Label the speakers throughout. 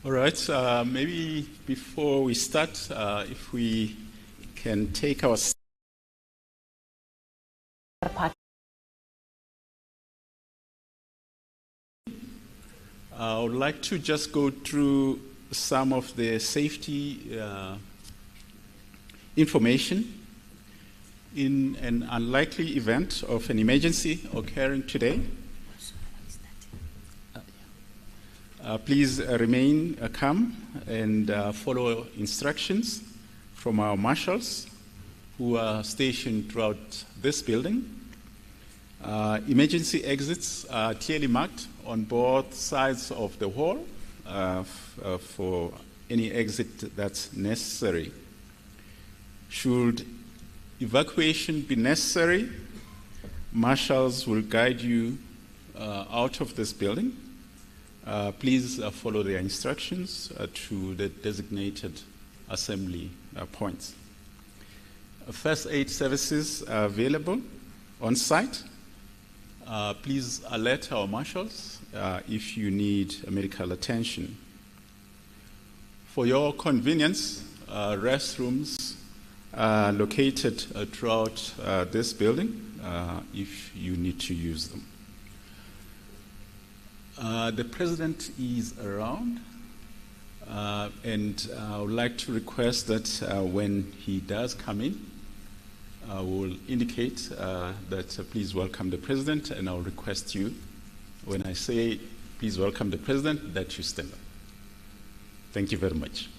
Speaker 1: All right, maybe before we start, if we can take our... I would like to just go through some of the safety information. In an unlikely event of an emergency occurring today, please remain calm and follow instructions from our marshals who are stationed throughout this building. Emergency exits are clearly marked on both sides of the hall for any exit that's necessary. Should evacuation be necessary, marshals will guide you out of this building. Please follow their instructions to the designated assembly points. First aid services are available on site. Please alert our marshals if you need medical attention. For your convenience, restrooms are located throughout this building if you need to use them. The President is around, and I would like to request that when he does come in, we'll indicate that please welcome the President, and I'll request you, when I say please welcome the President, that you stand up. Thank you very much.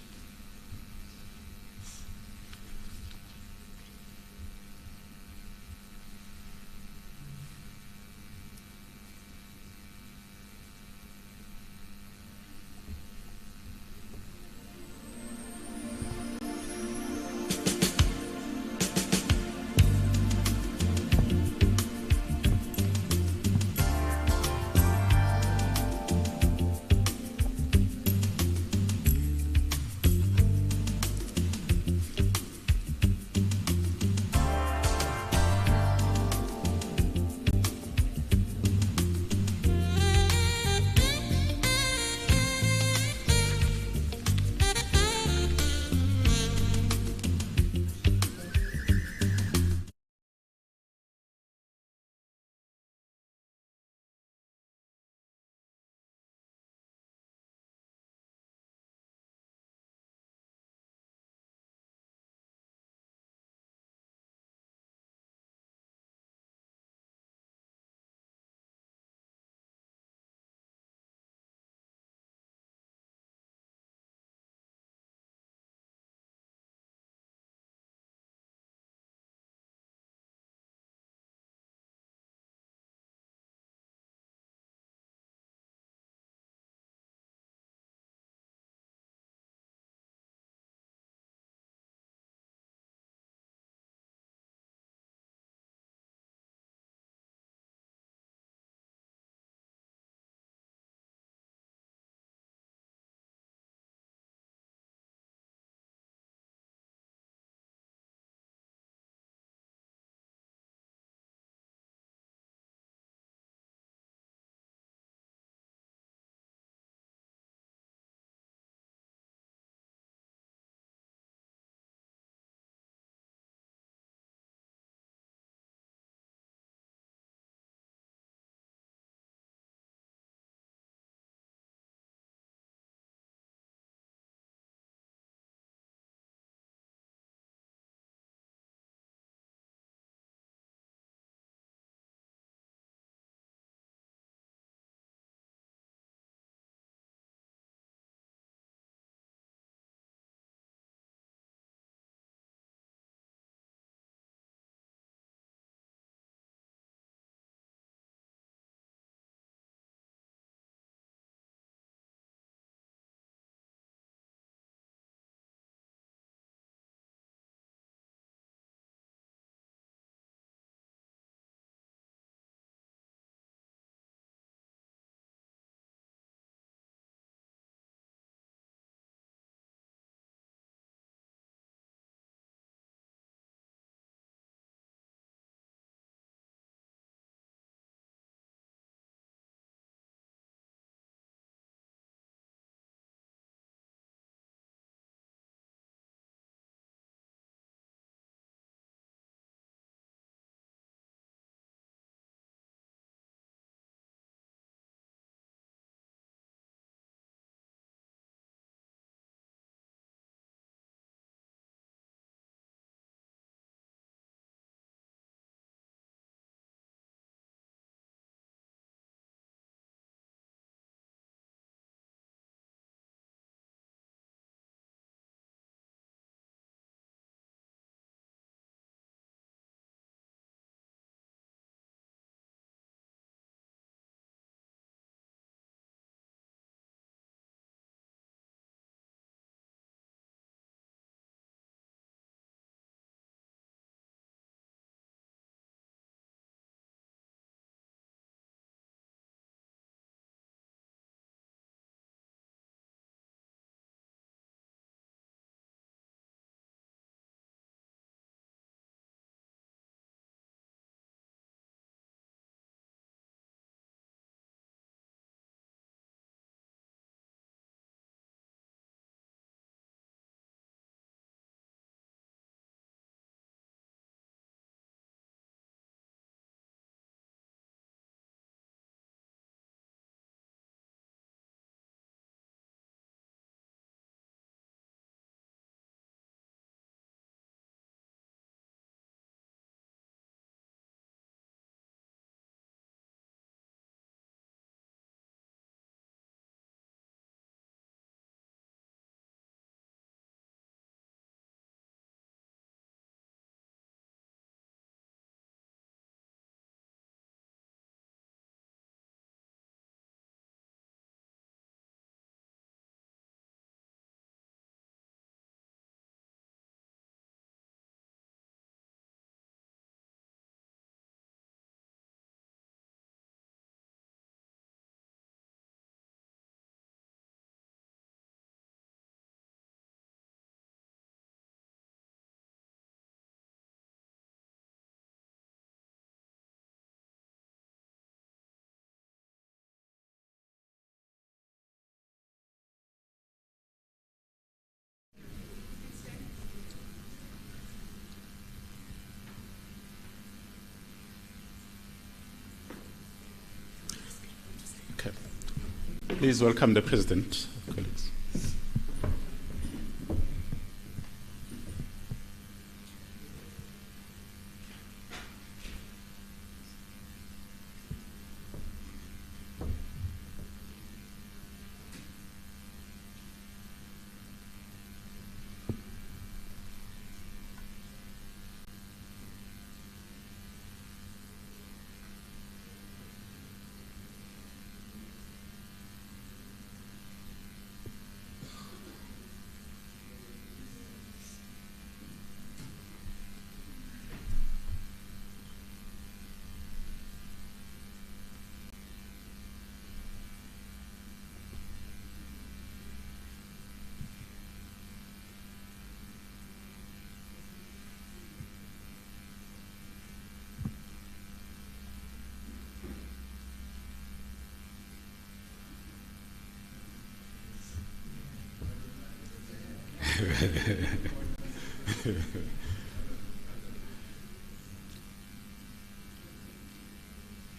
Speaker 1: Please welcome the President, colleagues.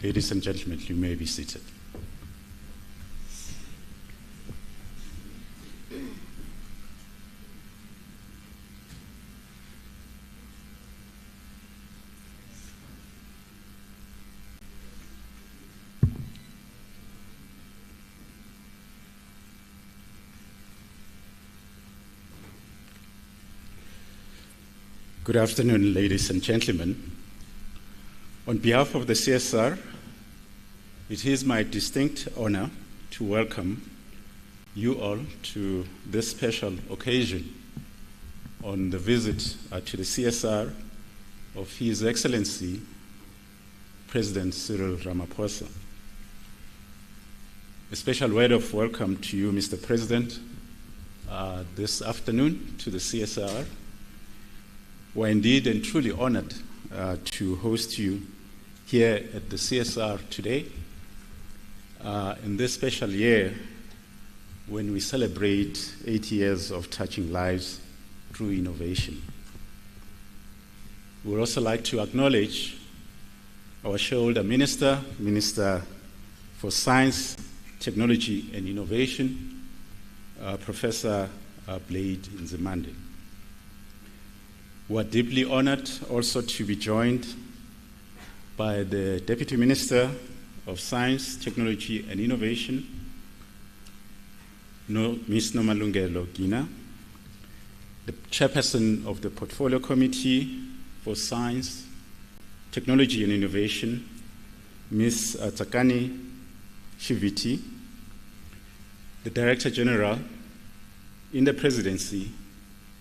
Speaker 1: Ladies and gentlemen, you may be seated. Good afternoon, ladies and gentlemen. On behalf of the CSIR, it is my distinct honor to welcome you all to this special occasion on the visit to the CSIR of His Excellency, President Cyril Ramaphosa. A special word of welcome to you, Mr. President, this afternoon to the CSIR. We're indeed and truly honored to host you here at the CSIR today in this special year when we celebrate 8 years of touching lives through innovation. We would also like to acknowledge our shareholder minister, Minister for Science, Technology and Innovation, Professor Blade Nzimande. We are deeply honored also to be joined by the Deputy Minister of Science, Technology and Innovation, Ms. Nomalungelo Gina, the Chairperson of the Portfolio Committee for Science, Technology and Innovation, Ms. Tsakani Shiviti, the Director General in the Presidency,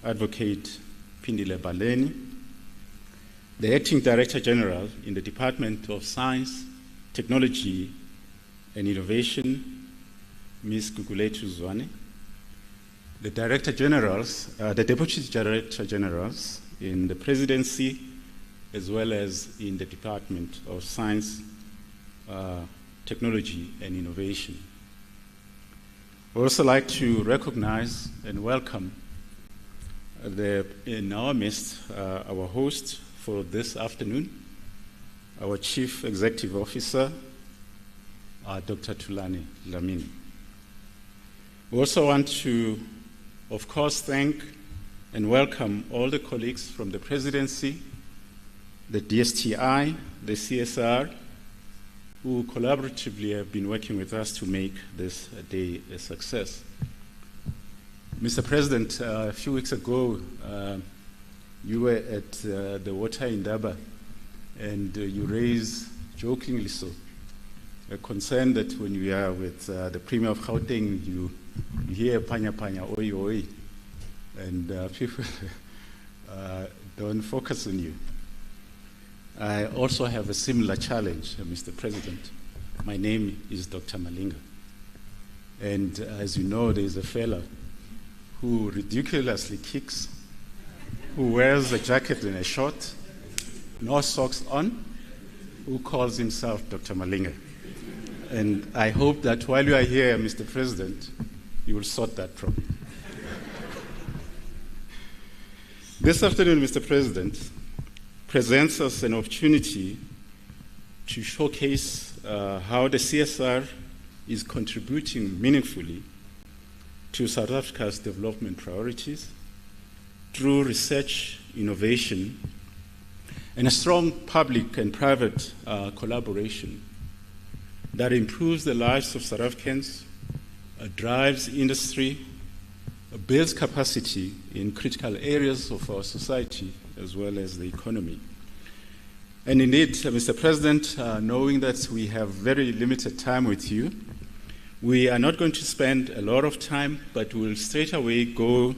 Speaker 1: Advocate Pindile Baleni, the Acting Director General in the Department of Science, Technology and Innovation, Ms. Gugulethu Zwane, the Director Generals, the Deputy Director Generals in the Presidency, as well as in the Department of Science, Technology and Innovation. We'd also like to recognize and welcome in our midst, our host for this afternoon, our Chief Executive Officer, Dr. Thulani Dlamini. We also want to, of course, thank and welcome all the colleagues from the Presidency, the DSTI, the CSIR, who collaboratively have been working with us to make this day a success. Mr. President, a few weeks ago, you were at the water in Daba, and you raised, jokingly so, a concern that when you are with the Premier of Gauteng, you hear panya panya, oi oi, and people don't focus on you. I also have a similar challenge, Mr. President. My name is Dr. Malinga, and as you know, there is a fellow who ridiculously kicks, who wears a jacket and a short, no socks on, who calls himself Dr. Malinga. And I hope that while you are here, Mr. President, you will sort that problem. This afternoon, Mr. President, presents us an opportunity to showcase how the CSIR is contributing meaningfully to South Africa's development priorities through research, innovation, and a strong public and private collaboration that improves the lives of South Africans, drives industry, builds capacity in critical areas of our society as well as the economy. And indeed, Mr. President, knowing that we have very limited time with you, we are not going to spend a lot of time, but we'll straight away go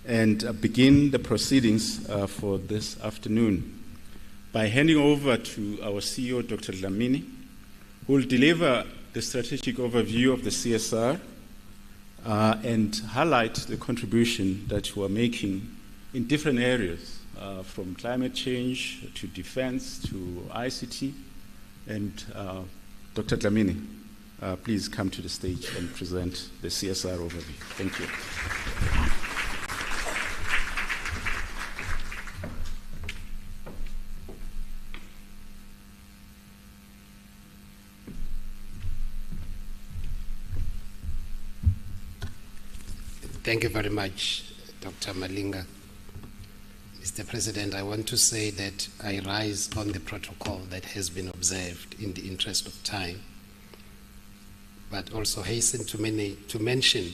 Speaker 1: and begin the proceedings for this afternoon by handing over to our CEO, Dr. Dlamini, who will deliver the strategic overview of the CSIR and highlight the contribution that you are making in different areas, from climate change to defense to ICT. And Dr. Dlamini, please come to the stage and present the CSIR overview. Thank you.
Speaker 2: Thank you very much, Dr. Malinga. Mr. President, I want to say that I rise on the protocol that has been observed in the interest of time, but also hasten to mention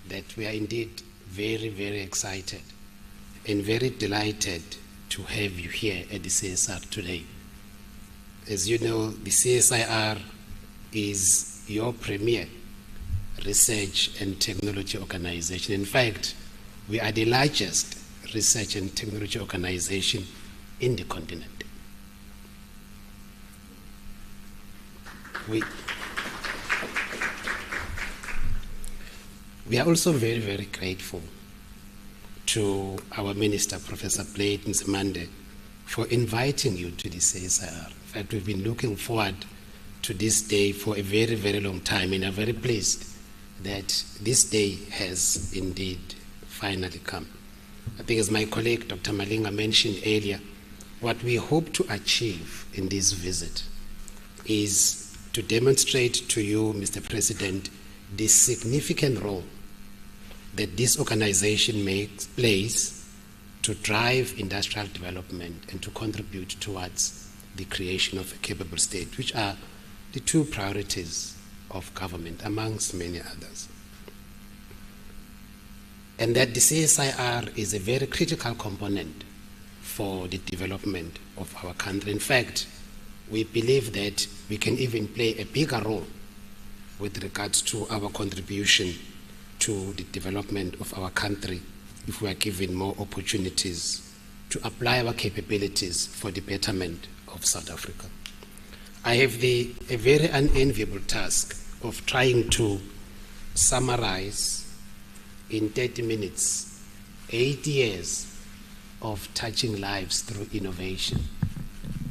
Speaker 2: that we are indeed very, very excited and very delighted to have you here at the CSIR today. As you know, the CSIR is your premier research and technology organization. In fact, we are the largest research and technology organization in the continent. We are also very, very grateful to our Minister, Professor Blade Nzimande, for inviting you to the CSIR. In fact, we've been looking forward to this day for a very, very long time, and are very pleased that this day has indeed finally come. I think, as my colleague Dr. Malinga mentioned earlier, what we hope to achieve in this visit is to demonstrate to you, Mr. President, the significant role that this organization plays to drive industrial development and to contribute towards the creation of a capable state, which are the two priorities of government, amongst many others. And that the CSIR is a very critical component for the development of our country. In fact, we believe that we can even play a bigger role with regards to our contribution to the development of our country if we are given more opportunities to apply our capabilities for the betterment of South Africa. I have a very unenviable task of trying to summarize in 30 minutes 8 years of touching lives through innovation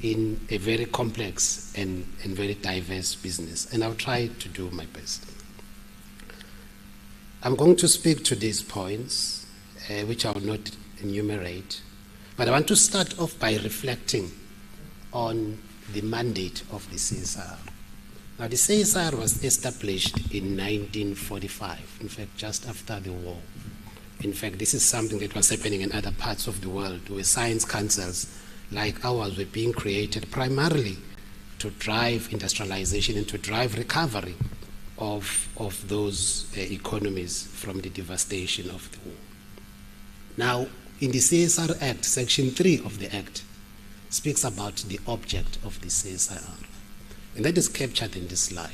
Speaker 2: in a very complex and very diverse business, and I'll try to do my best. I'm going to speak to these points, which I will not enumerate, but I want to start off by reflecting on the mandate of the CSIR. Now, the CSIR was established in 1945, in fact, just after the war. In fact, this is something that was happening in other parts of the world, where science councils like ours were being created primarily to drive industrialization and to drive recovery of those economies from the devastation of the war. Now, in the CSIR Act, Section 3 of the Act speaks about the object of the CSIR, and that is captured in this slide.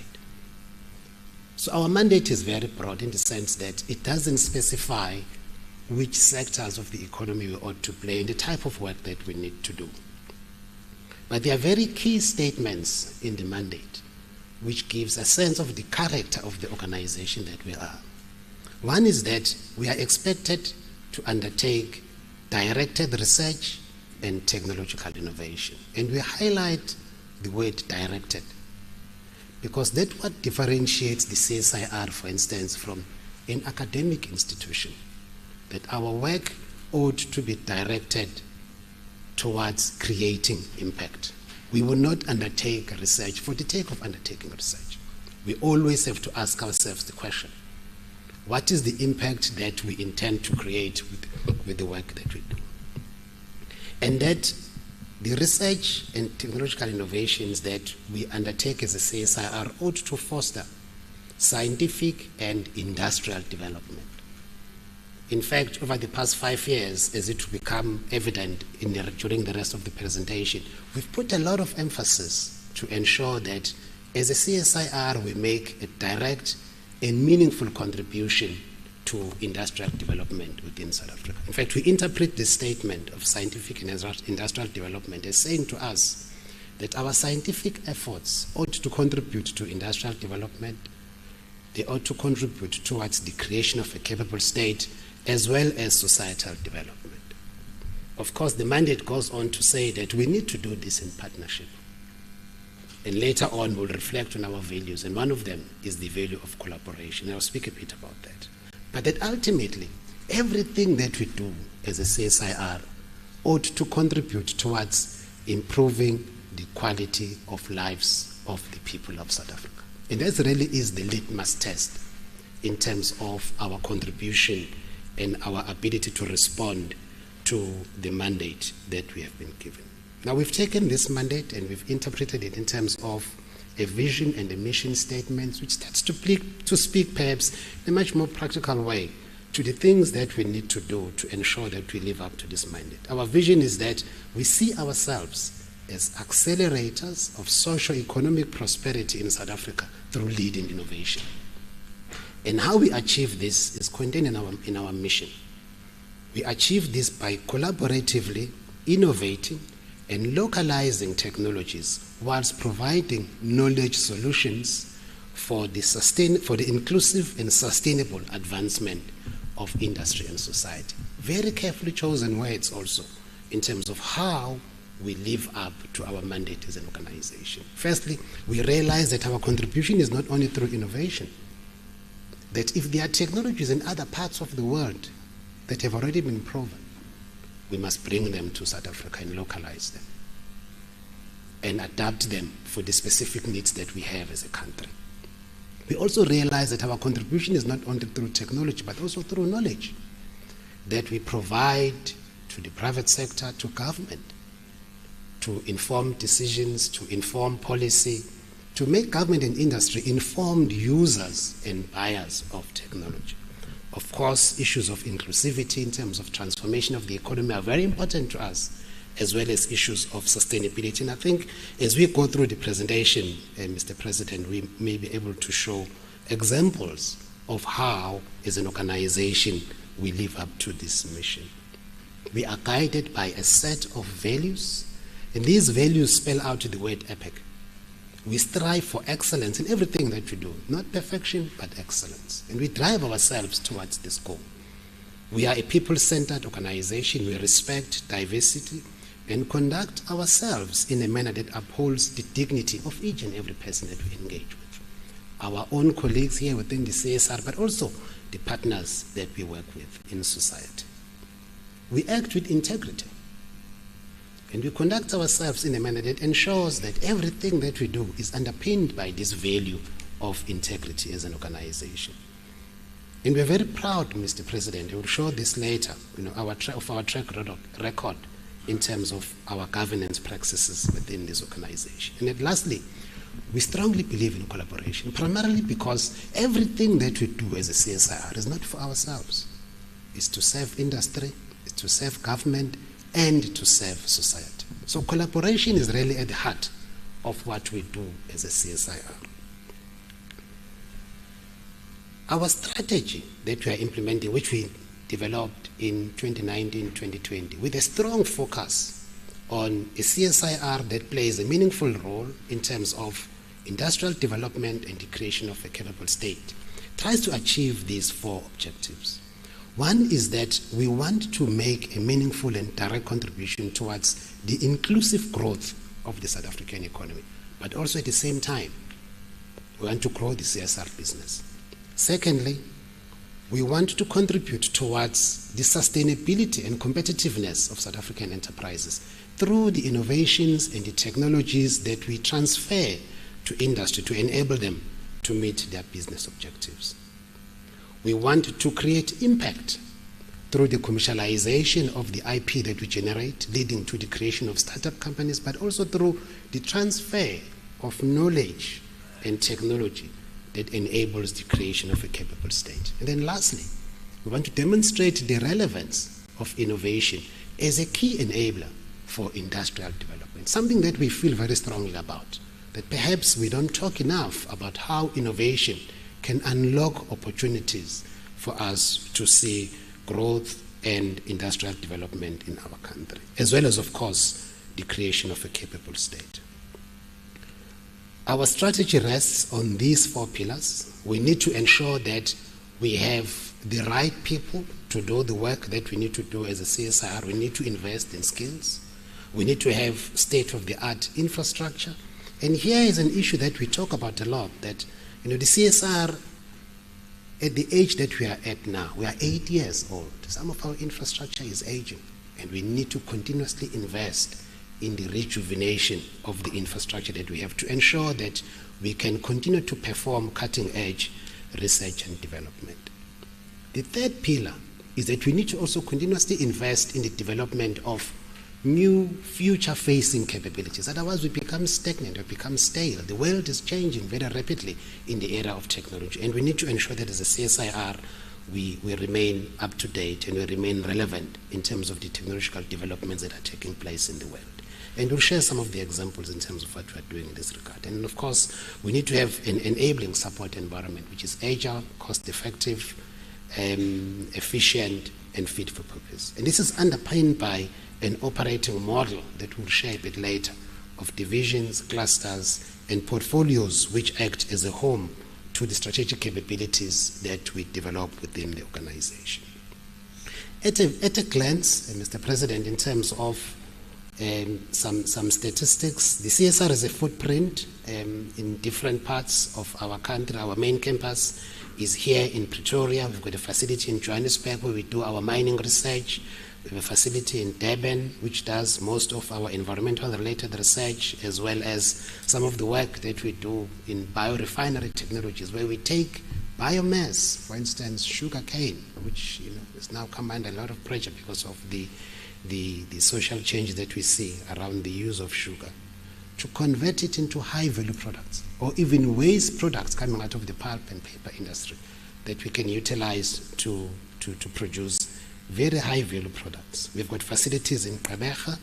Speaker 2: So our mandate is very broad in the sense that it doesn't specify which sectors of the economy we ought to play and the type of work that we need to do. But there are very key statements in the mandate which gives a sense of the character of the organization that we are. One is that we are expected to undertake directed research and technological innovation. And we highlight the word directed because that's what differentiates the CSIR, for instance, from an academic institution, that our work ought to be directed towards creating impact. We will not undertake research for the sake of undertaking research. we always have to ask ourselves the question, what is the impact that we intend to create with the work that we do? And that the research and technological innovations that we undertake as a CSIR ought to foster scientific and industrial development. In fact, over the past 5 years, as it will become evident during the rest of the presentation, we've put a lot of emphasis to ensure that as a CSIR, we make a direct and meaningful contribution to industrial development within South Africa. In fact, we interpret this statement of scientific and industrial development as saying to us that our scientific efforts ought to contribute to industrial development, they ought to contribute towards the creation of a capable state as well as societal development. Of course, the mandate goes on to say that we need to do this in partnership. And later on, we'll reflect on our values, and one of them is the value of collaboration. I'll speak a bit about that. But that ultimately, everything that we do as a CSIR ought to contribute towards improving the quality of lives of the people of South Africa. And that really is the litmus test in terms of our contribution and our ability to respond to the mandate that we have been given. Now, we've taken this mandate and we've interpreted it in terms of a vision and a mission statement, which starts to speak perhaps in a much more practical way to the things that we need to do to ensure that we live up to this mandate. Our vision is that we see ourselves as accelerators of socio-economic prosperity in South Africa through leading innovation. And how we achieve this is contained in our mission. We achieve this by collaboratively innovating and localizing technologies whilst providing knowledge solutions for the inclusive and sustainable advancement of industry and society. Very carefully chosen words also in terms of how we live up to our mandate as an organization. Firstly, we realize that our contribution is not only through innovation, that if there are technologies in other parts of the world that have already been proven, we must bring them to South Africa and localize them and adapt them for the specific needs that we have as a country. We also realize that our contribution is not only through technology, but also through knowledge that we provide to the private sector, to government, to inform decisions, to inform policy, to make government and industry informed users and buyers of technology. Of course, issues of inclusivity in terms of transformation of the economy are very important to us, as well as issues of sustainability. And I think as we go through the presentation, Mr. President, we may be able to show examples of how, as an organization, we live up to this mission. We are guided by a set of values, and these values spell out the word epic. We strive for excellence in everything that we do, not perfection, but excellence. And we drive ourselves towards this goal. We are a people-centered organization. We respect diversity and conduct ourselves in a manner that upholds the dignity of each and every person that we engage with. Our own colleagues here within the CSR, but also the partners that we work with in society. We act with integrity. And we conduct ourselves in a manner that ensures that everything that we do is underpinned by this value of integrity as an organization. And we're very proud, Mr. President, we will show this later, our track record in terms of our governance practices within this organization. And then lastly, we strongly believe in collaboration, primarily because everything that we do as a CSIR is not for ourselves. It's to serve industry, it's to serve government, and to serve society. So collaboration is really at the heart of what we do as a CSIR. Our strategy that we are implementing, which we developed in 2019-2020, with a strong focus on a CSIR that plays a meaningful role in terms of industrial development and the creation of a capable state, tries to achieve these 4 objectives. One is that we want to make a meaningful and direct contribution towards the inclusive growth of the South African economy, but also at the same time, we want to grow the CSR business. Secondly, we want to contribute towards the sustainability and competitiveness of South African enterprises through the innovations and the technologies that we transfer to industry to enable them to meet their business objectives. We want to create impact through the commercialization of the IP that we generate, leading to the creation of startup companies, but also through the transfer of knowledge and technology that enables the creation of a capable state. And then lastly, we want to demonstrate the relevance of innovation as a key enabler for industrial development, something that we feel very strongly about, that perhaps we don't talk enough about how innovation can unlock opportunities for us to see growth and industrial development in our country, as well as, of course, the creation of a capable state. Our strategy rests on these 4 pillars. We need to ensure that we have the right people to do the work that we need to do as a CSIR. We need to invest in skills. We need to have state-of-the-art infrastructure. And here is an issue that we talk about a lot, that the CSIR, at the age that we are at now, we are 8 years old. Some of our infrastructure is aging, and we need to continuously invest in the rejuvenation of the infrastructure that we have to ensure that we can continue to perform cutting-edge research and development. The third pillar is that we need to also continuously invest in the development of new future-facing capabilities. Otherwise, we become stagnant, we become stale. The world is changing very rapidly in the era of technology, and we need to ensure that as a CSIR, we remain up to date and we remain relevant in terms of the technological developments that are taking place in the world. And we'll share some of the examples in terms of what we're doing in this regard. And of course, we need to have an enabling support environment which is agile, cost-effective, efficient, and fit for purpose. And this is underpinned by an operating model that we'll share a bit later of divisions, clusters, and portfolios which act as a home to the strategic capabilities that we develop within the organization. At a glance, Mr. President, in terms of some statistics, the CSIR has a footprint in different parts of our country. Our main campus is here in Pretoria. We've got a facility in Johannesburg where we do our mining research. We have a facility in Durban which does most of our environmental related research, as well as some of the work that we do in biorefinery technologies, where we take biomass, for instance, sugar cane, which has now come under a lot of pressure because of the social change that we see around the use of sugar, to convert it into high-value products, or even waste products coming out of the pulp and paper industry that we can utilize to produce very high-value products. We've got facilities in Gqeberha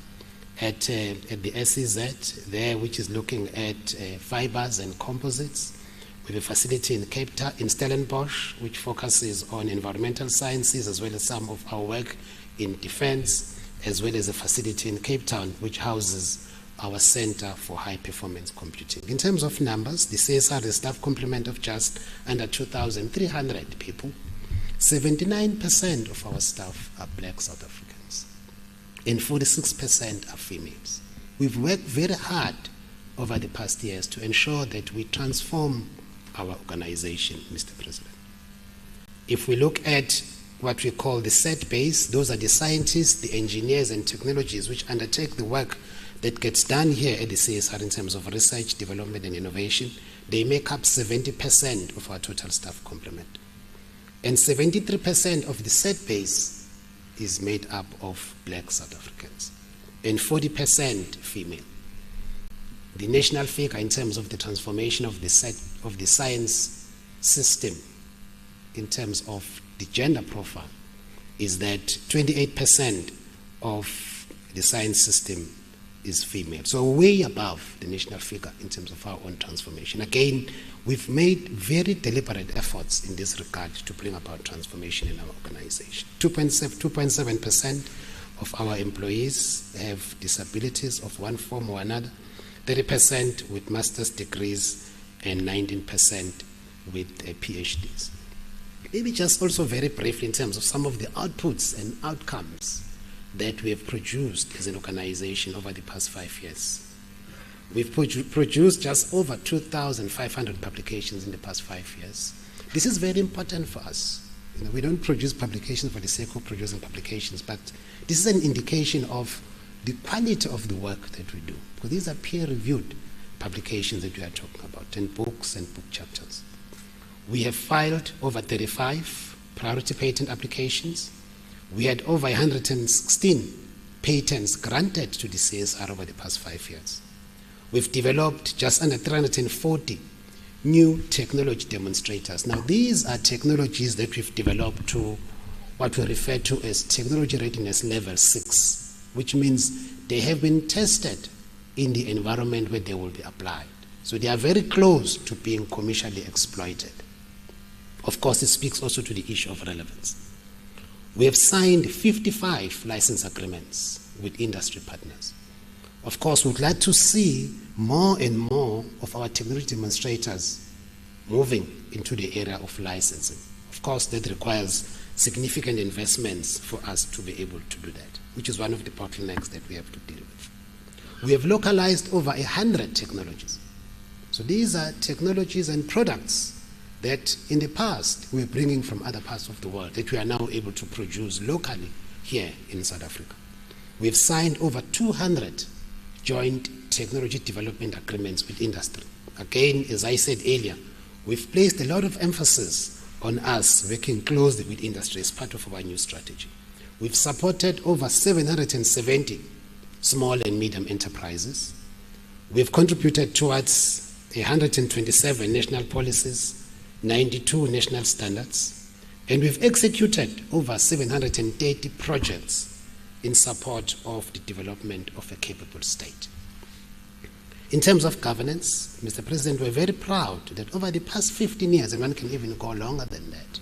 Speaker 2: at the SEZ there, which is looking at fibers and composites. We have a facility in Cape Town, in Stellenbosch, which focuses on environmental sciences, as well as some of our work in defense, as well as a facility in Cape Town, which houses our Center for High Performance Computing. In terms of numbers, the CSIR has a staff complement of just under 2,300 people. 79% of our staff are black South Africans, and 46% are females. We've worked very hard over the past years to ensure that we transform our organization, Mr. President. If we look at what we call the set base, those are the scientists, the engineers, and technologies which undertake the work that gets done here at the CSIR in terms of research, development, and innovation. They make up 70% of our total staff complement. And 73% of the set base is made up of black South Africans, and 40% female. The national figure in terms of the transformation of the science system in terms of the gender profile is that 28% of the science system is female. So way above the national figure in terms of our own transformation. Again, we've made very deliberate efforts in this regard to bring about transformation in our organization. 2.7% of our employees have disabilities of one form or another, 30% with master's degrees, and 19% with PhDs. Maybe just also very briefly in terms of some of the outputs and outcomes that we have produced as an organization over the past 5 years. We've produced just over 2,500 publications in the past 5 years. This is very important for us. We don't produce publications for the sake of producing publications, but this is an indication of the quality of the work that we do, because these are peer-reviewed publications that we are talking about, and books and book chapters. We have filed over 35 priority patent applications. We had over 116 patents granted to the CSIR over the past 5 years. We've developed just under 340 new technology demonstrators. Now, these are technologies that we've developed to what we refer to as technology readiness level 6, which means they have been tested in the environment where they will be applied. So they are very close to being commercially exploited. Of course, it speaks also to the issue of relevance. We have signed 55 license agreements with industry partners. Of course, we'd like to see more and more of our technology demonstrators moving into the area of licensing. Of course, that requires significant investments for us to be able to do that, which is one of the bottlenecks that we have to deal with. We have localized over 100 technologies. So these are technologies and products that in the past we were bringing from other parts of the world that we are now able to produce locally here in South Africa. We have signed over 200 joint technology development agreements with industry. Again, as I said earlier, we've placed a lot of emphasis on us working closely with industry as part of our new strategy. We've supported over 770 small and medium enterprises. We've contributed towards 127 national policies, 92 national standards, and we've executed over 730 projects in support of the development of a capable state. In terms of governance, Mr. President, we're very proud that over the past 15 years, and one can even go longer than that,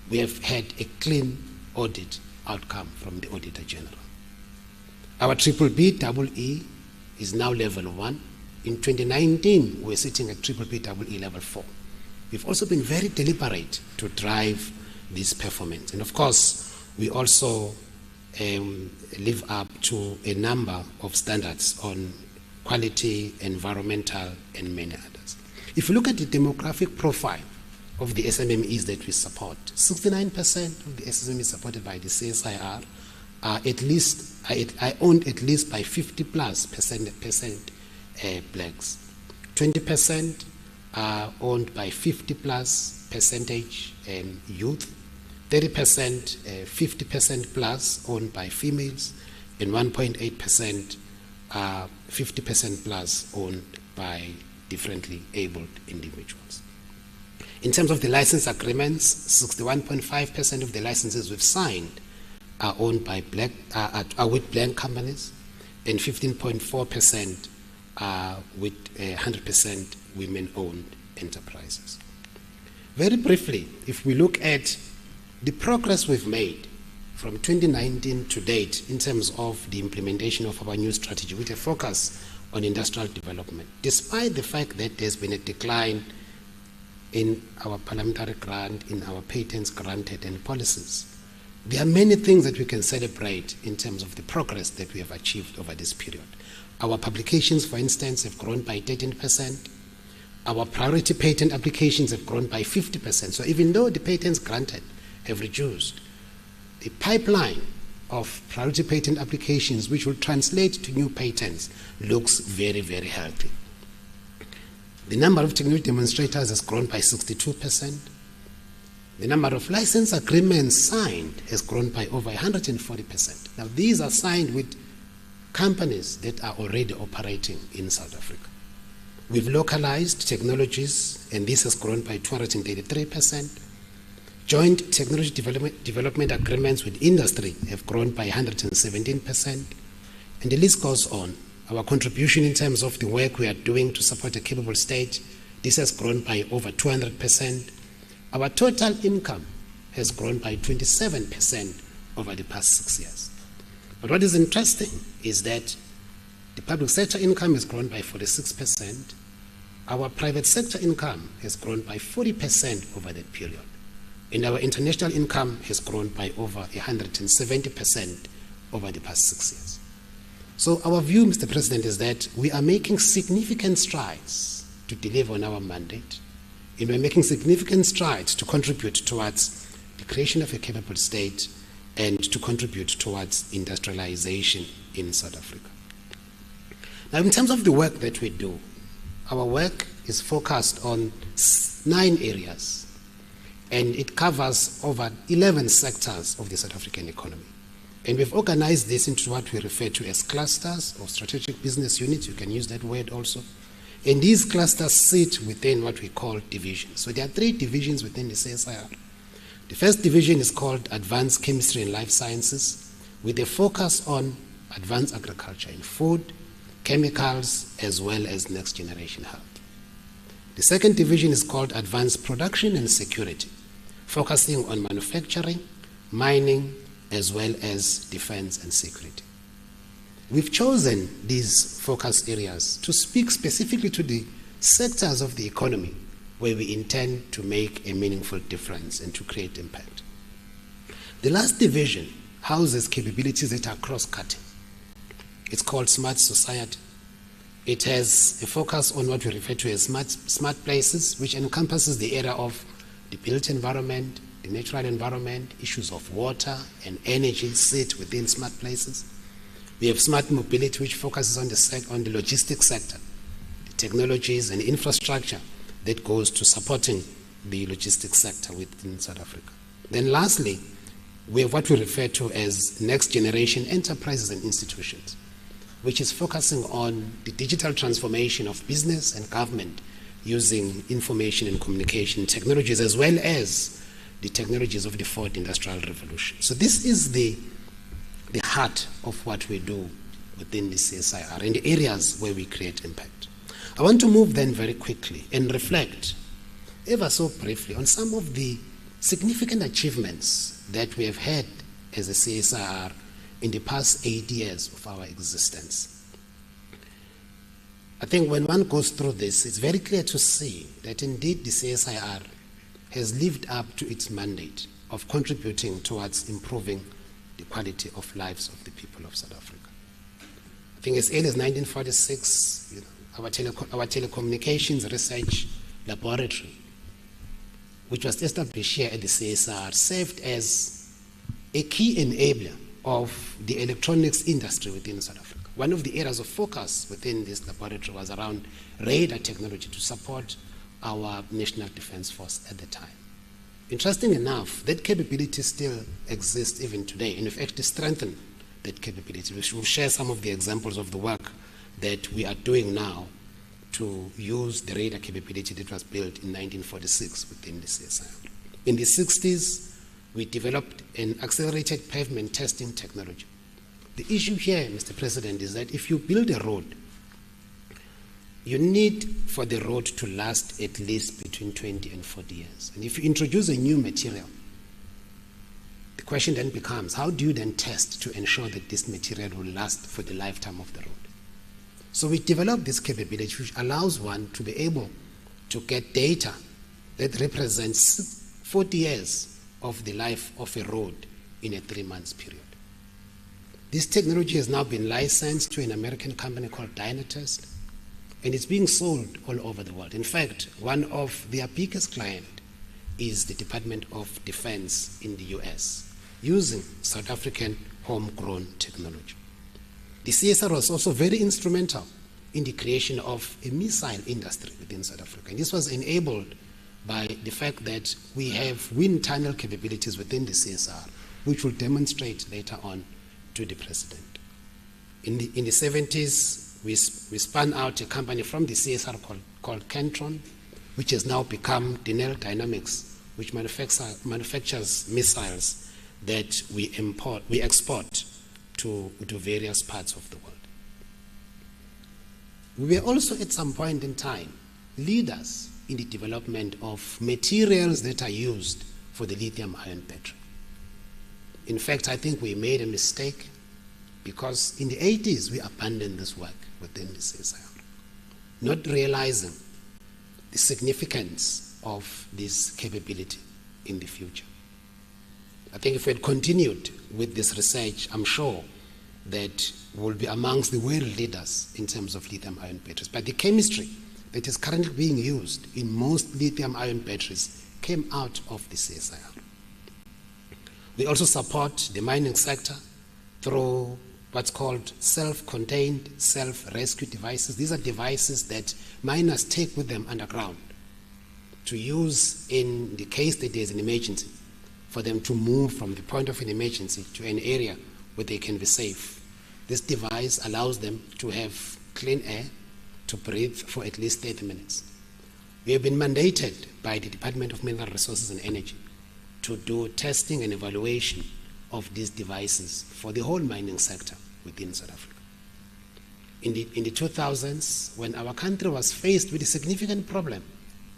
Speaker 2: we have had a clean audit outcome from the Auditor General. Our BBBEE is now level 1. In 2019, we're sitting at BBBEE level 4. We've also been very deliberate to drive this performance. And of course, we also live up to a number of standards on quality, environmental, and many others. If you look at the demographic profile of the SMMEs that we support, 69% of the SMMEs supported by the CSIR are owned at least by 50+% blacks. 20% are owned by 50+% youth. 30%, 50% plus owned by females, and 1.8% are 50% plus owned by differently abled individuals. In terms of the license agreements, 61.5% of the licenses we've signed are owned by are with black companies, and 15.4% are with 100% women-owned enterprises. Very briefly, if we look at the progress we've made from 2019 to date in terms of the implementation of our new strategy with a focus on industrial development, despite the fact that there's been a decline in our parliamentary grant, in our patents granted and policies, there are many things that we can celebrate in terms of the progress that we have achieved over this period. Our publications, for instance, have grown by 13%. Our priority patent applications have grown by 50%. So even though the patents granted have reduced, the pipeline of priority patent applications which will translate to new patents looks very, very healthy. The number of technology demonstrators has grown by 62%. The number of license agreements signed has grown by over 140%. Now, these are signed with companies that are already operating in South Africa. We've localized technologies, and this has grown by 233%. Joint technology development agreements with industry have grown by 117%. And the list goes on. Our contribution in terms of the work we are doing to support a capable state, this has grown by over 200%. Our total income has grown by 27% over the past 6 years. But what is interesting is that the public sector income has grown by 46%. Our private sector income has grown by 40% over that period. And our international income has grown by over 170% over the past 6 years. So our view, Mr. President, is that we are making significant strides to deliver on our mandate, and we're making significant strides to contribute towards the creation of a capable state and to contribute towards industrialization in South Africa. Now, in terms of the work that we do, our work is focused on 9 areas. and it covers over 11 sectors of the South African economy. And we've organized this into what we refer to as clusters or strategic business units. You can use that word also. And these clusters sit within what we call divisions. So there are 3 divisions within the CSIR. The first division is called Advanced Chemistry and Life Sciences, with a focus on advanced agriculture in food, chemicals, as well as next generation health. The second division is called Advanced Production and Security, focusing on manufacturing, mining, as well as defense and security. We've chosen these focus areas to speak specifically to the sectors of the economy where we intend to make a meaningful difference and to create impact. The last division houses capabilities that are cross-cutting. It's called Smart Society. It has a focus on what we refer to as smart places, which encompasses the area of the built environment, the natural environment, issues of water and energy sit within smart places. We have smart mobility, which focuses on the logistics sector, the technologies and infrastructure that goes to supporting the logistics sector within South Africa. Then lastly, we have what we refer to as next generation enterprises and institutions, which is focusing on the digital transformation of business and government using information and communication technologies, as well as the technologies of the 4th Industrial Revolution. So this is the heart of what we do within the CSIR and the areas where we create impact. I want to move then very quickly and reflect ever so briefly on some of the significant achievements that we have had as a CSIR in the past 8 years of our existence. I think when one goes through this, it's very clear to see that indeed the CSIR has lived up to its mandate of contributing towards improving the quality of lives of the people of South Africa. I think as early as 1946, our telecommunications research laboratory, which was established here at the CSIR, served as a key enabler of the electronics industry within South Africa. One of the areas of focus within this laboratory was around radar technology to support our National Defence Force at the time. Interesting enough, that capability still exists even today, and we've actually strengthened that capability. We'll share some of the examples of the work that we are doing now to use the radar capability that was built in 1946 within the CSIR. In the 60s, we developed an accelerated pavement testing technology. The issue here, Mr. President, is that if you build a road, you need for the road to last at least between 20 and 40 years. And if you introduce a new material, the question then becomes, how do you then test to ensure that this material will last for the lifetime of the road? So we developed this capability which allows one to be able to get data that represents 40 years of the life of a road in a 3-month period. This technology has now been licensed to an American company called Dynatest, and it's being sold all over the world. In fact, one of their biggest clients is the Department of Defense in the US, using South African homegrown technology. The CSIR was also very instrumental in the creation of a missile industry within South Africa. And this was enabled by the fact that we have wind tunnel capabilities within the CSIR, which will demonstrate later on to the President. In the 70s, we spun out a company from the CSIR called Cantron, which has now become Denel Dynamics, which manufactures missiles that we export to various parts of the world. We were also at some point in time leaders in the development of materials that are used for the lithium-ion battery. In fact, I think we made a mistake because in the 80s we abandoned this work within the CSIR, not realizing the significance of this capability in the future. I think if we had continued with this research, I'm sure that we'll be amongst the world leaders in terms of lithium-ion batteries. But the chemistry that is currently being used in most lithium-ion batteries came out of the CSIR. We also support the mining sector through what's called self-contained, self-rescue devices. These are devices that miners take with them underground to use in the case that there's an emergency, for them to move from the point of an emergency to an area where they can be safe. This device allows them to have clean air to breathe for at least 30 minutes. We have been mandated by the Department of Mineral Resources and Energy to do testing and evaluation of these devices for the whole mining sector within South Africa. In the 2000s, when our country was faced with a significant problem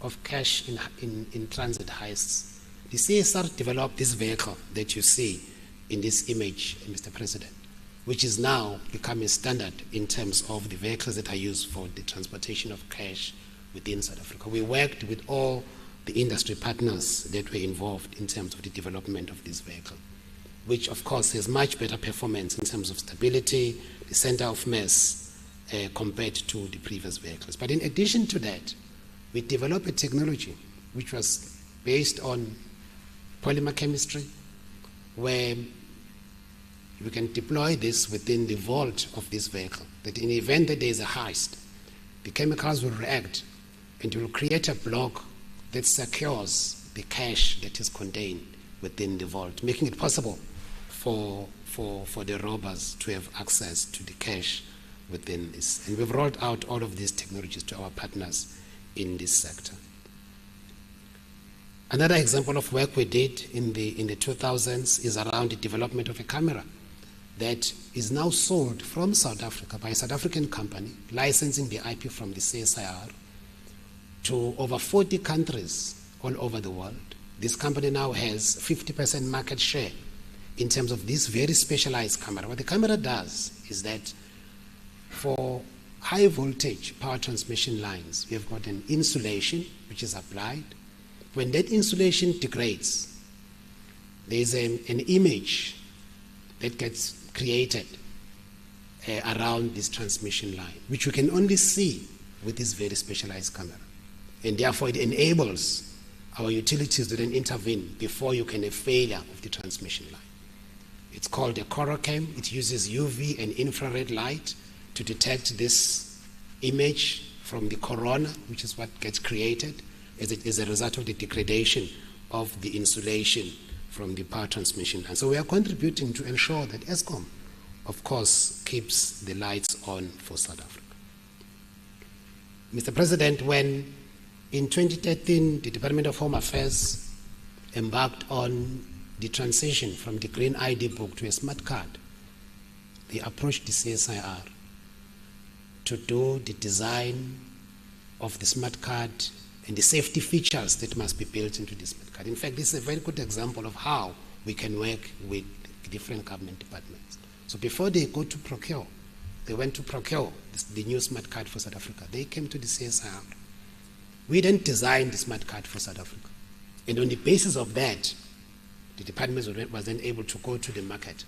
Speaker 2: of cash in transit heists, the CSIR developed this vehicle that you see in this image, Mr. President, which is now becoming standard in terms of the vehicles that are used for the transportation of cash within South Africa. We worked with all the industry partners that were involved in terms of the development of this vehicle, which of course has much better performance in terms of stability, the center of mass, compared to the previous vehicles. But in addition to that, we developed a technology which was based on polymer chemistry, where we can deploy this within the vault of this vehicle, that in the event that there is a heist, the chemicals will react and will create a block that secures the cash that is contained within the vault, making it possible for the robbers to have access to the cash within this. And we've rolled out all of these technologies to our partners in this sector. Another example of work we did in the 2000s is around the development of a camera that is now sold from South Africa by a South African company, licensing the IP from the CSIR to over 40 countries all over the world. This company now has 50% market share in terms of this very specialized camera. What the camera does is that for high voltage power transmission lines, we have got an insulation which is applied. When that insulation degrades, there is an image that gets created around this transmission line, which we can only see with this very specialized camera. And therefore it enables our utilities to then intervene before you can have failure of the transmission line. It's called a CoroCam. It uses UV and infrared light to detect this image from the corona, which is what gets created as a result of the degradation of the insulation from the power transmission line. So we are contributing to ensure that Eskom, of course, keeps the lights on for South Africa. Mr. President, when in 2013 the Department of Home Affairs embarked on the transition from the green ID book to a smart card, they approached the CSIR to do the design of the smart card and the safety features that must be built into the smart card. In fact, this is a very good example of how we can work with different government departments. So before they go to procure, they went to procure the new smart card for South Africa. They came to the CSIR. We then designed the smart card for South Africa. And on the basis of that, the department was then able to go to the market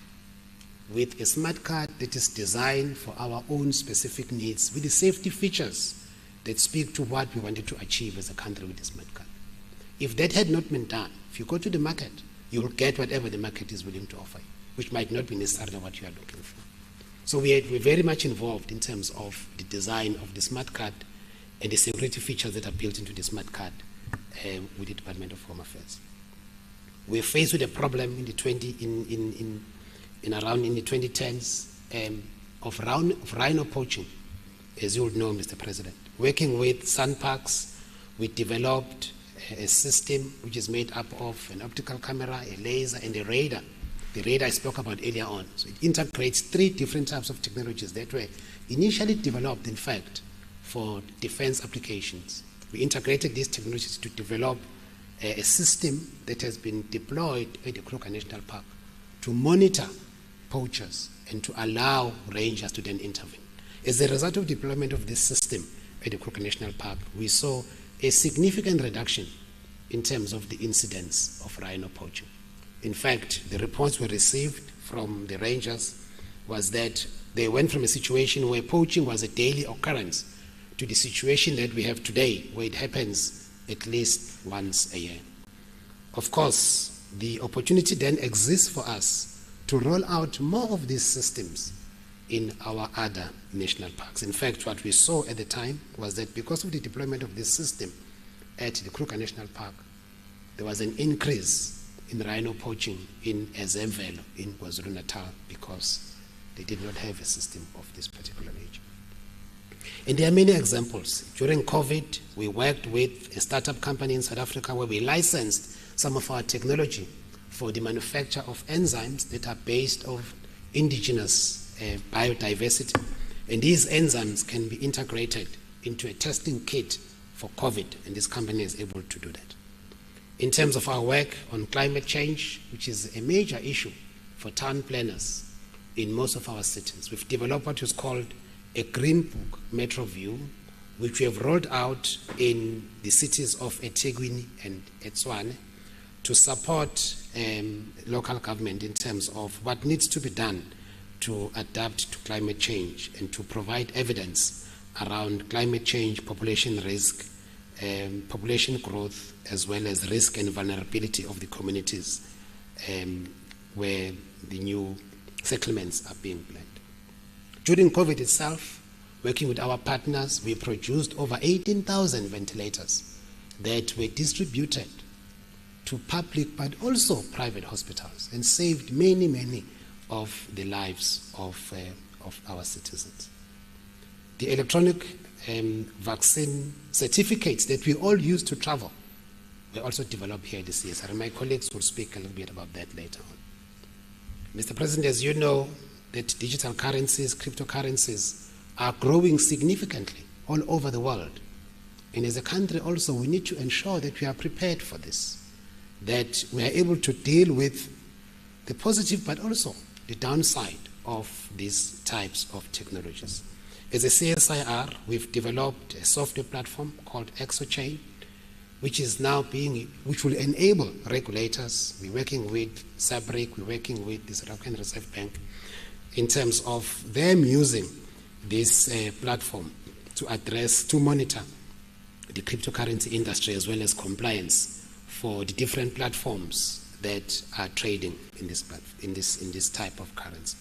Speaker 2: with a smart card that is designed for our own specific needs, with the safety features that speak to what we wanted to achieve as a country with the smart card. If that had not been done, if you go to the market, you will get whatever the market is willing to offer you, which might not be necessarily what you are looking for. So we're very much involved in terms of the design of the smart card and the security features that are built into the smart card with the Department of Home Affairs. We're faced with a problem in the 2010s of rhino poaching, as you would know, Mr. President. Working with SANParks, we developed a system which is made up of an optical camera, a laser, and a radar. The radar I spoke about earlier on. So it integrates 3 different types of technologies that were initially developed, in fact, for defense applications. We integrated these technologies to develop a system that has been deployed at the Kruger National Park to monitor poachers and to allow rangers to then intervene. As a result of deployment of this system at the Kruger National Park, we saw a significant reduction in terms of the incidence of rhino poaching. In fact, the reports we received from the rangers was that they went from a situation where poaching was a daily occurrence to the situation that we have today, where it happens at least once a year. Of course, the opportunity then exists for us to roll out more of these systems in our other national parks. In fact, what we saw at the time was that because of the deployment of this system, at the Kruger National Park, there was an increase in rhino poaching in Ezemvelo in KwaZulu-Natal because they did not have a system of this particular nature. And there are many examples. During COVID, we worked with a startup company in South Africa where we licensed some of our technology for the manufacture of enzymes that are based on indigenous biodiversity. And these enzymes can be integrated into a testing kit for COVID, and this company is able to do that. In terms of our work on climate change, which is a major issue for town planners in most of our cities, we've developed what is called a Green Book Metro View, which we have rolled out in the cities of eThekwini and eTshwane to support local government in terms of what needs to be done to adapt to climate change and to provide evidence around climate change, population risk, population growth, as well as risk and vulnerability of the communities where the new settlements are being planned. During COVID itself, working with our partners, we produced over 18,000 ventilators that were distributed to public but also private hospitals and saved many, many of the lives of our citizens. The electronic vaccine certificates that we all use to travel were also developed here at the CSIR, and my colleagues will speak a little bit about that later on. Mr. President, as you know, that digital currencies, cryptocurrencies are growing significantly all over the world. And as a country also, we need to ensure that we are prepared for this, that we are able to deal with the positive but also the downside of these types of technologies. As a CSIR, we've developed a software platform called ExoChain, which will enable regulators. We're working with SABRIC, we're working with the South African Reserve Bank in terms of them using this platform to monitor the cryptocurrency industry as well as compliance for the different platforms that are trading in this type of currency.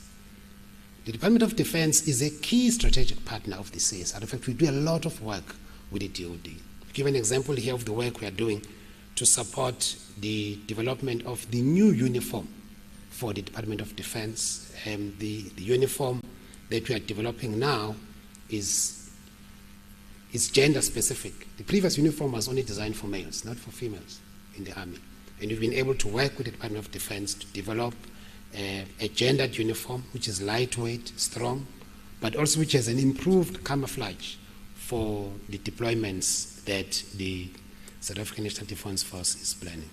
Speaker 2: The Department of Defense is a key strategic partner of the CSIR. In fact, we do a lot of work with the DoD. I'll give an example here of the work we are doing to support the development of the new uniform for the Department of Defense. The uniform that we are developing now is gender specific. The previous uniform was only designed for males, not for females in the Army. And we've been able to work with the Department of Defense to develop a gendered uniform which is lightweight, strong, but also which has an improved camouflage for the deployments that the South African National Defence Force is planning.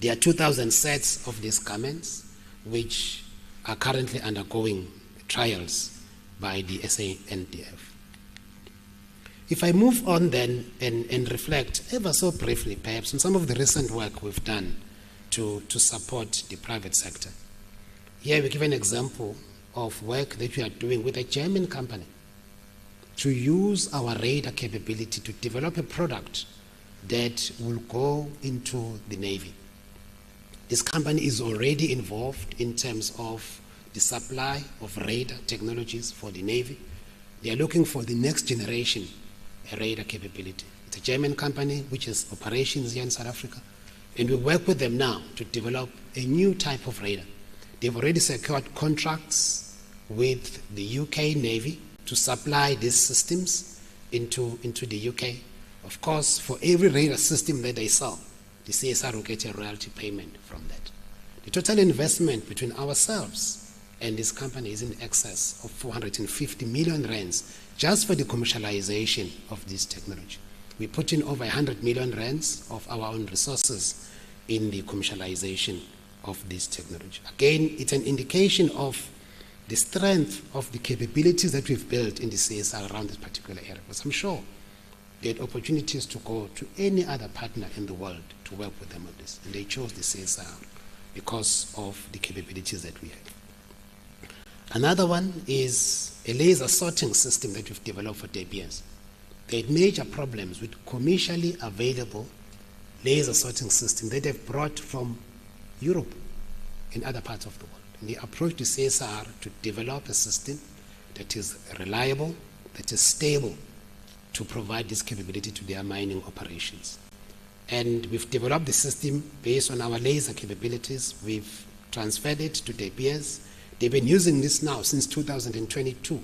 Speaker 2: There are 2,000 sets of these garments which are currently undergoing trials by the SANDF. If I move on then and reflect ever so briefly perhaps on some of the recent work we've done to support the private sector. Here we give an example of work that we are doing with a German company to use our radar capability to develop a product that will go into the Navy. This company is already involved in terms of the supply of radar technologies for the Navy. They are looking for the next generation radar capability. It's a German company which has operations here in South Africa, and we work with them now to develop a new type of radar. They've already secured contracts with the UK Navy to supply these systems into the UK. Of course, for every radar system that they sell, the CSIR will get a royalty payment from that. The total investment between ourselves and this company is in excess of 450 million rands just for the commercialization of this technology. We put in over 100 million rands of our own resources in the commercialization of this technology. Again, it's an indication of the strength of the capabilities that we've built in the CSIR around this particular area. Because I'm sure they had opportunities to go to any other partner in the world to work with them on this. And they chose the CSIR because of the capabilities that we have. Another one is a laser sorting system that we've developed for De Beers. They had major problems with commercially available laser sorting systems that they've brought from Europe and other parts of the world. And they approached the CSIR to develop a system that is reliable, that is stable, to provide this capability to their mining operations. And we've developed the system based on our laser capabilities. We've transferred it to De Beers. They've been using this now since 2022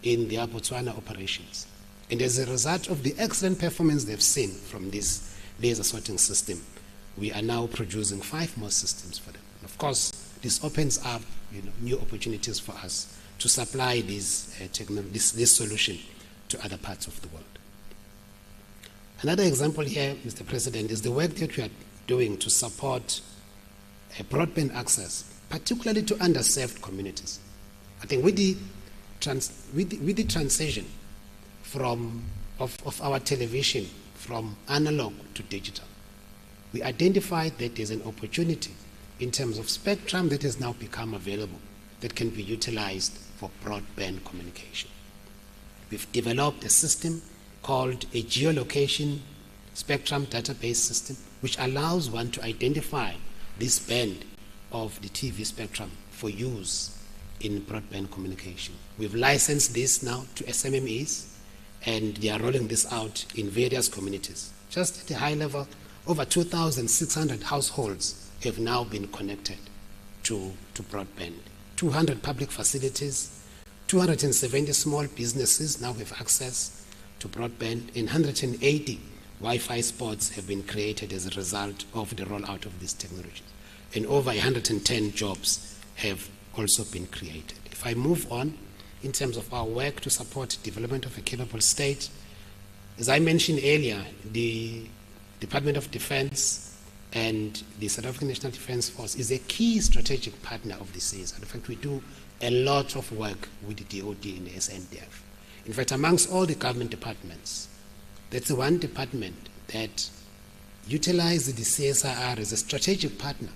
Speaker 2: in their Botswana operations. And as a result of the excellent performance they've seen from this laser sorting system, we are now producing 5 more systems for them. Of course, this opens up new opportunities for us to supply this solution to other parts of the world. Another example here, Mr. President, is the work that we are doing to support broadband access, particularly to underserved communities. I think with the transition of our television from analog to digital, we identified that there's an opportunity in terms of spectrum that has now become available that can be utilized for broadband communication. We've developed a system called a geolocation spectrum database system, which allows one to identify this band of the TV spectrum for use in broadband communication. We've licensed this now to SMMEs, and they are rolling this out in various communities. Just at a high level, over 2,600 households have now been connected to broadband. 200 public facilities, 270 small businesses now have access to broadband, and 180 Wi-Fi spots have been created as a result of the rollout of this technology. And over 110 jobs have also been created. If I move on, in terms of our work to support development of a capable state, as I mentioned earlier, the Department of Defense and the South African National Defense Force is a key strategic partner of the CSIR. In fact, we do a lot of work with the DOD and the SNDF. In fact, amongst all the government departments, that's the one department that utilizes the CSIR as a strategic partner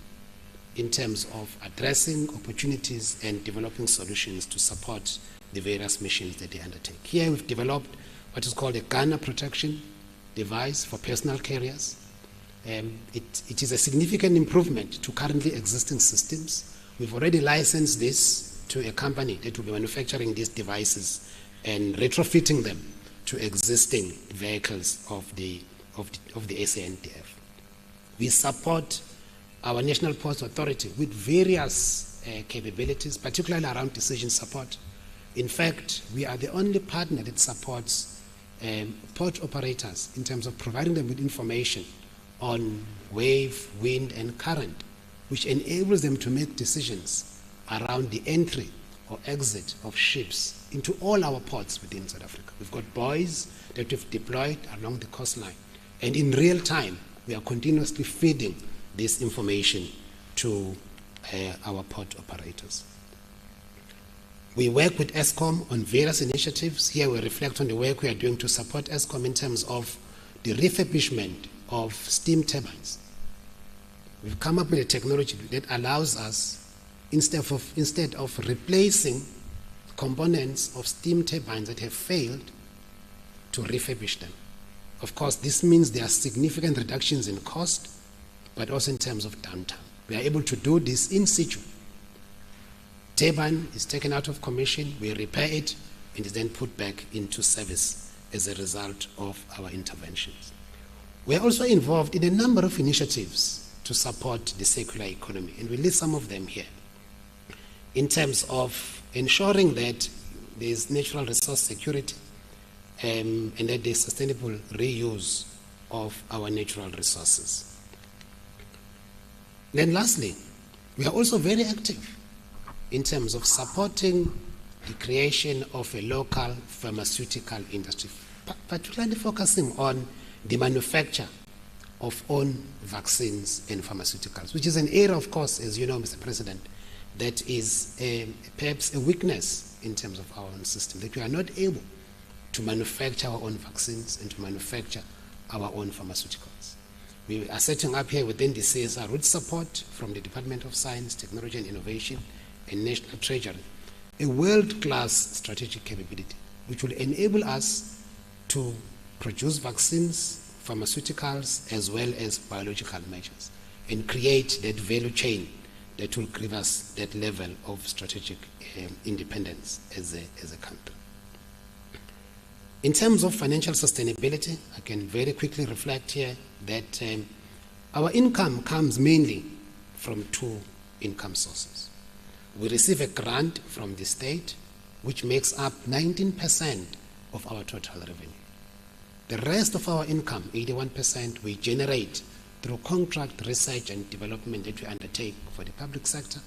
Speaker 2: in terms of addressing opportunities and developing solutions to support the various missions that they undertake. Here we've developed what is called a gunner protection device for personal carriers. It is a significant improvement to currently existing systems. We've already licensed this to a company that will be manufacturing these devices and retrofitting them to existing vehicles of the SANDF. We support our National Ports Authority with various capabilities, particularly around decision support. In fact, we are the only partner that supports port operators in terms of providing them with information on wave, wind, and current, which enables them to make decisions around the entry or exit of ships into all our ports within South Africa. We've got buoys that we've deployed along the coastline, and in real time, we are continuously feeding this information to our port operators. We work with Eskom on various initiatives. Here we reflect on the work we are doing to support Eskom in terms of the refurbishment of steam turbines. We've come up with a technology that allows us, instead of replacing components of steam turbines that have failed, to refurbish them. Of course, this means there are significant reductions in cost, but also in terms of downtime. We are able to do this in situ. Turbine is taken out of commission, we repair it, and is then put back into service as a result of our interventions. We are also involved in a number of initiatives to support the circular economy, and we list some of them here. In terms of ensuring that there is natural resource security and that there is sustainable reuse of our natural resources. Then lastly, we are also very active in terms of supporting the creation of a local pharmaceutical industry, particularly focusing on the manufacture of own vaccines and pharmaceuticals, which is an area, of course, as you know, Mr. President, that is perhaps a weakness in terms of our own system, that we are not able to manufacture our own vaccines and to manufacture our own pharmaceuticals. We are setting up here within the CSIR, with support from the Department of Science, Technology and Innovation and National Treasury, a world-class strategic capability which will enable us to produce vaccines, pharmaceuticals, as well as biological measures, and create that value chain that will give us that level of strategic independence as a country. In terms of financial sustainability, I can very quickly reflect here that our income comes mainly from two income sources. We receive a grant from the state, which makes up 19% of our total revenue. The rest of our income, 81%, we generate through contract research and development that we undertake for the public sector,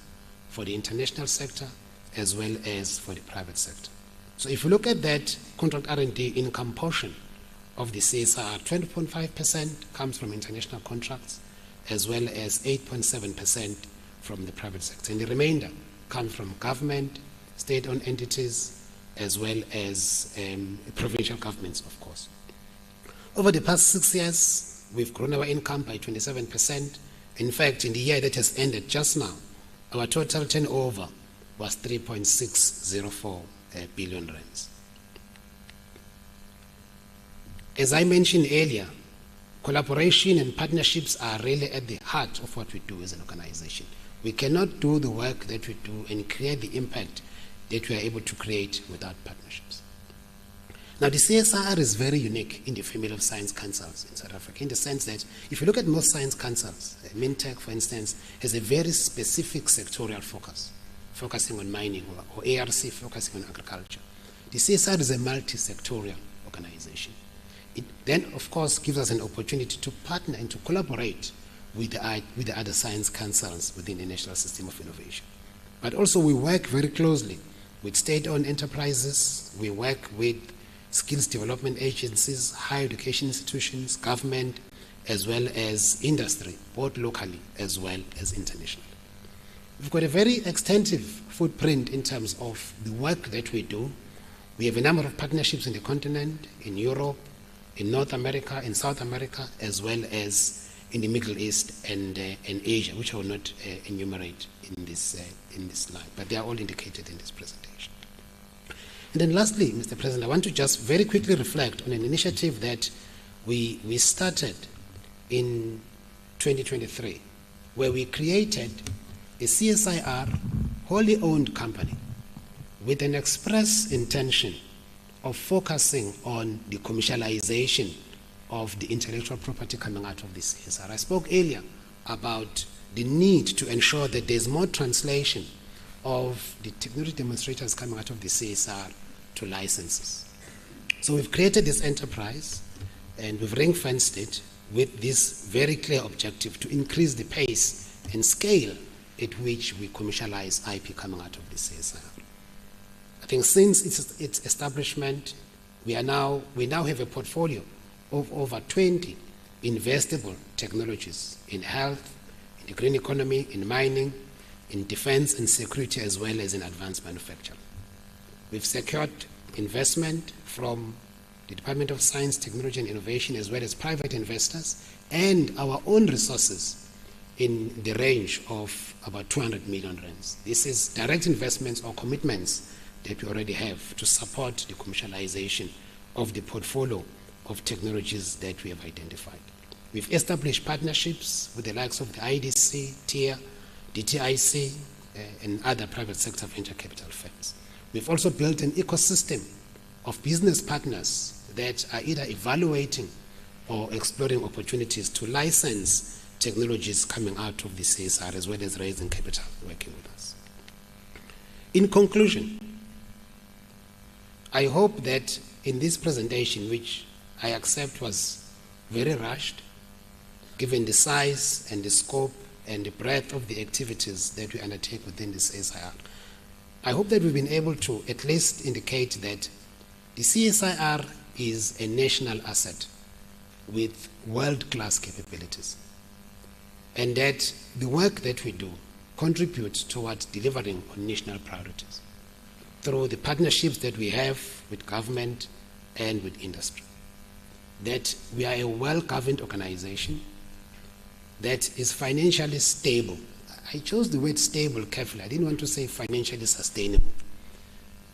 Speaker 2: for the international sector, as well as for the private sector. So if you look at that contract R&D income portion of the CSIR, 20.5% comes from international contracts, as well as 8.7% from the private sector. And the remainder comes from government, state-owned entities, as well as provincial governments, of course. Over the past 6 years, we've grown our income by 27%. In fact, in the year that has ended just now, our total turnover was 3.604 billion rands. As I mentioned earlier, collaboration and partnerships are really at the heart of what we do as an organization. We cannot do the work that we do and create the impact that we are able to create without partnerships. Now, the CSIR is very unique in the family of science councils in South Africa, in the sense that if you look at most science councils, MinTech, for instance, has a very specific sectorial focus, focusing on mining, or ARC focusing on agriculture. The CSIR is a multi-sectorial organization. It then, of course, gives us an opportunity to partner and to collaborate with the other science councils within the National System of Innovation. But also we work very closely with state-owned enterprises, we work with skills development agencies, higher education institutions, government, as well as industry, both locally as well as internationally. We've got a very extensive footprint in terms of the work that we do. We have a number of partnerships in the continent, in Europe, in North America, in South America, as well as in the Middle East and Asia, which I will not enumerate in this slide, but they are all indicated in this presentation. And then lastly, Mr. President, I want to just very quickly reflect on an initiative that we started in 2023, where we created a CSIR wholly owned company with an express intention of focusing on the commercialization of the intellectual property coming out of the CSIR. I spoke earlier about the need to ensure that there's more translation of the technology demonstrators coming out of the CSIR to licenses. So we've created this enterprise and we've ring-fenced it with this very clear objective to increase the pace and scale at which we commercialize IP coming out of the CSIR. I think since its establishment, we now have a portfolio of over 20 investable technologies in health, in the green economy, in mining, in defense and security, as well as in advanced manufacturing. We've secured investment from the Department of Science, Technology and Innovation, as well as private investors, and our own resources in the range of about 200 million rands. This is direct investments or commitments that we already have to support the commercialization of the portfolio of technologies that we have identified. We've established partnerships with the likes of the IDC, TIA, DTIC, and other private sector venture capital firms. We've also built an ecosystem of business partners that are either evaluating or exploring opportunities to license technologies coming out of the CSIR, as well as raising capital working with us. In conclusion, I hope that in this presentation, which I accept was very rushed, given the size and the scope and the breadth of the activities that we undertake within the CSIR, I hope that we've been able to at least indicate that the CSIR is a national asset with world-class capabilities, and that the work that we do contributes towards delivering on national priorities through the partnerships that we have with government and with industry. That we are a well-governed organization that is financially stable. I chose the word stable carefully. I didn't want to say financially sustainable.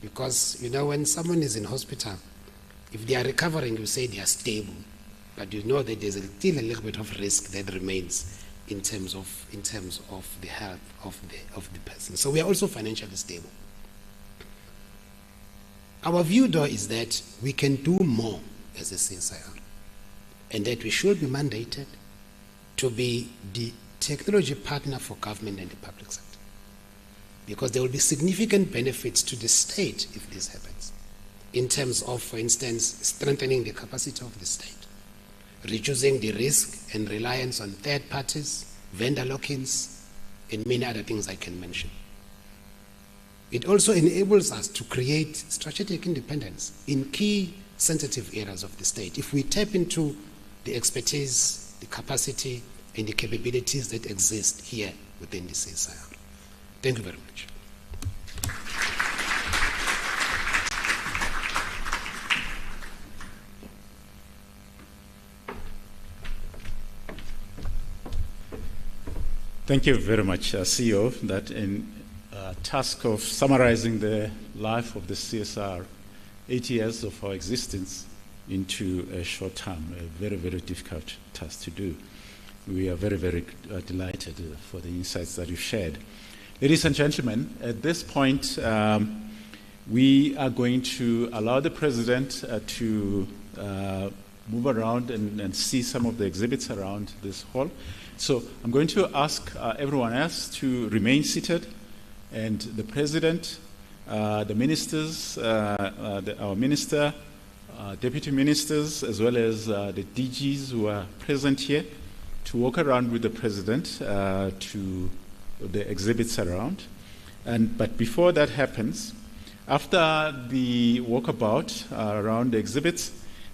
Speaker 2: Because, you know, when someone is in hospital, if they are recovering, you say they are stable. But you know that there's still a little bit of risk that remains in terms of the health of the person. So we are also financially stable. Our view, though, is that we can do more as a CSIR, and that we should be mandated to be the technology partner for government and the public sector, because there will be significant benefits to the state if this happens, in terms of, for instance, strengthening the capacity of the state, reducing the risk and reliance on third parties, vendor lock-ins, and many other things I can mention. It also enables us to create strategic independence in key sensitive areas of the state if we tap into the expertise, the capacity, and the capabilities that exist here within the CSIR. Thank you very much.
Speaker 1: Thank you very much, CEO, that in task of summarizing the life of the CSR, 8 years of our existence into a short time, a very, very difficult task to do. We are very, very delighted for the insights that you shared. Ladies and gentlemen, at this point, we are going to allow the President to move around and see some of the exhibits around this hall. So I'm going to ask everyone else to remain seated, and the President, the ministers, our minister, deputy ministers, as well as the DGs who are present here, to walk around with the President to the exhibits around. But before that happens, after the walkabout around the exhibits,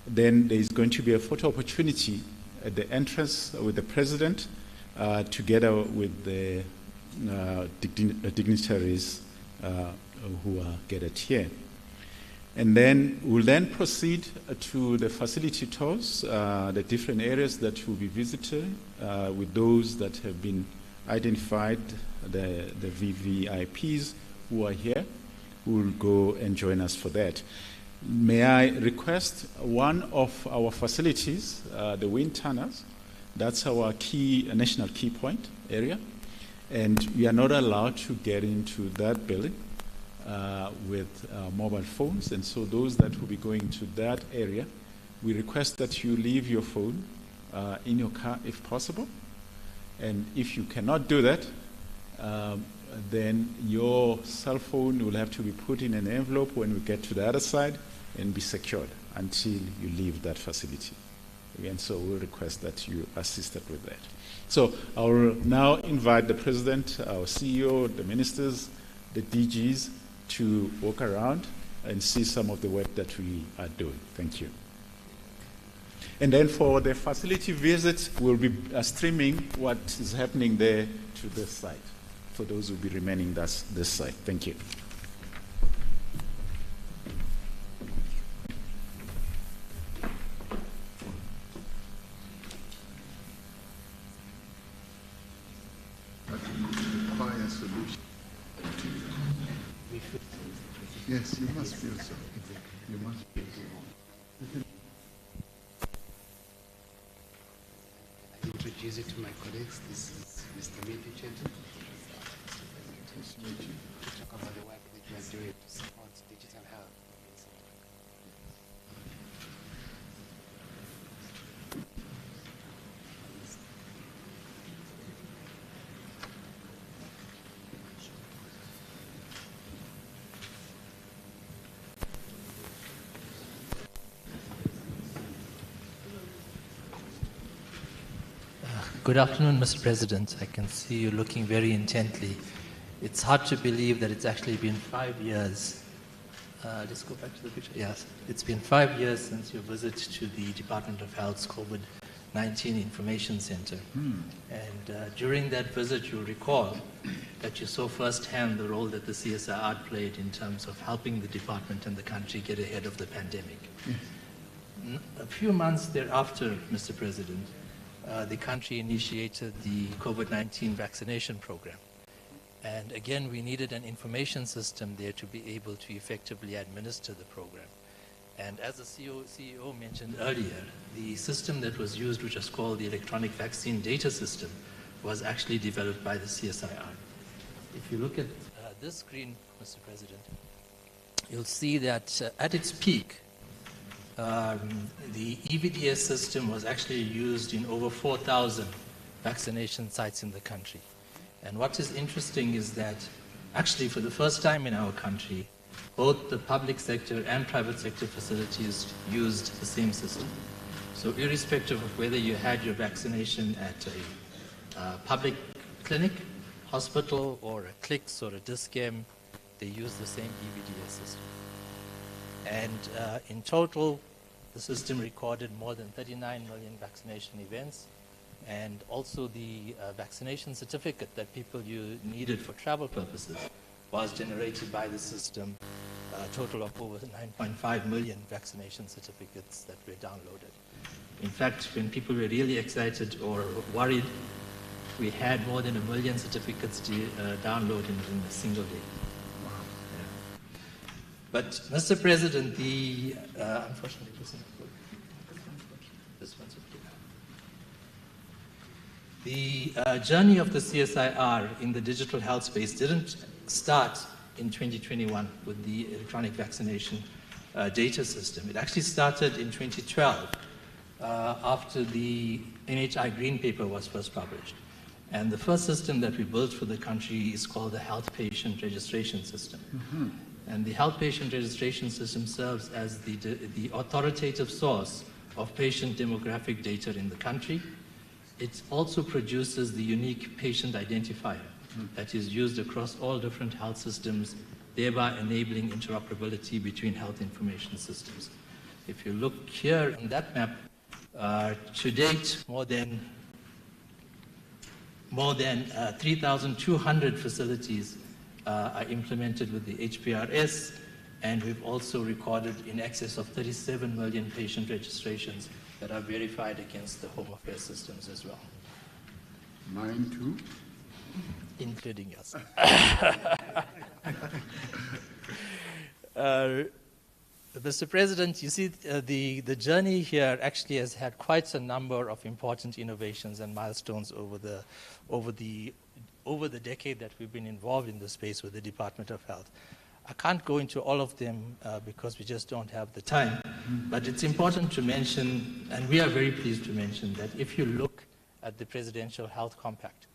Speaker 1: then there is going to be a photo opportunity at the entrance with the President, together with the dignitaries who are gathered here. And then we'll then proceed to the facility tours, the different areas that we'll be visiting with those that have been identified, the VVIPs who are here, who will go and join us for that. May I request one of our facilities, the wind tunnels, that's our key, national key point area, and we are not allowed to get into that building with mobile phones, and so those that will be going to that area, we request that you leave your phone in your car if possible, and if you cannot do that, then your cell phone will have to be put in an envelope when we get to the other side and be secured until you leave that facility. Again, so we'll request that you assist us with that. So I will now invite the President, our CEO, the ministers, the DGs to walk around and see some of the work that we are doing. Thank you. And then for the facility visit, we'll be streaming what is happening there to this site, for those who will be remaining this site. Thank you.
Speaker 3: Yes, you must feel so. You must feel so.
Speaker 2: I introduce you to my colleagues. This is Mr. Milton Chenton.
Speaker 3: Nice to meet you.
Speaker 2: To talk about the work that you are doing to support digital health.
Speaker 4: Good afternoon, Mr. President. I can see you looking very intently. It's hard to believe that it's actually been 5 years. Let's go back to the picture. Yes, it's been 5 years since your visit to the Department of Health's COVID-19 Information Center. And during that visit, you'll recall that you saw firsthand the role that the CSIR played in terms of helping the department and the country get ahead of the pandemic. Yes. A few months thereafter, Mr. President, the country initiated the COVID-19 vaccination program. And again, we needed an information system there to be able to effectively administer the program. And as the CEO mentioned earlier, the system that was used, which is called the Electronic Vaccine Data System, was actually developed by the CSIR. If you look at this screen, Mr. President, you'll see that at its peak, the EVDS system was actually used in over 4,000 vaccination sites in the country. And what is interesting is that actually for the first time in our country, both the public sector and private sector facilities used the same system. So irrespective of whether you had your vaccination at a public clinic, hospital, or a CLICS or a DISCEM, they use the same EVDS system. And in total, the system recorded more than 39 million vaccination events, and also the vaccination certificate that people needed for travel purposes was generated by the system, a total of over 9.5 million vaccination certificates that were downloaded. In fact, when people were really excited or worried, we had more than 1 million certificates downloaded in a single day. Wow. Yeah. But, Mr. President, unfortunately, this one's okay. The journey of the CSIR in the digital health space didn't start in 2021 with the electronic vaccination data system. It actually started in 2012 after the NHI Green Paper was first published. And the first system that we built for the country is called the Health Patient Registration System. Mm-hmm. And the Health Patient Registration System serves as the authoritative source of patient demographic data in the country. It also produces the unique patient identifier that is used across all different health systems, thereby enabling interoperability between health information systems. If you look here on that map, to date, more than 3,200 facilities are implemented with the HPRS, and we've also recorded in excess of 37 million patient registrations that are verified against the Home Affairs systems as well.
Speaker 3: Mine too?
Speaker 4: Including us. Mr. President, you see the journey here actually has had quite a number of important innovations and milestones over the decade that we've been involved in the space with the Department of Health. I can't go into all of them because we just don't have the time, but it's important to mention, and we are very pleased to mention, that if you look at the Presidential Health Compact,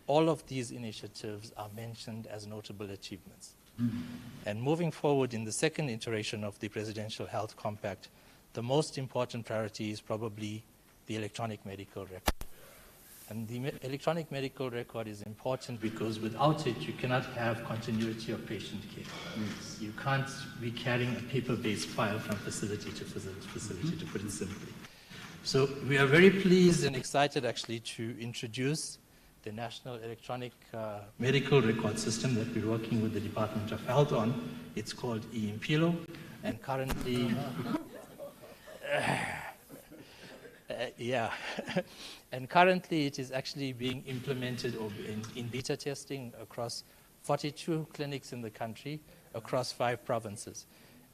Speaker 4: all of these initiatives are mentioned as notable achievements. Mm-hmm. And moving forward in the second iteration of the Presidential Health Compact, the most important priority is probably the electronic medical record. And the electronic medical record is important because without it, you cannot have continuity of patient care. Yes. You can't be carrying a paper-based file from facility to facility, mm-hmm. to put it simply. So we are very pleased and excited actually to introduce the National Electronic Medical Record System that we're working with the Department of Health on. It's called eImpilo, and currently, and currently it is actually being implemented or in beta testing across 42 clinics in the country, across 5 provinces.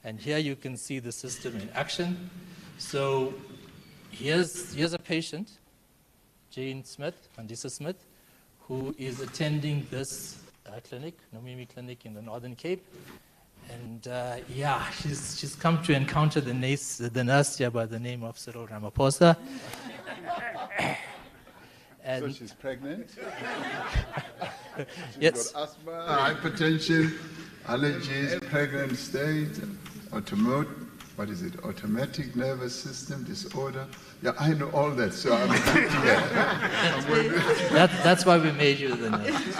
Speaker 4: And here you can see the system in action. So here's a patient, Jane Smith, Mandisa Smith, who is attending this clinic, Nomimi Clinic in the Northern Cape. And she's come to encounter the nurse here by the name of Cyril Ramaphosa.
Speaker 3: So she's pregnant?
Speaker 4: Yes.
Speaker 3: Got asthma, hypertension, allergies, pregnant state, automatic nervous system disorder. Yeah, I know all that, so I'm
Speaker 4: that's why we made you the nurse.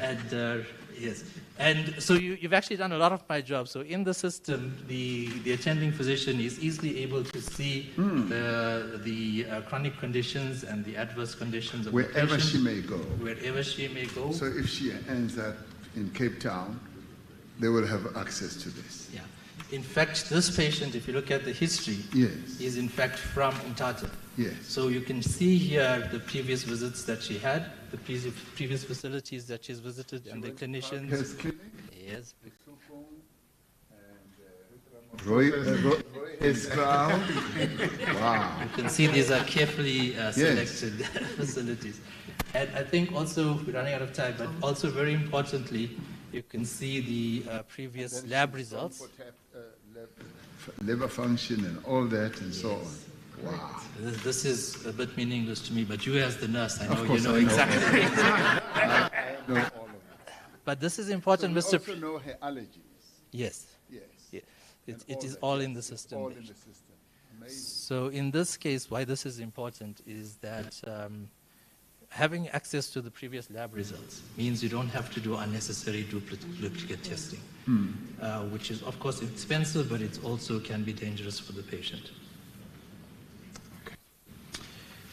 Speaker 4: And yes, and so you've actually done a lot of my job. So in the system, the attending physician is easily able to see the chronic conditions and the adverse conditions of the patient.
Speaker 3: Wherever she may go.
Speaker 4: Wherever she may go.
Speaker 3: So if she ends up in Cape Town, they will have access to this.
Speaker 4: Yeah. In fact, this patient, if you look at the history,
Speaker 3: yes,
Speaker 4: is in fact from Umtata.
Speaker 3: Yes.
Speaker 4: So you can see here the previous visits that she had, the previous facilities that she's visited, and the clinicians. Yes.
Speaker 3: Roy is crown. Wow.
Speaker 4: You can see these are carefully selected facilities. And I think also, we're running out of time, but also very importantly, You can see the previous lab results.
Speaker 3: Liver function and all that and so on. Wow.
Speaker 4: This is a bit meaningless to me, but you as the nurse, I know you
Speaker 3: course
Speaker 4: know
Speaker 3: I know.
Speaker 4: exactly.
Speaker 3: I know all of that.
Speaker 4: But this is important,
Speaker 3: So
Speaker 4: Mr.
Speaker 3: we also know her allergies.
Speaker 4: Yes.
Speaker 3: Yes.
Speaker 4: Yeah.
Speaker 3: And
Speaker 4: It is
Speaker 3: that,
Speaker 4: all
Speaker 3: yes,
Speaker 4: in the
Speaker 3: it's
Speaker 4: system.
Speaker 3: all
Speaker 4: there.
Speaker 3: in the system. Amazing.
Speaker 4: So in this case, why this is important is that having access to the previous lab results means you don't have to do unnecessary duplicate testing, which is of course expensive, but it also can be dangerous for the patient.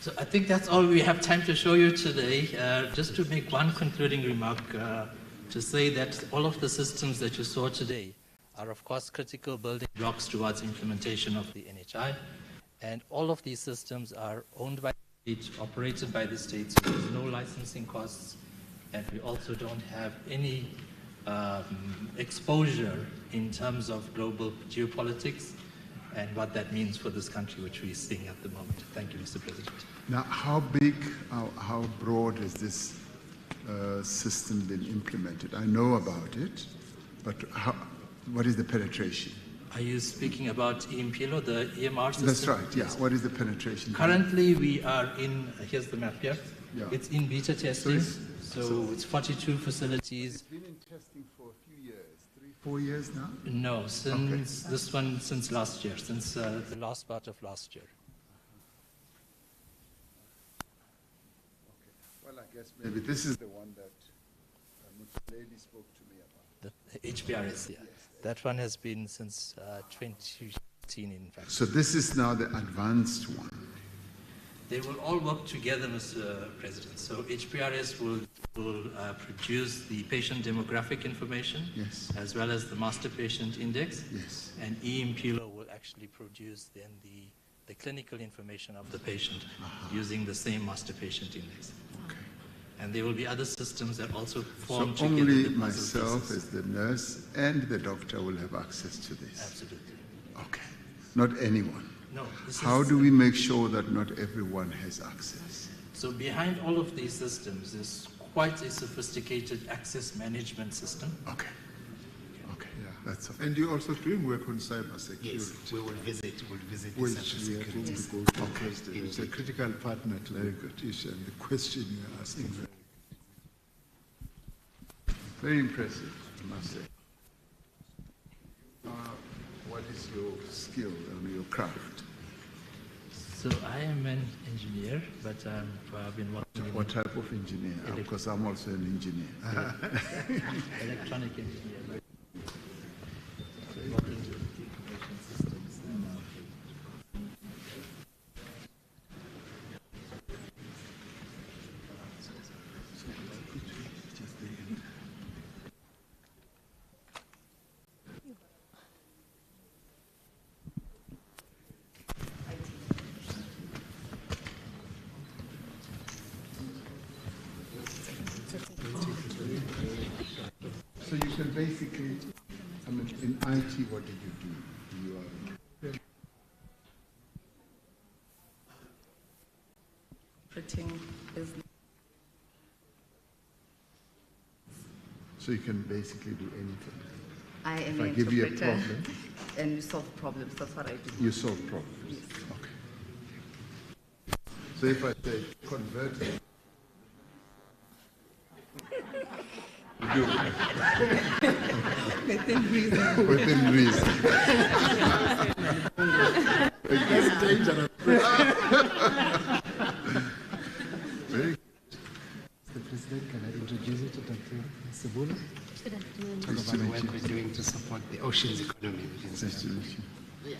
Speaker 4: So I think that's all we have time to show you today. Just to make one concluding remark, to say that all of the systems that you saw today are of course critical building blocks towards implementation of the NHI. And all of these systems are owned by the state, operated by the state, so there's no licensing costs. And we also don't have any exposure in terms of global geopolitics and what that means for this country, which we're seeing at the moment. Thank you, Mr. President.
Speaker 3: Now, how big, how broad has this system been implemented? I know about it, but what is the penetration?
Speaker 4: Are you speaking about EMPLO, the EMR system?
Speaker 3: That's right, yeah. What is the penetration?
Speaker 4: Currently, we are in, here's the map here.
Speaker 3: Yeah.
Speaker 4: It's in beta testing.
Speaker 3: So
Speaker 4: It's 42 facilities.
Speaker 3: It's been in testing for a few years, 3-4 years now?
Speaker 4: No, since this one, since last year, since the last part of last year.
Speaker 3: Okay. Well, I guess maybe this is the one that the lady spoke to me about.
Speaker 4: The HPRS, yeah. That one has been since 2015, in fact.
Speaker 3: So this is now the advanced one.
Speaker 4: They will all work together, Mr. President. So HPRS will produce the patient demographic information,
Speaker 3: Yes.
Speaker 4: as well as the master patient index.
Speaker 3: Yes.
Speaker 4: And EMPLO will actually produce then the clinical information of the patient using the same master patient index.
Speaker 3: Okay.
Speaker 4: And there will be other systems that also
Speaker 3: So
Speaker 4: form together
Speaker 3: only
Speaker 4: the puzzle
Speaker 3: myself
Speaker 4: pieces.
Speaker 3: as the nurse and the doctor will have access to this?
Speaker 4: Absolutely.
Speaker 3: Okay. Not anyone?
Speaker 4: No. This
Speaker 3: How
Speaker 4: is,
Speaker 3: do we make sure that not everyone has access?
Speaker 4: So behind all of these systems is quite a sophisticated access management system.
Speaker 3: Okay. Okay.
Speaker 5: Yeah.
Speaker 3: That's okay.
Speaker 5: And you're also doing work on cybersecurity.
Speaker 2: Yes, we'll visit the
Speaker 5: Which we are going to go to President. It's a critical partner to the issue and the question you're asking.
Speaker 3: Very impressive, I must say. What is your skill and your craft?
Speaker 4: So I am an engineer, but I've been working in
Speaker 3: What type of engineer? Because I'm also an engineer.
Speaker 4: electronic engineer. So working with information systems.
Speaker 3: So you can basically, I mean, in IT, what do you do? You are
Speaker 6: Interpreting business.
Speaker 3: so you can basically do anything.
Speaker 6: I am
Speaker 3: If
Speaker 6: an
Speaker 3: I give you a
Speaker 6: interpreter,
Speaker 3: problem,
Speaker 6: and you solve problems. That's what I do.
Speaker 3: you solve problems.
Speaker 6: Yes.
Speaker 3: Okay. So if I say convert it, you do
Speaker 6: Within reason.
Speaker 3: within reason.
Speaker 5: That's dangerous.
Speaker 3: Very
Speaker 2: Mr. President, can I introduce you to Dr. Sebula?
Speaker 7: Good afternoon.
Speaker 2: Talk about the work we're doing to support the oceans economy within South
Speaker 3: nice to meet you.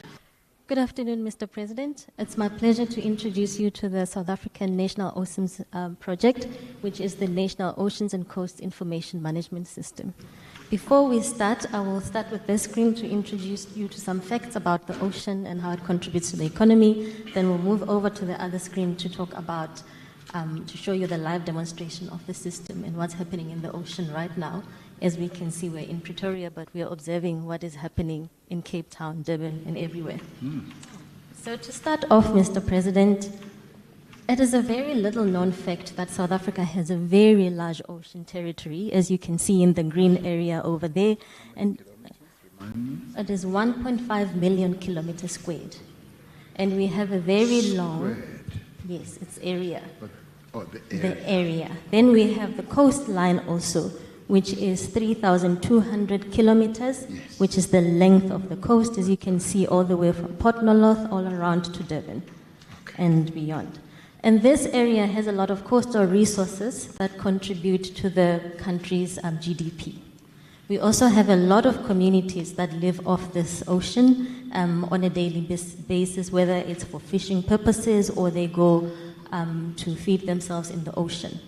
Speaker 7: Good afternoon, Mr. President. It's my pleasure to introduce you to the South African National Oceans Project, which is the National Oceans and Coast Information Management System. Before we start, I will start with this screen to introduce you to some facts about the ocean and how it contributes to the economy. Then we'll move over to the other screen to talk about, to show you the live demonstration of the system and what's happening in the ocean right now. As we can see, we're in Pretoria, but we are observing what is happening in Cape Town, Durban, and everywhere. So to start off, Mr. President, It is a very little known fact that South Africa has a very large ocean territory, as you can see in the green area over there. And it is 1.5 million kilometers squared. And we have a very long, yes, it's area. The area. Then we have the coastline also, which is 3,200 kilometers, which is the length of the coast, as you can see, all the way from Port Noloth all around to Durban and beyond. And this area has a lot of coastal resources that contribute to the country's GDP. We also have a lot of communities that live off this ocean on a daily basis, whether it's for fishing purposes or they go to feed themselves in the ocean.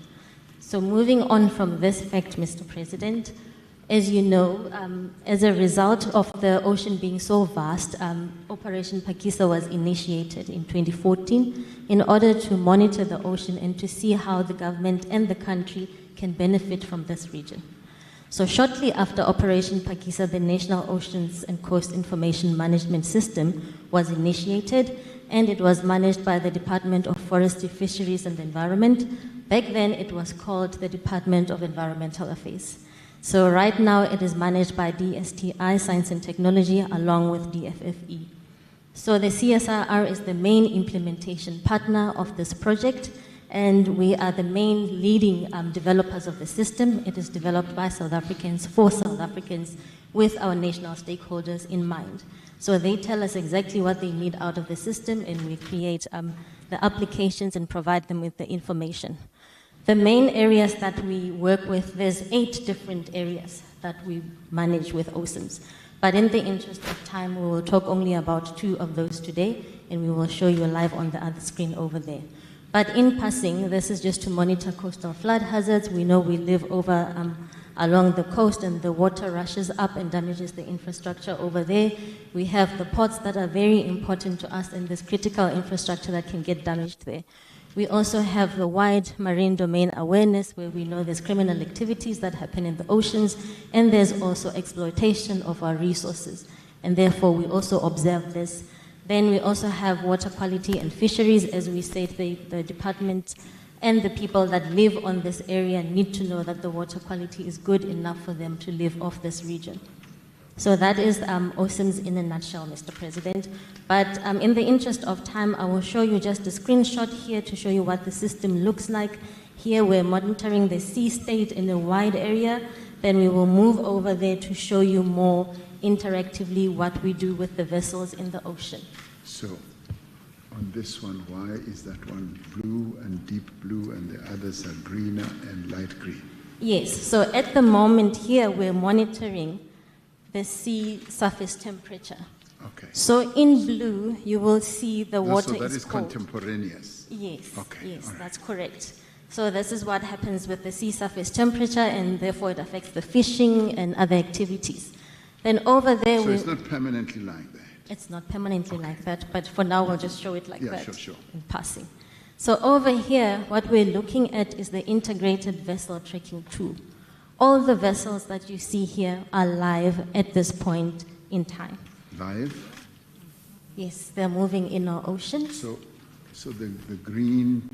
Speaker 7: So moving on from this fact, Mr. President, as you know, as a result of the ocean being so vast, Operation Phakisa was initiated in 2014 in order to monitor the ocean and to see how the government and the country can benefit from this region. So shortly after Operation Phakisa, the National Oceans and Coast Information Management System was initiated, and it was managed by the Department of Forestry, Fisheries and Environment. Back then, it was called the Department of Environmental Affairs. So right now, it is managed by DSTI, Science and Technology, along with DFFE. So the CSIR is the main implementation partner of this project, and we are the main leading developers of the system. It is developed by South Africans, for South Africans, with our national stakeholders in mind. So they tell us exactly what they need out of the system, and we create the applications and provide them with the information. The main areas that we work with, there's 8 different areas that we manage with OSIMs. But in the interest of time, we will talk only about 2 of those today, and we will show you live on the other screen over there. But in passing, this is just to monitor coastal flood hazards. We know we live over along the coast, and the water rushes up and damages the infrastructure over there. We have the ports that are very important to us, and there's critical infrastructure that can get damaged there. We also have the wide marine domain awareness, where we know there's criminal activities that happen in the oceans, and there's also exploitation of our resources, and therefore we also observe this. Then we also have water quality and fisheries. As we said, the department and the people that live on this area need to know that the water quality is good enough for them to live off this region. So that is OSIMs in a nutshell, Mr. President. But in the interest of time, I will show you just a screenshot here to show you what the system looks like. Here we're monitoring the sea state in a wide area. Then we will move over there to show you more interactively what we do with the vessels in the ocean.
Speaker 3: So, on this one, why is that one blue and deep blue and the others are greener and light green?
Speaker 7: Yes, so at the moment here we're monitoring the sea surface temperature.
Speaker 3: Okay.
Speaker 7: So in blue, you will see the water
Speaker 3: so that is
Speaker 7: cold.
Speaker 3: Contemporaneous?
Speaker 7: Yes,
Speaker 3: Okay,
Speaker 7: yes,
Speaker 3: all right.
Speaker 7: That's correct. So this is what happens with the sea surface temperature, and therefore it affects the fishing and other activities. Then over there,
Speaker 3: So it's not permanently like that?
Speaker 7: It's not permanently like that, but for now we'll just show it like that
Speaker 3: sure.
Speaker 7: in passing. So over here, what we're looking at is the integrated vessel tracking tool. All the vessels that you see here are live at this point in time.
Speaker 3: Live?
Speaker 7: Yes, they're moving in our ocean.
Speaker 3: So the green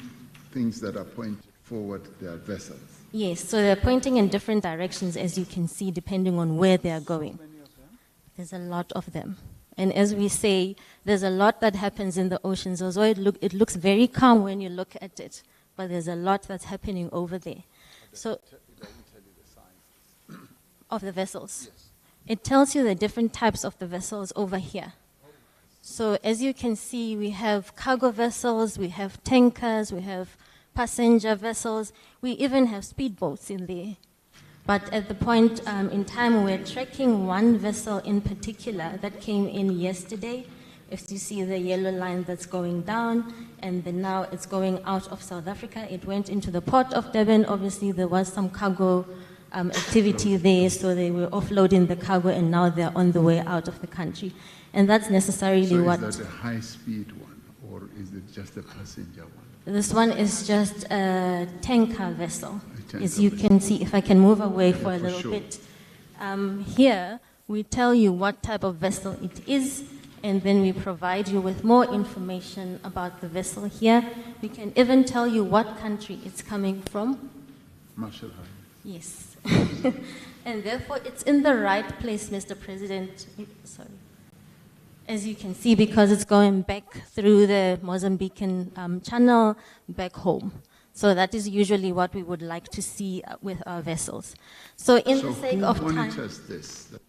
Speaker 3: things that are pointed forward, they are vessels?
Speaker 7: Yes, so they're pointing in different directions, as you can see, depending on where they're going. There's a lot of them. And as we say, there's a lot that happens in the oceans. Although it looks very calm when you look at it, but there's a lot that's happening over there. So, of the vessels. Yes. It tells you the different types of the vessels over here. So as you can see, we have cargo vessels, we have tankers, we have passenger vessels, we even have speedboats in there. But at the point in time, we're tracking one vessel in particular that came in yesterday. If you see the yellow line that's going down, and then now it's going out of South Africa. It went into the port of Durban. Obviously, there was some cargo activity there, so they were offloading the cargo, and now they're on the way out of the country. And that's necessarily what...
Speaker 3: So is that a high-speed one, or is it just a passenger one?
Speaker 7: This one is just a tanker vessel. As you can see, if I can move away for a little bit. Here, we tell you what type of vessel it is, and then we provide you with more information about the vessel here. We can even tell you what country it's coming from.
Speaker 3: Marshall High.
Speaker 7: Yes. And therefore, it's in the right place, Mr. President. Sorry. As you can see, because it's going back through the Mozambican channel back home. So that is usually what we would like to see with our vessels. So in the sake of time...
Speaker 3: who monitors this? The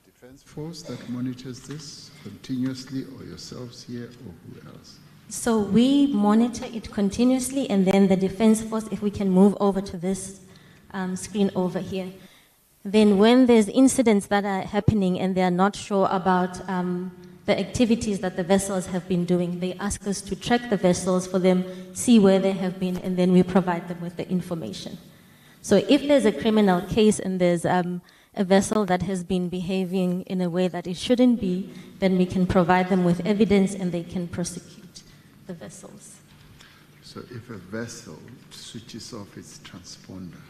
Speaker 3: Defense Force that monitors this continuously, or yourselves here, or who else?
Speaker 7: So we monitor it continuously, and then the Defense Force, if we can move over to this screen over here, then when there's incidents that are happening and they are not sure about the activities that the vessels have been doing, they ask us to track the vessels for them, see where they have been, and then we provide them with the information. So if there's a criminal case and there's a vessel that has been behaving in a way that it shouldn't be, then we can provide them with evidence and they can prosecute the vessels.
Speaker 3: So if a vessel switches off its transponder,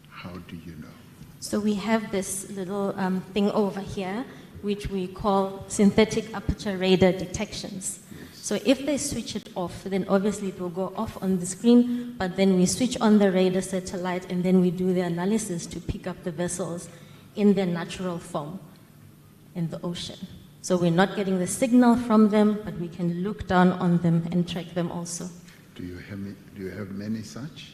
Speaker 3: how do you know?
Speaker 7: So we have this little thing over here, which we call synthetic aperture radar detections. So if they switch it off, then obviously it will go off on the screen, but then we switch on the radar satellite and then we do the analysis to pick up the vessels in their natural form in the ocean. So we're not getting the signal from them, but we can look down on them and track them also.
Speaker 3: Do you have many such?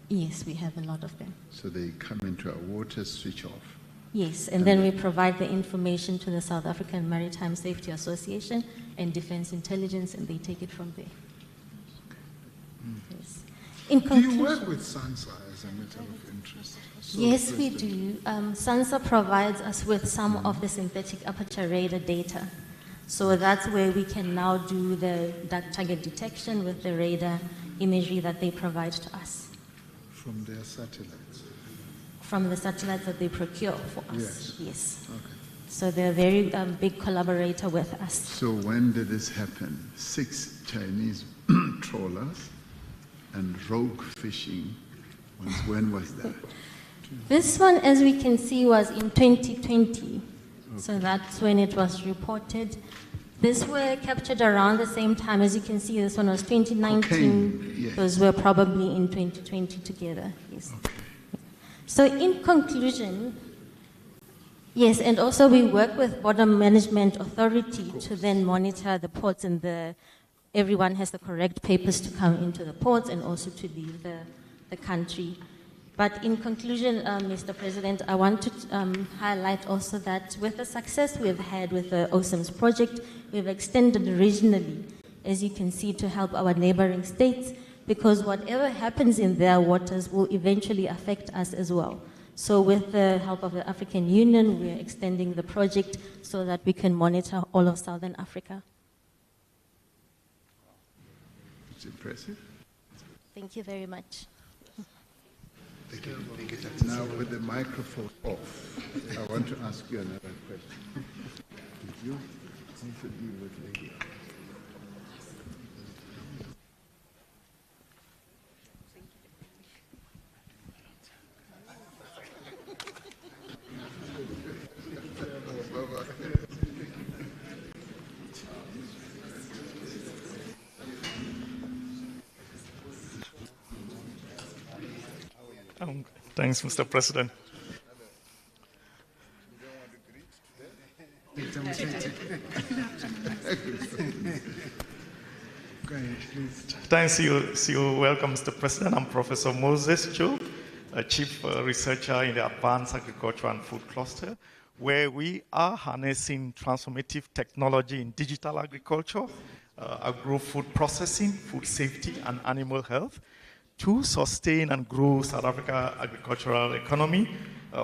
Speaker 7: Yes, we have a lot of them.
Speaker 3: So they come into our water, switch off?
Speaker 7: Yes, and then we provide the information to the South African Maritime Safety Association and Defense Intelligence, and they take it from there. Yes. In
Speaker 5: Do you
Speaker 7: conclusion,
Speaker 5: work with SANSA as a matter of interest?
Speaker 7: yes, we do. SANSA provides us with some of the synthetic aperture radar data. So that's where we can now do the dark target detection with the radar imagery that they provide to us.
Speaker 5: From their satellites?
Speaker 7: From the satellites that they procure for us.
Speaker 5: Yes.
Speaker 7: Yes.
Speaker 5: Okay.
Speaker 7: So they're a very big collaborator with us.
Speaker 3: So when did this happen? 6 Chinese trawlers and rogue fishing. When was that?
Speaker 7: This one, as we can see, was in 2020. So that's when it was reported. These were captured around the same time. As you can see, this one was 2019.
Speaker 3: Cocaine, yes.
Speaker 7: Those were probably in 2020 together. Yes. Okay. So in conclusion, yes, and also we work with Border Management Authority to then monitor the ports and everyone has the correct papers to come into the ports and also to leave the country. But in conclusion, Mr. President, I want to highlight also that with the success we've had with the OSIMS project, we've extended regionally, as you can see, to help our neighboring states, because whatever happens in their waters will eventually affect us as well. So with the help of the African Union, we're extending the project so that we can monitor all of Southern Africa.
Speaker 3: It's impressive.
Speaker 7: Thank you very much.
Speaker 3: Thank you. Now, with the microphone off, I want to ask you another question. Did you interview with Lydia?
Speaker 8: Thanks, Mr. President. Thanks, you welcome, Mr. President. I'm Professor Moses Cho, a chief researcher in the Advanced Agriculture and Food Cluster, where we are harnessing transformative technology in digital agriculture, agro-food processing, food safety, and animal health to sustain and grow South Africa's agricultural economy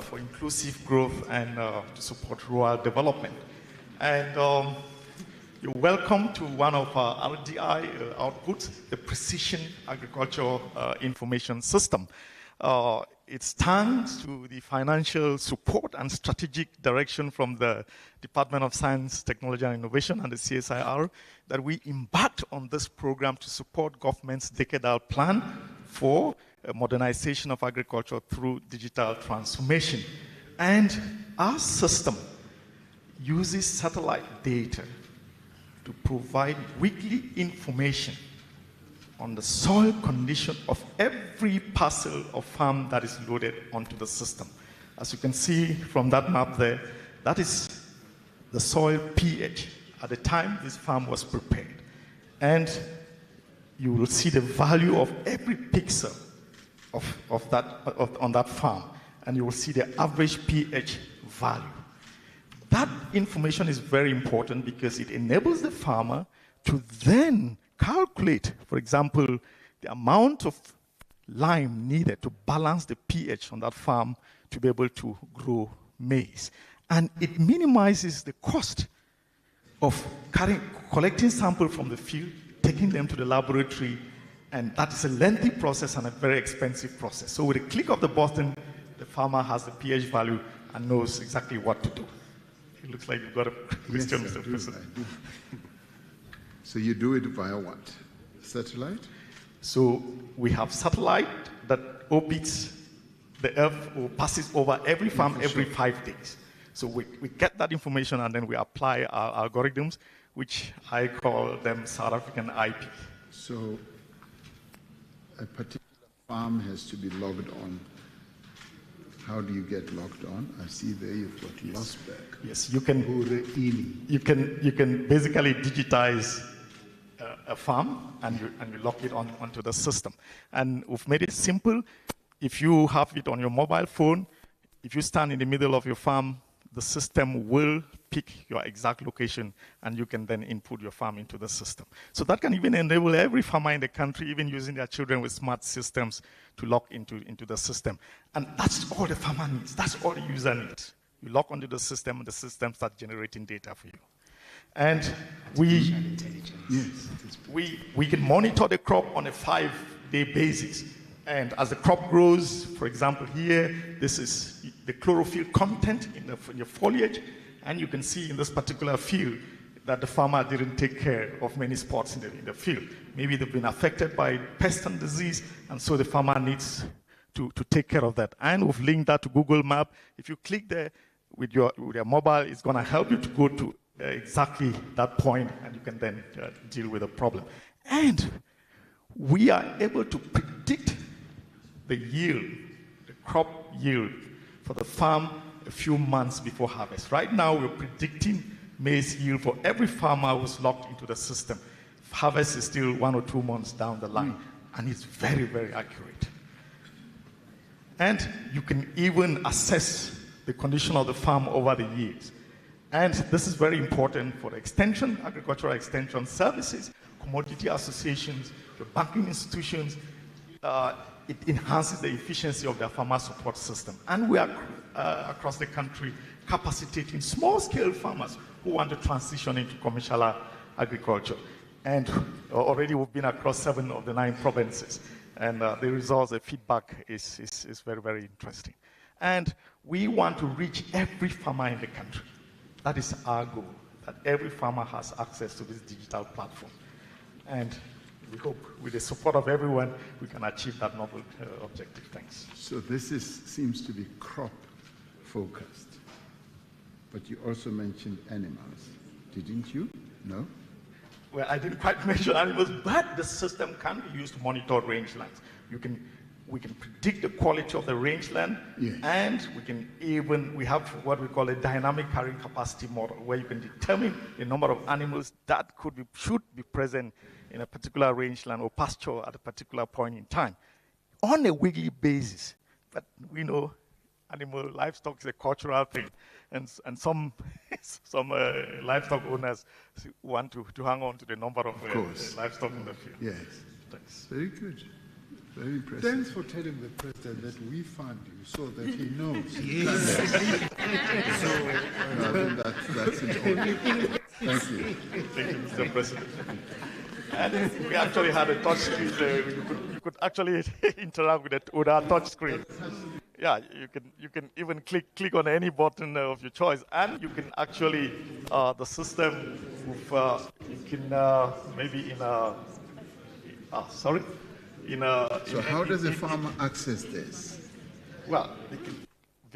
Speaker 8: for inclusive growth and to support rural development. And you're welcome to one of our RDI outputs, the Precision Agriculture Information System. It's thanks to the financial support and strategic direction from the Department of Science, Technology and Innovation and the CSIR that we embarked on this program to support government's decadal plan for modernization of agriculture through digital transformation. And our system uses satellite data to provide weekly information on the soil condition of every parcel of farm that is loaded onto the system. As you can see from that map there, that is the soil pH at the time this farm was prepared. And you will see the value of every pixel on that farm, and you will see the average pH value. That information is very important because it enables the farmer to then calculate, for example, the amount of lime needed to balance the pH on that farm to be able to grow maize. And it minimizes the cost of collecting samples from the field, taking them to the laboratory, and that is a lengthy process and a very expensive process. So with a click of the button, the farmer has the pH value and knows exactly what to do. It looks like you've got a question,
Speaker 3: Yes,
Speaker 8: Mr. President.
Speaker 3: I do. So you do it via what? Satellite?
Speaker 8: So we have satellite that orbits the Earth or passes over every farm every 5 days. So we get that information and then we apply our algorithms, which I call them South African IP.
Speaker 3: So a particular farm has to be logged on. How do you get logged on? I see there you've got Losberg.
Speaker 8: Yes, you can basically digitize a farm and you log it onto the system. And we've made it simple. If you have it on your mobile phone, if you stand in the middle of your farm, the system will pick your exact location and you can then input your farm into the system. So that can even enable every farmer in the country, even using their children with smart systems, to log into the system. And that's all the farmer needs. That's all the user needs. You log onto the system and the system starts generating data for you. And we can monitor the crop on a 5-day basis. And as the crop grows, for example, here, this is the chlorophyll content in your foliage. And you can see in this particular field that the farmer didn't take care of many spots in the field. Maybe they've been affected by pest and disease, and so the farmer needs to take care of that. And we've linked that to Google Map. If you click there with your mobile, it's going to help you to go to exactly that point, and you can then deal with the problem. And we are able to predict the yield, the crop yield for the farm a few months before harvest. Right now, we're predicting maize yield for every farmer who's logged into the system. Harvest is still 1 or 2 months down the line, and it's very, very accurate. And you can even assess the condition of the farm over the years. And this is very important for the extension, agricultural extension services, commodity associations, the banking institutions. It enhances the efficiency of their farmer support system. And we are across the country capacitating small-scale farmers who want to transition into commercial agriculture. And already we've been across 7 of the 9 provinces. And the results, the feedback is very, very interesting. And we want to reach every farmer in the country. That is our goal, that every farmer has access to this digital platform. And we hope with the support of everyone, we can achieve that noble objective. Thanks.
Speaker 3: So this seems to be crop focused, but you also mentioned animals, didn't you? No?
Speaker 8: Well, I didn't quite mention animals, but the system can be used to monitor rangelands. We can predict the quality of the rangeland,
Speaker 3: yes.
Speaker 8: And we have what we call a dynamic carrying capacity model, where you can determine the number of animals that should be present in a particular rangeland or pasture at a particular point in time on a weekly basis. But we know livestock is a cultural thing, and some livestock owners want to hang on to the number of livestock in the field.
Speaker 3: Yes.
Speaker 8: Thanks.
Speaker 3: Very good. Very impressive.
Speaker 5: Thanks for telling the president that we fund you so that he knows.
Speaker 3: Yes. So that's important. Thank you.
Speaker 8: Thank you, Mr. President. And we actually had a touch screen. You could actually interact with our touch screen. Yeah, you can even click on any button of your choice, and you can actually the system. You can maybe in a sorry. So
Speaker 3: how does a farmer access this?
Speaker 8: Well, they can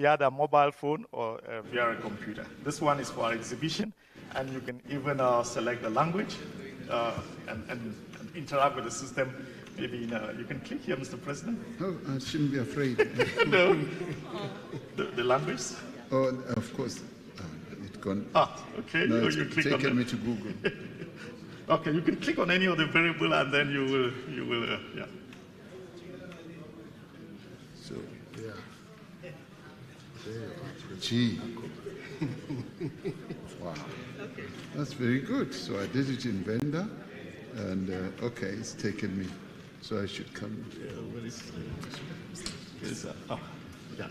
Speaker 8: via their mobile phone or via a computer. This one is for our exhibition, and you can even select the language and interact with the system. Maybe you can click here, Mr. President.
Speaker 3: Oh, I shouldn't be afraid.
Speaker 8: No, the language.
Speaker 3: Oh, of course. It's gone.
Speaker 8: Okay.
Speaker 3: No,
Speaker 8: you click on
Speaker 3: taken me to Google.
Speaker 8: Okay, you can click on any of the variable, and then you will, yeah.
Speaker 3: So, yeah. Gee. Wow. That's very good. So I did it in Venda, and okay, it's taken me. So I should come.
Speaker 8: Where is yeah.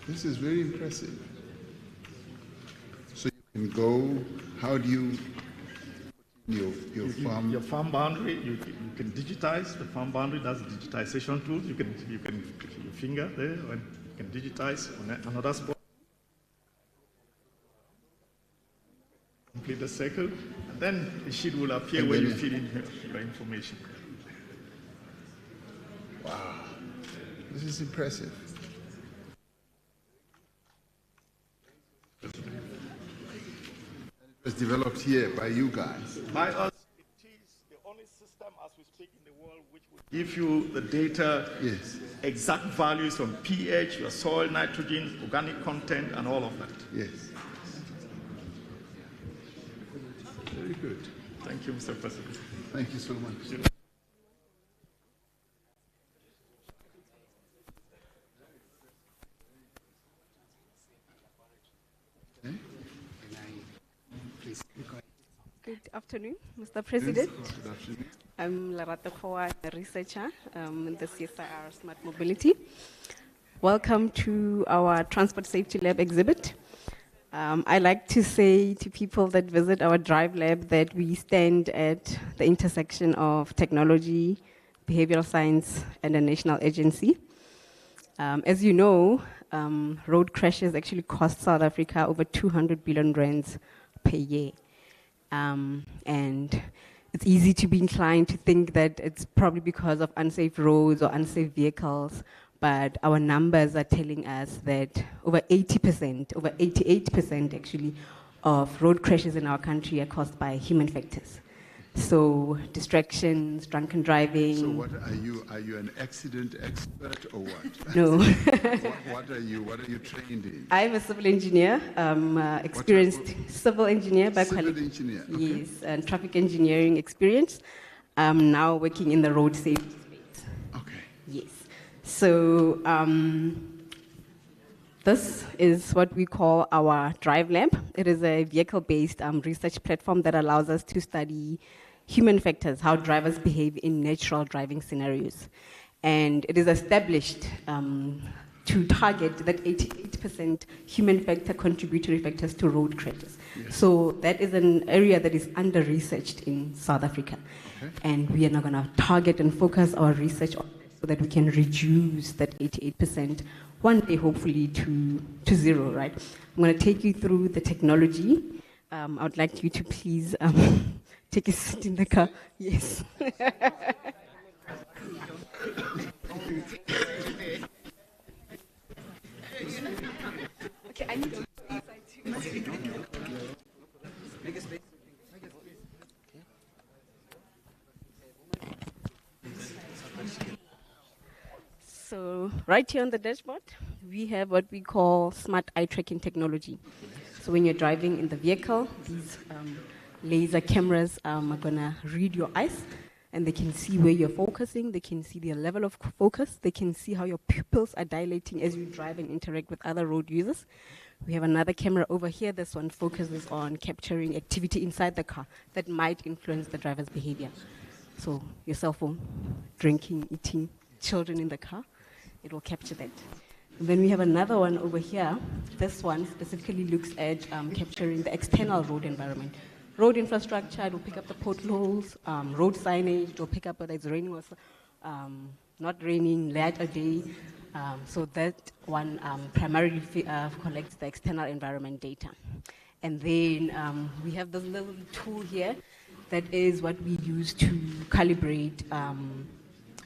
Speaker 3: This is very impressive. So you can go. How do you your farm?
Speaker 8: Your farm boundary. You can digitize the farm boundary. That's the digitization tool. You can click your finger there, and you can digitize on another spot. Complete the circle, and then a sheet will appear where you fill in your information.
Speaker 3: Wow, this is impressive. It was developed here by you guys.
Speaker 8: By us, it is the only system as we speak in the world which will give you the data,
Speaker 3: Yes.
Speaker 8: exact values on pH, your soil nitrogen, organic content, and all of that.
Speaker 3: Yes. Very good.
Speaker 8: Thank you, Mr. President.
Speaker 3: Thank you so much.
Speaker 9: Good afternoon, Mr. President.
Speaker 3: Good afternoon.
Speaker 9: I'm Larato Khoa, a researcher in the CSIR Smart Mobility. Welcome to our Transport Safety Lab exhibit. I like to say to people that visit our Drive Lab that we stand at the intersection of technology, behavioral science, and a national agency. As you know, road crashes actually cost South Africa over 200 billion rands per year. And it's easy to be inclined to think that it's probably because of unsafe roads or unsafe vehicles, but our numbers are telling us that over 80%, over 88% actually, of road crashes in our country are caused by human factors. So distractions, drunken driving.
Speaker 3: So what are you? Are you an accident expert or what?
Speaker 9: No.
Speaker 3: What are you? What are you trained in?
Speaker 9: I'm a civil engineer, experienced civil engineer by
Speaker 3: Civil engineer. Okay.
Speaker 9: Yes, and traffic engineering experience. I'm now working in the road safety space.
Speaker 3: Okay.
Speaker 9: Yes. So this is what we call our Drive Lab. It is a vehicle-based research platform that allows us to study human factors, how drivers behave in natural driving scenarios. And it is established to target that 88% human factor contributory factors to road crashes. Yes. So that is an area that is under-researched in South Africa. Okay. And we are now going to target and focus our research on it so that we can reduce that 88% one day, hopefully, to zero, right? I'm going to take you through the technology. I would like you to please take a seat in the car. Yes. Okay, I need to make a space. So right here on the dashboard, we have what we call smart eye tracking technology. So when you're driving in the vehicle, these laser cameras are going to read your eyes, and they can see where you're focusing, they can see the level of focus, they can see how your pupils are dilating as you drive and interact with other road users. We have another camera over here. This one focuses on capturing activity inside the car that might influence the driver's behavior. So your cell phone, drinking, eating, children in the car, it will capture that. And then we have another one over here. This one specifically looks at capturing the external road environment. Road infrastructure, it will pick up the potholes, road signage, it will pick up whether it's raining or not raining, light or day. So that one primarily collects the external environment data. And then we have this little tool here that is what we use to calibrate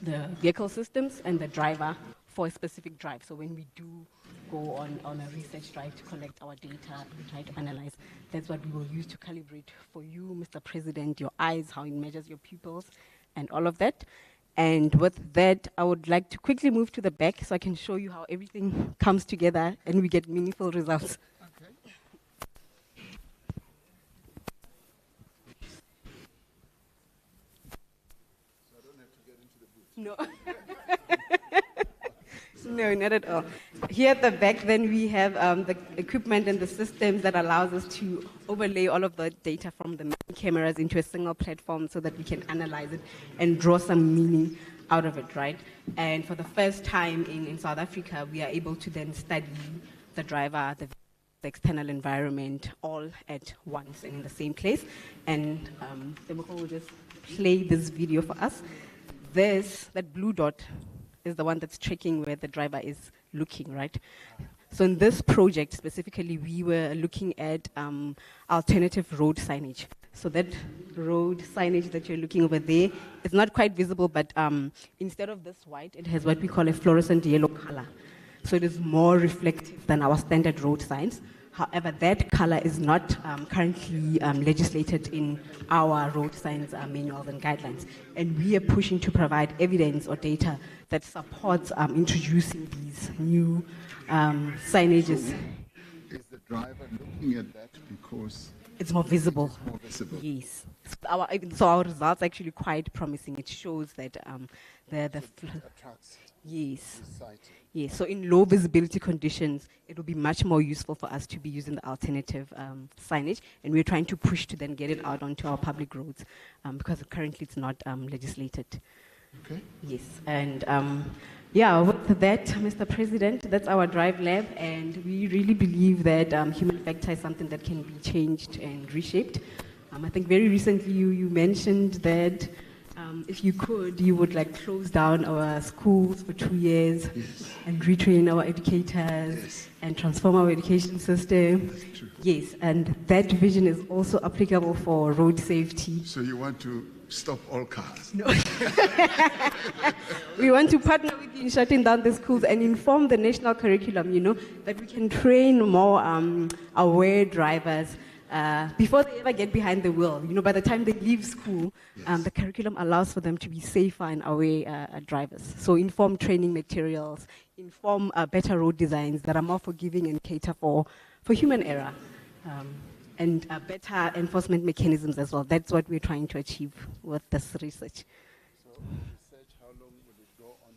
Speaker 9: the vehicle systems and the driver for a specific drive. So when we do go on a research drive to collect our data, we try to analyze. That's what we will use to calibrate for you, Mr. President, your eyes, how it measures your pupils, and all of that. And with that, I would like to quickly move to the back so I can show you how everything comes together and we get meaningful results.
Speaker 5: Okay. So I don't have to get into the booth.
Speaker 9: No. No, not at all. Here at the back, then we have the equipment and the systems that allows us to overlay all of the data from the cameras into a single platform so that we can analyze it and draw some meaning out of it, right? And for the first time in South Africa, we are able to then study the driver, the external environment, all at once and in the same place. And Temoko will just play this video for us. That blue dot is the one that's tracking where the driver is looking, right? So in this project specifically, we were looking at alternative road signage. So that road signage that you're looking over there is not quite visible, but instead of this white, it has what we call a fluorescent yellow color. So it is more reflective than our standard road signs. However, that color is not currently legislated in our road signs manuals and guidelines. And we are pushing to provide evidence or data that supports introducing these new signages.
Speaker 3: Is the driver looking at that because
Speaker 9: it's more visible?
Speaker 3: It's more visible.
Speaker 9: Yes. So our results are actually quite promising. It shows that the
Speaker 3: attracts.
Speaker 9: Yes.
Speaker 3: Sighting.
Speaker 9: Yes. So in low visibility conditions, it will be much more useful for us to be using the alternative signage, and we're trying to push to then get it out onto our public roads because currently it's not legislated.
Speaker 3: Okay.
Speaker 9: Yes. And yeah, with that, Mr. President, that's our drive lab, and we really believe that human factor is something that can be changed and reshaped. I think very recently you mentioned that if you could, you would like close down our schools for 2 years and retrain our educators and transform our education system. Yes, and that vision is also applicable for road safety.
Speaker 3: So you want to stop all cars?
Speaker 9: No. We want to partner with you in shutting down the schools and inform the national curriculum, that we can train more aware drivers before they ever get behind the wheel. By the time they leave school, the curriculum allows for them to be safer and aware drivers. So inform training materials, inform better road designs that are more forgiving and cater for human error. And better enforcement mechanisms as well. That's what we're trying to achieve with this research.
Speaker 3: So research, how long will it go on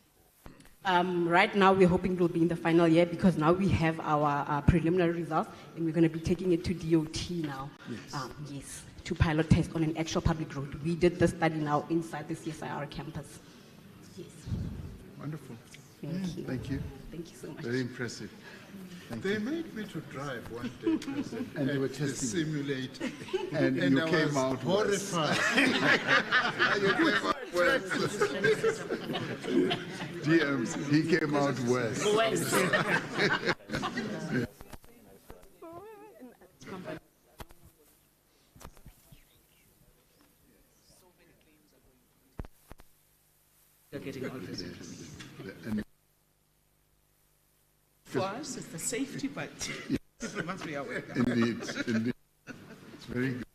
Speaker 3: for?
Speaker 9: Right now, we're hoping it will be in the final year because now we have our preliminary results and we're going to be taking it to DOT now. Yes, to pilot test on an actual public road. We did the study now inside the CSIR campus. Yes.
Speaker 3: Wonderful.
Speaker 9: Thank you.
Speaker 3: Thank you.
Speaker 9: Thank you so much.
Speaker 3: Very impressive.
Speaker 5: They made me to drive one day, President,
Speaker 3: And they were
Speaker 5: at the
Speaker 3: testing.
Speaker 5: simulator.
Speaker 3: And you
Speaker 5: I
Speaker 3: came
Speaker 5: was
Speaker 3: out worse.
Speaker 5: horrified.
Speaker 3: You came out worse. GMs, he came out worse.
Speaker 10: You're getting all this information.
Speaker 3: And
Speaker 10: For us, it's the safety, but people must be aware.
Speaker 3: indeed, indeed. It's very good.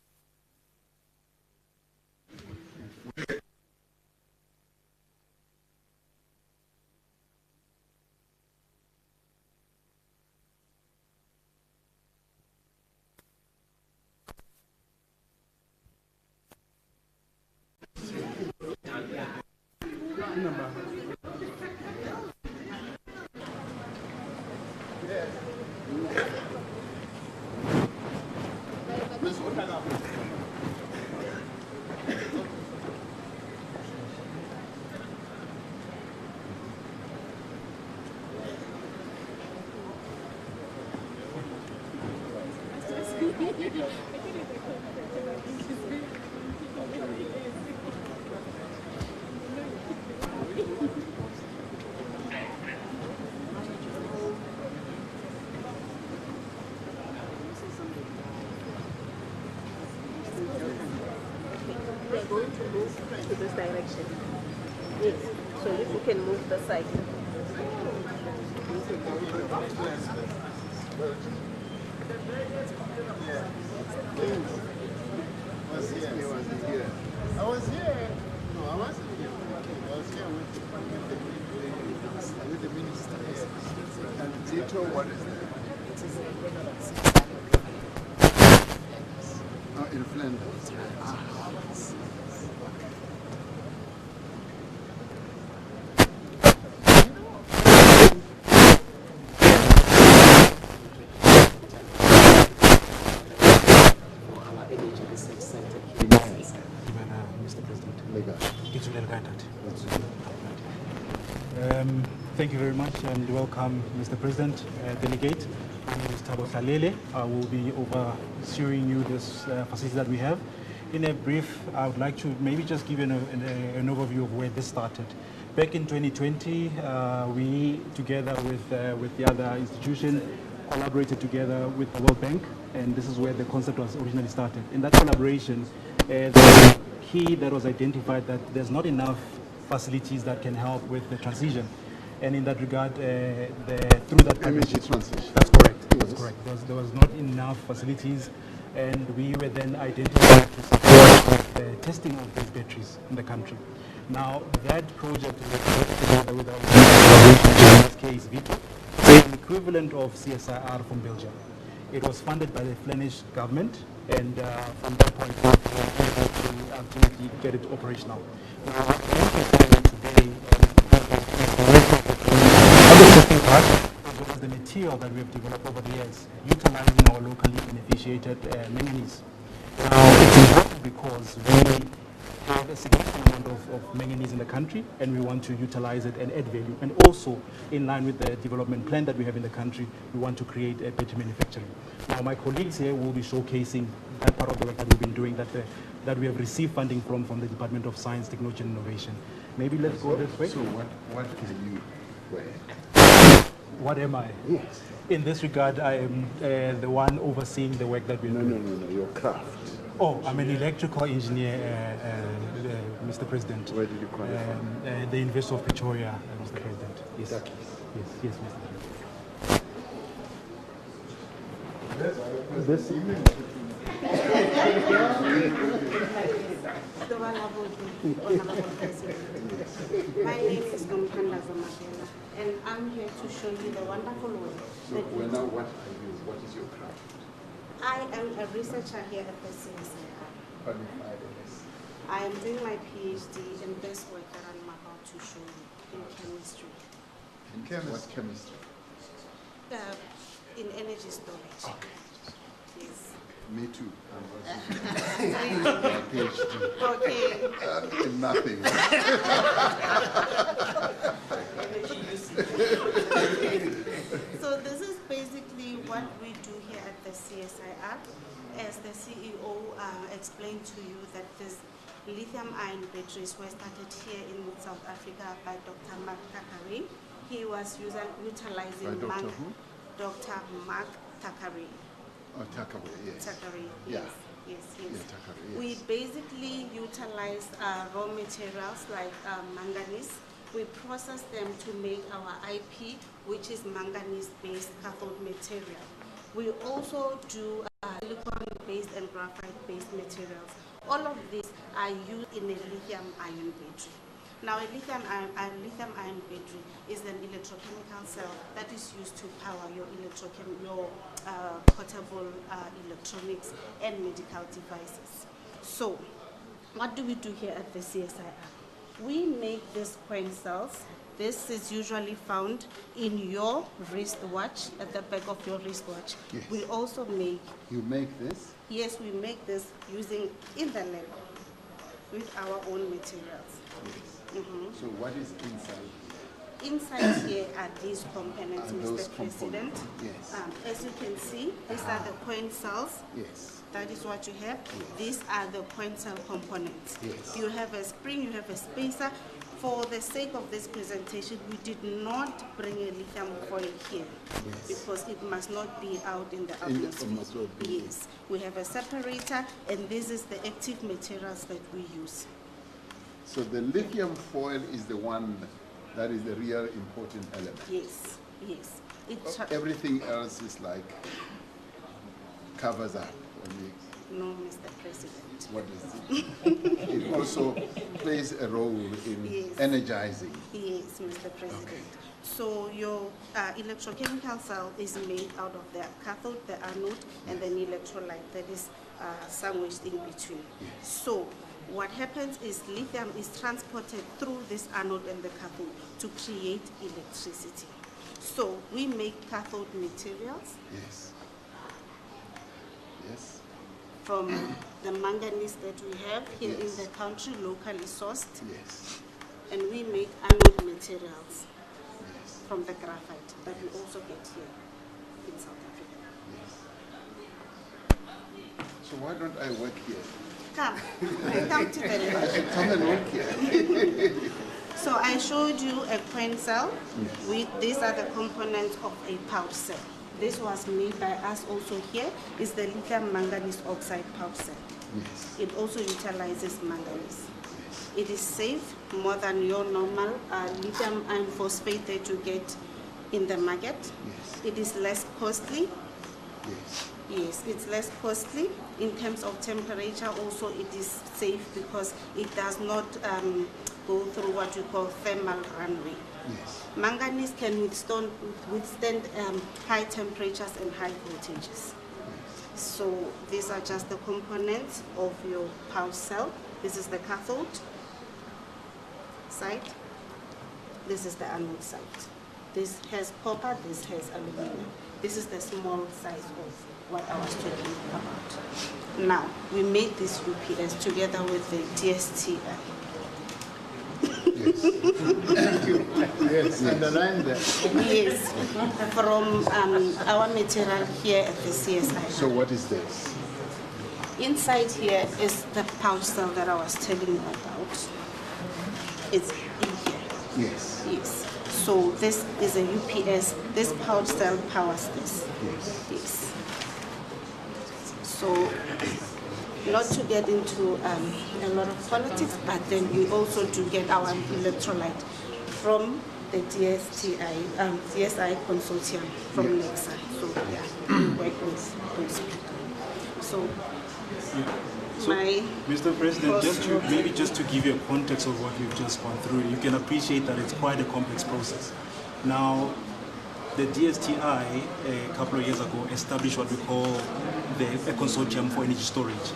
Speaker 6: We are going to move to this direction. Yes. So if you can move the side.
Speaker 5: I was here. No, I wasn't here. I was here with the minister. And Tito, what is that? Oh, in Flanders.
Speaker 11: Thank you very much and welcome, Mr. President, Delegate. My name is Thabo Hlalele. I will be overseeing you this facility that we have. In a brief, I would like to maybe just give you an overview of where this started. Back in 2020, we, together with the other institution, collaborated together with the World Bank, and this is where the concept was originally started. In that collaboration, the key that was identified that there's not enough facilities that can help with the transition. And in that regard, through that
Speaker 5: energy transition.
Speaker 11: That's correct. Yes. That's correct. There was not enough facilities, and we were then identified to support the testing of these batteries in the country. Now, that project was together with our in this case, Vito, the equivalent of CSIR from Belgium. It was funded by the Flemish government, and from that point on, we were able to ultimately get it operational. Now, what we're today, as well as the material that we have developed over the years, utilizing our locally beneficiated manganese. Now, it's important because we have a significant amount of manganese in the country, and we want to utilize it and add value. And also, in line with the development plan that we have in the country, we want to create a better manufacturing. Now, my colleagues here will be showcasing that part of the work that we've been doing, that we have received funding from the Department of Science, Technology and Innovation. Maybe let's go this way.
Speaker 5: So what can you wear?
Speaker 11: What am I?
Speaker 5: Yes.
Speaker 11: In this regard, I am the one overseeing the work that we're doing.
Speaker 5: No, your craft.
Speaker 11: Oh, I'm an electrical engineer, Mr. President.
Speaker 5: Where did you qualify?
Speaker 11: The University of Pretoria, Mr. President. Yes. Yes, Mr. President. This
Speaker 12: My name is Nomkanda Zamakela, and I'm here to show you the wonderful way.
Speaker 5: So, now what are you? What is your craft?
Speaker 12: I am a researcher here at the CSIR.
Speaker 5: Qualified as?
Speaker 12: I am doing my PhD in this work that I'm about to show you in chemistry.
Speaker 5: In chemistry? What chemistry?
Speaker 12: In energy storage.
Speaker 5: Okay.
Speaker 12: Yes.
Speaker 5: Me too. My PhD.
Speaker 12: Okay.
Speaker 5: In nothing.
Speaker 12: So this is basically what we do here at the CSIR. As the CEO explained to you that this lithium-ion batteries were started here in South Africa by Dr. Mark Thakare. He was utilizing Dr. Mark Thakare.
Speaker 5: Oh, Thakare, yes.
Speaker 12: Thakare,
Speaker 5: yeah.
Speaker 12: Yes.
Speaker 5: Yeah, Thakare, yes.
Speaker 12: We basically utilize raw materials like manganese. We process them to make our IP, which is manganese-based cathode material. We also do silicon-based and graphite-based materials. All of these are used in a lithium-ion battery. Now, a lithium-ion battery is an electrochemical cell that is used to power your portable electronics and medical devices. So, what do we do here at the CSIR? We make these coin cells. This is usually found in your wristwatch, at the back of your wristwatch.
Speaker 5: Yes.
Speaker 12: We also make...
Speaker 5: You make this?
Speaker 12: Yes, we make this using in the lab with our own materials.
Speaker 5: Yes.
Speaker 12: So
Speaker 5: what is inside?
Speaker 12: Inside here are these components, Mr. President.
Speaker 5: Yes.
Speaker 12: As you can see, these are the coin cells.
Speaker 5: Yes.
Speaker 12: That is what you have. Yes. These are the coin cell components.
Speaker 5: Yes.
Speaker 12: You have a spring, you have a spacer. For the sake of this presentation, we did not bring a lithium foil here because it must not be out in the atmosphere. Yes. We have a separator, and this is the active materials that we use.
Speaker 5: So the lithium foil is the one that is the real important element.
Speaker 12: Yes. Yes.
Speaker 3: Everything else is like covers up.
Speaker 12: No, Mr. President.
Speaker 3: What is it? It also plays a role in energizing.
Speaker 12: Yes, Mr. President. So your electrochemical cell is made out of the cathode, the anode, and then electrolyte that is sandwiched in between. So what happens is lithium is transported through this anode and the cathode to create electricity. So we make cathode materials.
Speaker 3: Yes. Yes.
Speaker 12: From the manganese that we have here in the country, locally sourced.
Speaker 3: Yes.
Speaker 12: And we make anode materials from the graphite that we also get here in South Africa.
Speaker 3: Yes. So why don't I work here?
Speaker 12: Come. Come to the lab.
Speaker 3: I should come and work here.
Speaker 12: So I showed you a coin cell. These are the components of a pouch cell. This was made by us also here. Is the lithium manganese oxide pouch cell.
Speaker 3: Yes.
Speaker 12: It also utilizes manganese. It is safe, more than your normal lithium iron phosphate that you get in the market.
Speaker 3: Yes.
Speaker 12: It is less costly.
Speaker 3: Yes.
Speaker 12: Yes, it's less costly. In terms of temperature also it is safe because it does not go through what we call thermal runaway.
Speaker 3: Yes.
Speaker 12: Manganese can withstand high temperatures and high voltages. So these are just the components of your pouch cell. This is the cathode side. This is the anode side. This has copper, this has aluminum. This is the small size of what I was talking about. Now, we made this UPS together with the DSTI.
Speaker 3: Yes. Thank you. Yes, underline that.
Speaker 12: Yes, from our material here at the CSIR.
Speaker 3: So what is this?
Speaker 12: Inside here is the pouch cell that I was telling you about. It's in here.
Speaker 3: Yes.
Speaker 12: Yes. So this is a UPS. This pouch cell powers this.
Speaker 3: Yes.
Speaker 12: Yes. So not to get into a lot of politics, but then we also do get our electrolyte from the DSI consortium from Nexa. So yeah, we work with those people. So
Speaker 11: Mr. President, just to give you a context of what we've just gone through, you can appreciate that it's quite a complex process. Now, the DSTI a couple of years ago established what we call a consortium for energy storage.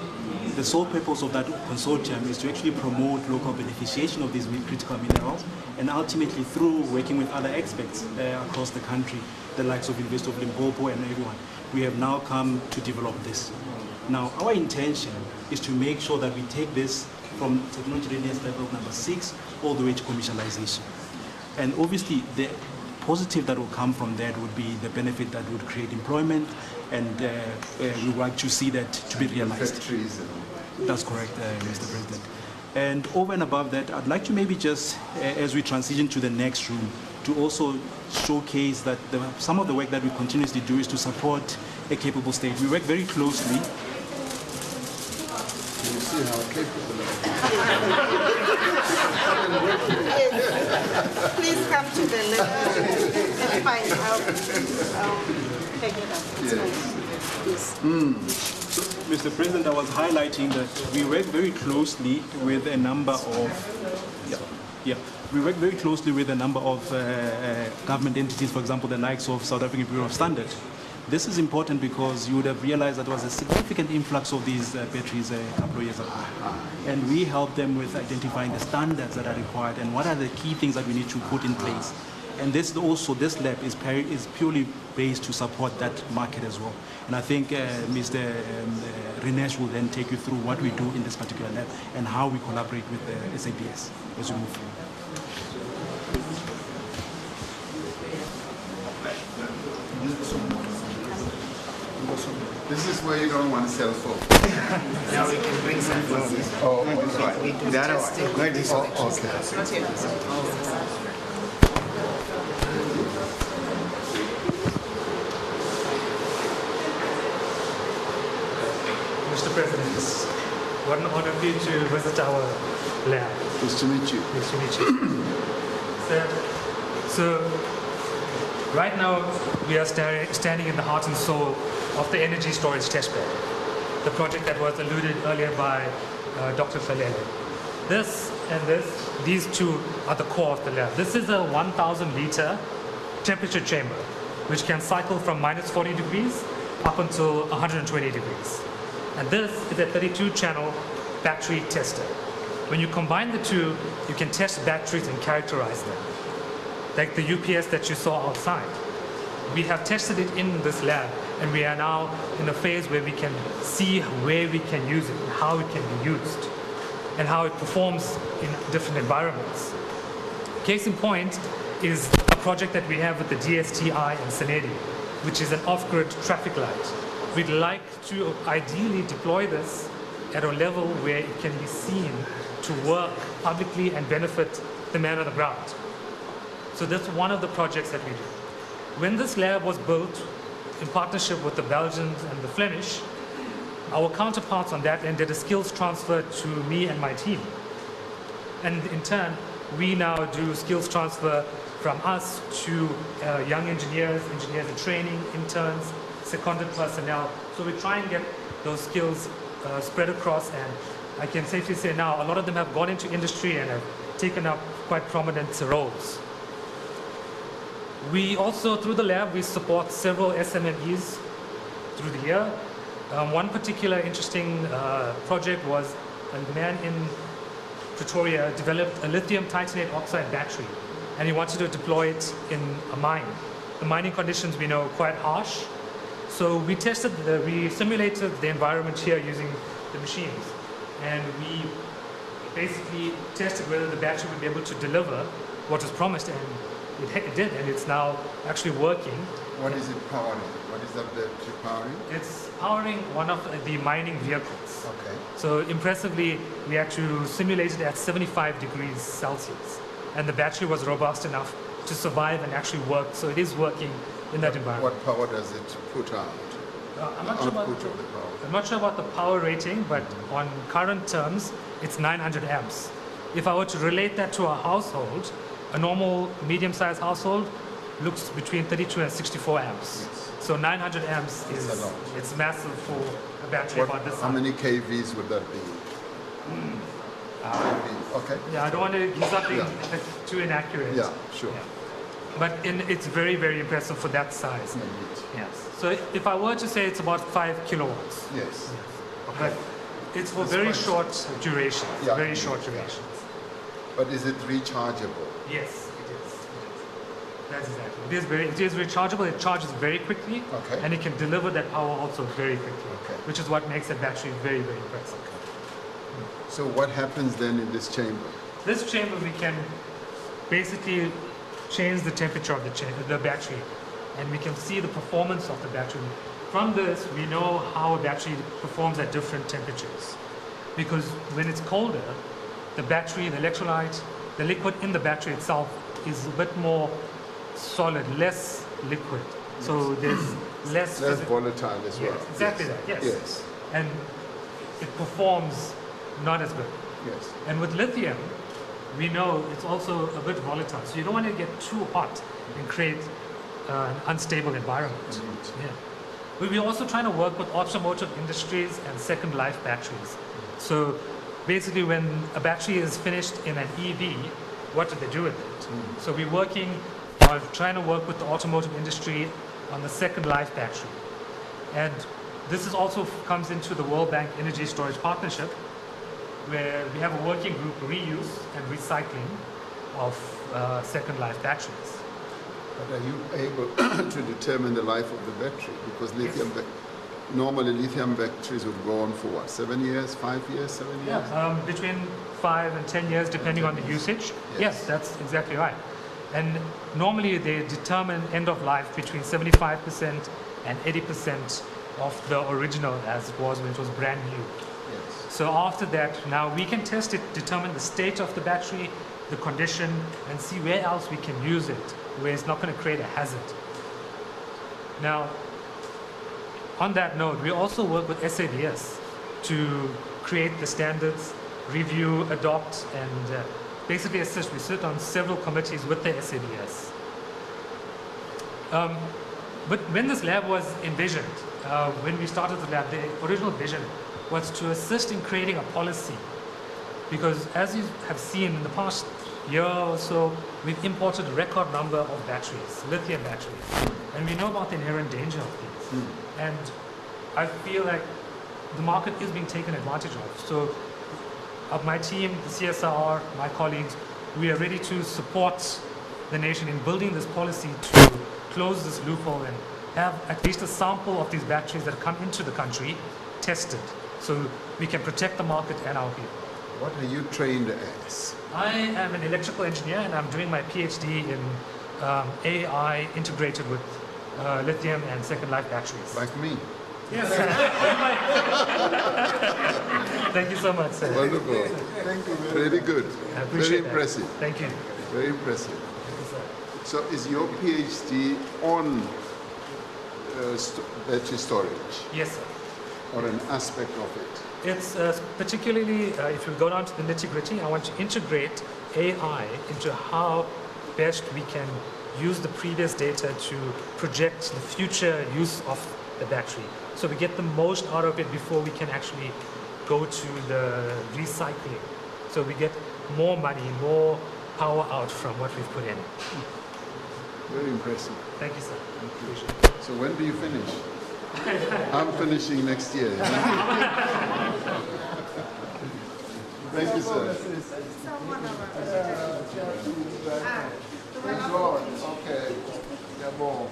Speaker 11: The sole purpose of that consortium is to actually promote local beneficiation of these critical minerals, and ultimately through working with other experts across the country, the likes of University of Limpopo and everyone, we have now come to develop this. Now, our intention is to make sure that we take this from technology readiness level number 6 all the way to commercialization. And obviously, the positive that will come from that would be the benefit that would create employment, and we want to see that to be realized. That's correct, Mr. President. And over and above that, I'd like to maybe just, as we transition to the next room, to also showcase that some of the work that we continuously do is to support a capable state. We work very closely.
Speaker 3: You see how capable
Speaker 12: Yes. Please come to the left. It's fine. I'll take it up. It's fine. Yes.
Speaker 11: So, Mr. President, I was highlighting that we work very closely with a number of we work very closely with a number of government entities, for example, the likes of South African Bureau of Standards. This is important because you would have realized that there was a significant influx of these batteries a couple of years ago. And we help them with identifying the standards that are required and what are the key things that we need to put in place. And this lab is purely based to support that market as well. And I think Mr. Rinesh will then take you through what we do in this particular lab and how we collaborate with the SABS as we move forward.
Speaker 3: This is where you don't want cell phone.
Speaker 2: Now we can bring some phones.
Speaker 3: Oh, right.
Speaker 2: We do testing.
Speaker 3: Okay.
Speaker 13: Mr. President, what an honor for you to visit our lab.
Speaker 3: Nice to meet you.
Speaker 13: Nice to meet you. So Right now, we are standing in the heart and soul of the energy storage testbed, the project that was alluded earlier by Dr. Falele. These two are the core of the lab. This is a 1,000-liter temperature chamber, which can cycle from minus 40 degrees up until 120 degrees. And this is a 32-channel battery tester. When you combine the two, you can test batteries and characterize them, like the UPS that you saw outside. We have tested it in this lab, and we are now in a phase where we can see where we can use it, and how it can be used, and how it performs in different environments. Case in point is a project that we have with the DSTI and Senedi, which is an off-grid traffic light. We'd like to ideally deploy this at a level where it can be seen to work publicly and benefit the man on the ground. So that's one of the projects that we do. When this lab was built in partnership with the Belgians and the Flemish, our counterparts on that end did a skills transfer to me and my team. And in turn, we now do skills transfer from us to young engineers, engineers in training, interns, seconded personnel. So we try and get those skills spread across, and I can safely say now a lot of them have gone into industry and have taken up quite prominent roles. We also, through the lab, we support several SMMEs through the year. One particular interesting project was a man in Pretoria developed a lithium titanate oxide battery, and he wanted to deploy it in a mine. The mining conditions we know are quite harsh, so we simulated the environment here using the machines, and we basically tested whether the battery would be able to deliver what was promised, and it did, and it's now actually working.
Speaker 3: What is it powering? What is that battery powering?
Speaker 13: It's powering one of the mining vehicles.
Speaker 3: Okay.
Speaker 13: So impressively, we actually simulated at 75 degrees Celsius, and the battery was robust enough to survive and actually work. So it is working in that environment.
Speaker 3: What power does it put out?
Speaker 13: I'm not sure about the power rating, but on current terms, it's 900 amps. If I were to relate that to a household, a normal medium-sized household looks between 32 and 64 amps.
Speaker 3: Yes.
Speaker 13: So 900 amps is
Speaker 3: a lot.
Speaker 13: It's massive for a battery about this size.
Speaker 3: How many kVs would that be? Okay.
Speaker 13: Yeah, I don't want to give something too inaccurate.
Speaker 3: Yeah, sure.
Speaker 13: Yeah. But it's very, very impressive for that size. Yes. So if I were to say it's about 5 kilowatts.
Speaker 3: Yes. Okay.
Speaker 13: But it's for very short durations.
Speaker 3: Yeah.
Speaker 13: Very short durations.
Speaker 3: But is it rechargeable?
Speaker 13: Yes, it is. That's exactly. It is rechargeable. It charges very quickly, and it can deliver that power also very quickly, which is what makes that battery very, very impressive.
Speaker 3: So what happens then in this chamber?
Speaker 13: This chamber, we can basically change the temperature of the battery, and we can see the performance of the battery. From this, we know how a battery performs at different temperatures, because when it's colder, the battery, the electrolyte, the liquid in the battery itself is a bit more solid, less liquid. So there's less
Speaker 3: volatile as well.
Speaker 13: Yes, exactly that. Yes.
Speaker 3: Yes.
Speaker 13: And it performs not as good.
Speaker 3: Yes.
Speaker 13: And with lithium, we know it's also a bit volatile. So you don't want to get too hot and create an unstable environment. Yeah. But we're also trying to work with automotive industries and second life batteries. So basically, when a battery is finished in an EV, what do they do with it? So we're working on trying to work with the automotive industry on the second life battery. And this is also comes into the World Bank Energy Storage Partnership, where we have a working group, reuse and recycling of second life batteries.
Speaker 3: But are you able to determine the life of the battery? Because normally lithium batteries would go on for what, 7 years, 5 years, 7 years?
Speaker 13: Yeah, between 5 and 10 years, depending on the usage. Yes, that's exactly right. And normally they determine end of life between 75% and 80% of the original as it was when it was brand new.
Speaker 3: Yes.
Speaker 13: So after that, now we can test it, determine the state of the battery, the condition, and see where else we can use it, where it's not going to create a hazard. Now, on that note, we also work with SABS to create the standards, review, adopt, and basically assist. We sit on several committees with the SABS. But when this lab was envisioned, when we started the lab, the original vision was to assist in creating a policy. Because as you have seen in the past year or so, we've imported a record number of batteries, lithium batteries. And we know about the inherent danger of these. And I feel like the market is being taken advantage of. So my team, the CSIR, my colleagues, we are ready to support the nation in building this policy to close this loophole and have at least a sample of these batteries that come into the country tested so we can protect the market and our people.
Speaker 3: What are you trained as?
Speaker 13: I am an electrical engineer and I'm doing my PhD in AI integrated with lithium and second life batteries.
Speaker 3: Like me?
Speaker 13: Yes. Thank you so much, sir.
Speaker 3: Wonderful. Thank you. Very good.
Speaker 13: I appreciate
Speaker 3: Very
Speaker 13: that.
Speaker 3: impressive.
Speaker 13: Thank you.
Speaker 3: Very impressive.
Speaker 13: Thank you, sir.
Speaker 3: So is your PhD on battery storage?
Speaker 13: Yes, sir.
Speaker 3: Or an aspect of it?
Speaker 13: It's particularly, if you go down to the nitty-gritty, I want to integrate AI into how best we can use the previous data to project the future use of the battery. So we get the most out of it before we can actually go to the recycling. So we get more money, more power out from what we've put in.
Speaker 3: Very impressive.
Speaker 13: Thank you, sir.
Speaker 3: So when do you finish? I'm finishing next year. Thank you, sir. Okay. Yeah, more.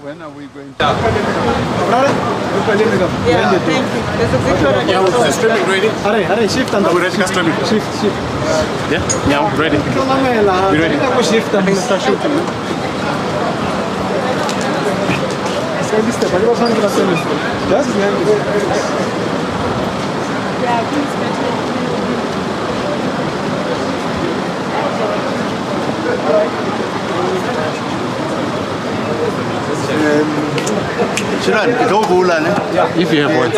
Speaker 3: When are we going to...
Speaker 10: Yeah, thank you. There's a picture.
Speaker 14: Yeah, is streaming ready? Are shift and we ready to stream it? Shift. Yeah, yeah, ready. You ready? Shift and start shooting. If you have one.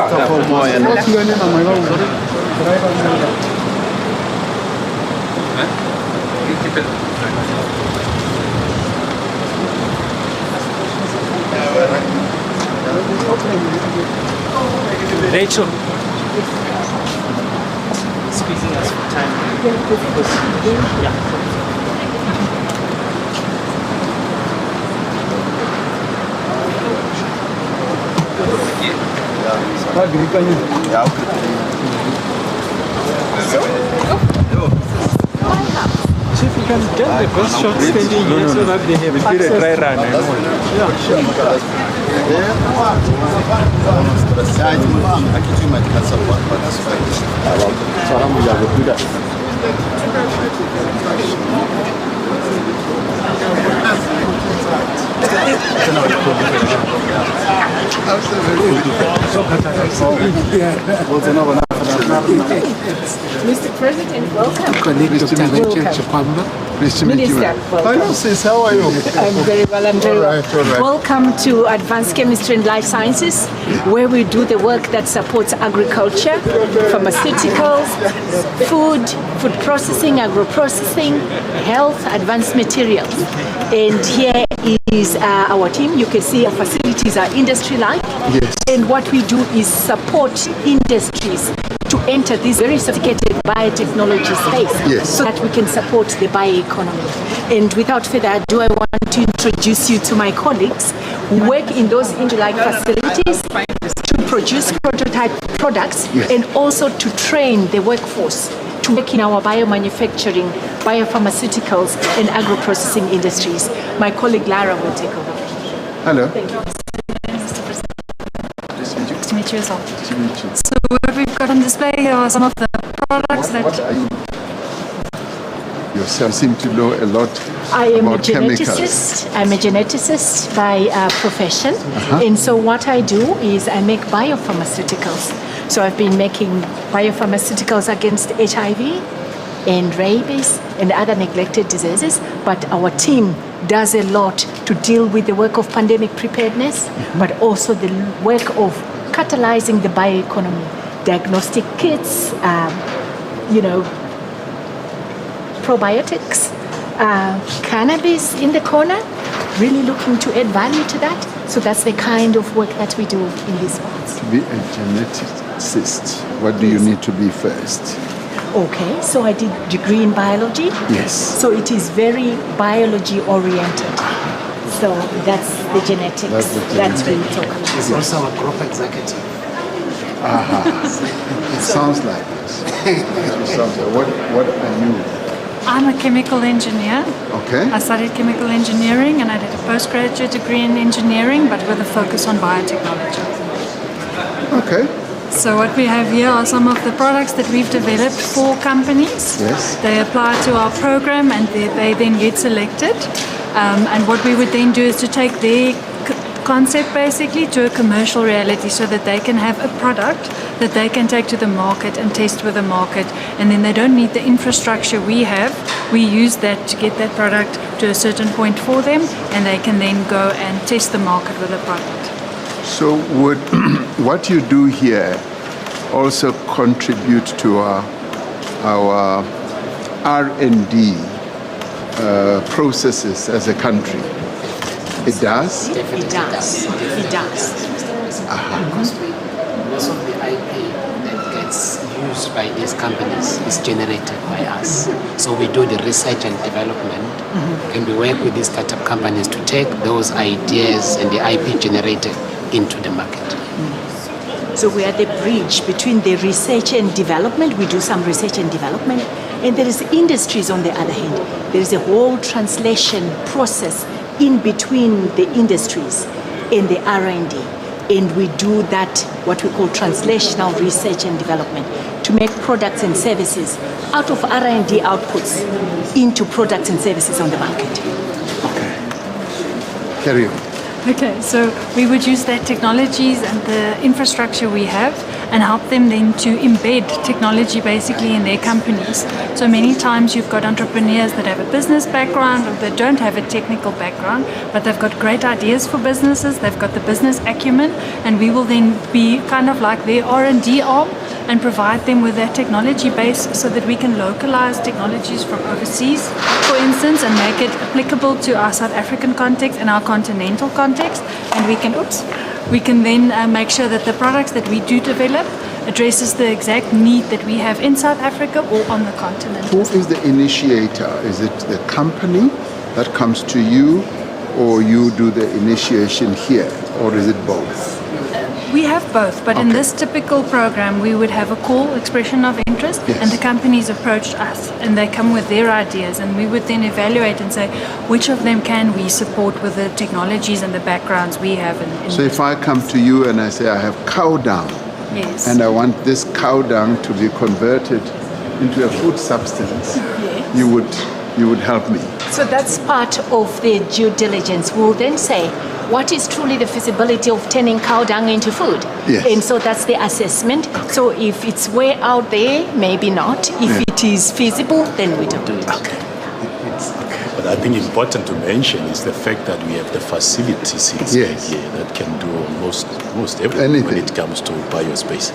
Speaker 15: Rachel, squeezing us for time. Yeah.
Speaker 11: Chief, you can get the best shot standing here so that they have access. Dry run. Yeah, sure.
Speaker 10: Mr. President, welcome.
Speaker 3: Pleased to meet you. Hello, sis. How are you?
Speaker 10: I'm very well. I'm very well.
Speaker 3: All right.
Speaker 10: Welcome to Advanced Chemistry and Life Sciences, where we do the work that supports agriculture, pharmaceuticals, food processing, agro-processing, health, advanced materials. And here is our team. You can see our facilities are industry-like.
Speaker 3: Yes.
Speaker 10: And what we do is support industries to enter this very sophisticated biotechnology space,
Speaker 3: yes,
Speaker 10: so that we can support the bioeconomy. And without further ado, I want to introduce you to my colleagues who work in those industry-like facilities to produce prototype products, yes, and also to train the workforce to work in our biomanufacturing, biopharmaceuticals, and agro-processing industries. My colleague Lara will take over.
Speaker 3: Hello.
Speaker 10: Thank you.
Speaker 16: Nice to meet you as well. So what we've got on display are some of the products
Speaker 3: You seem to know a lot
Speaker 10: I am
Speaker 3: about
Speaker 10: a
Speaker 3: chemicals.
Speaker 10: geneticist. I'm a geneticist by profession. And so what I do is I make biopharmaceuticals. So I've been making biopharmaceuticals against HIV, and rabies and other neglected diseases, but our team does a lot to deal with the work of pandemic preparedness, but also the work of catalyzing the bioeconomy, diagnostic kits, probiotics, cannabis in the corner, really looking to add value to that. So that's the kind of work that we do in these parts.
Speaker 3: To be a geneticist, what do you need to be first?
Speaker 10: Okay, so I did degree in biology.
Speaker 3: Yes.
Speaker 10: So it is very biology oriented. So that's the genetics. That's what we talk about.
Speaker 2: She's also a group executive.
Speaker 3: It sounds like this. What are you?
Speaker 16: I'm a chemical engineer.
Speaker 3: Okay.
Speaker 16: I studied chemical engineering and I did a postgraduate degree in engineering, but with a focus on biotechnology.
Speaker 3: Okay.
Speaker 16: So what we have here are some of the products that we've developed for companies.
Speaker 3: Yes.
Speaker 16: They apply to our program and they then get selected. And what we would then do is to take their concept basically to a commercial reality so that they can have a product that they can take to the market and test with the market, and then they don't need the infrastructure we have. We use that to get that product to a certain point for them, and they can then go and test the market with the product.
Speaker 3: So would what you do here also contribute to our R&D processes as a country? It does?
Speaker 10: It does. It does.
Speaker 2: Because most of the IP that gets used by these companies is generated by us. So we do the research and development, and we work with these startup companies to take those ideas and the IP generated into the market.
Speaker 10: So we are the bridge between the research and development. We do some research and development, and there is industries on the other hand. There is a whole translation process in between the industries and the R&D, and we do that, what we call translational research and development, to make products and services out of R&D outputs into products and services on the market.
Speaker 3: Okay. Carry on.
Speaker 16: Okay, so we would use their technologies and the infrastructure we have and help them then to embed technology basically in their companies. So many times you've got entrepreneurs that have a business background or that don't have a technical background, but they've got great ideas for businesses, they've got the business acumen, and we will then be kind of like their R&D arm and provide them with their technology base so that we can localize technologies from overseas, for instance, and make it applicable to our South African context and our continental context. And we can then make sure that the products that we do develop addresses the exact need that we have in South Africa or on the continent.
Speaker 3: Who is the initiator? Is it the company that comes to you, or you do the initiation here, or is it both?
Speaker 16: We have both, but in this typical program, we would have a call, expression of interest, and the companies approached us, and they come with their ideas, and we would then evaluate and say, which of them can we support with the technologies and the backgrounds we have.
Speaker 3: So if I come to you and I say I have cow dung,
Speaker 16: yes,
Speaker 3: and I want this cow dung to be converted into a food substance,
Speaker 10: yes,
Speaker 3: you would help me.
Speaker 10: So that's part of the due diligence. We'll then say, what is truly the feasibility of turning cow dung into food?
Speaker 3: Yes.
Speaker 10: And so that's the assessment. So if it's way out there, maybe not. If it is feasible, then we do it.
Speaker 17: But I think important to mention is the fact that we have the facilities inside here that can do most everything when it comes to biospace.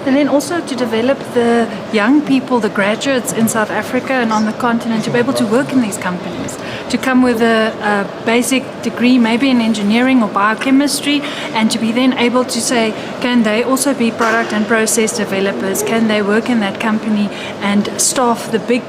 Speaker 16: And then also to develop the young people, the graduates in South Africa and on the continent to be able to work in these companies, to come with a basic degree, maybe in engineering or biochemistry, and to be then able to say, can they also be product and process developers? Can they work in that company and staff the big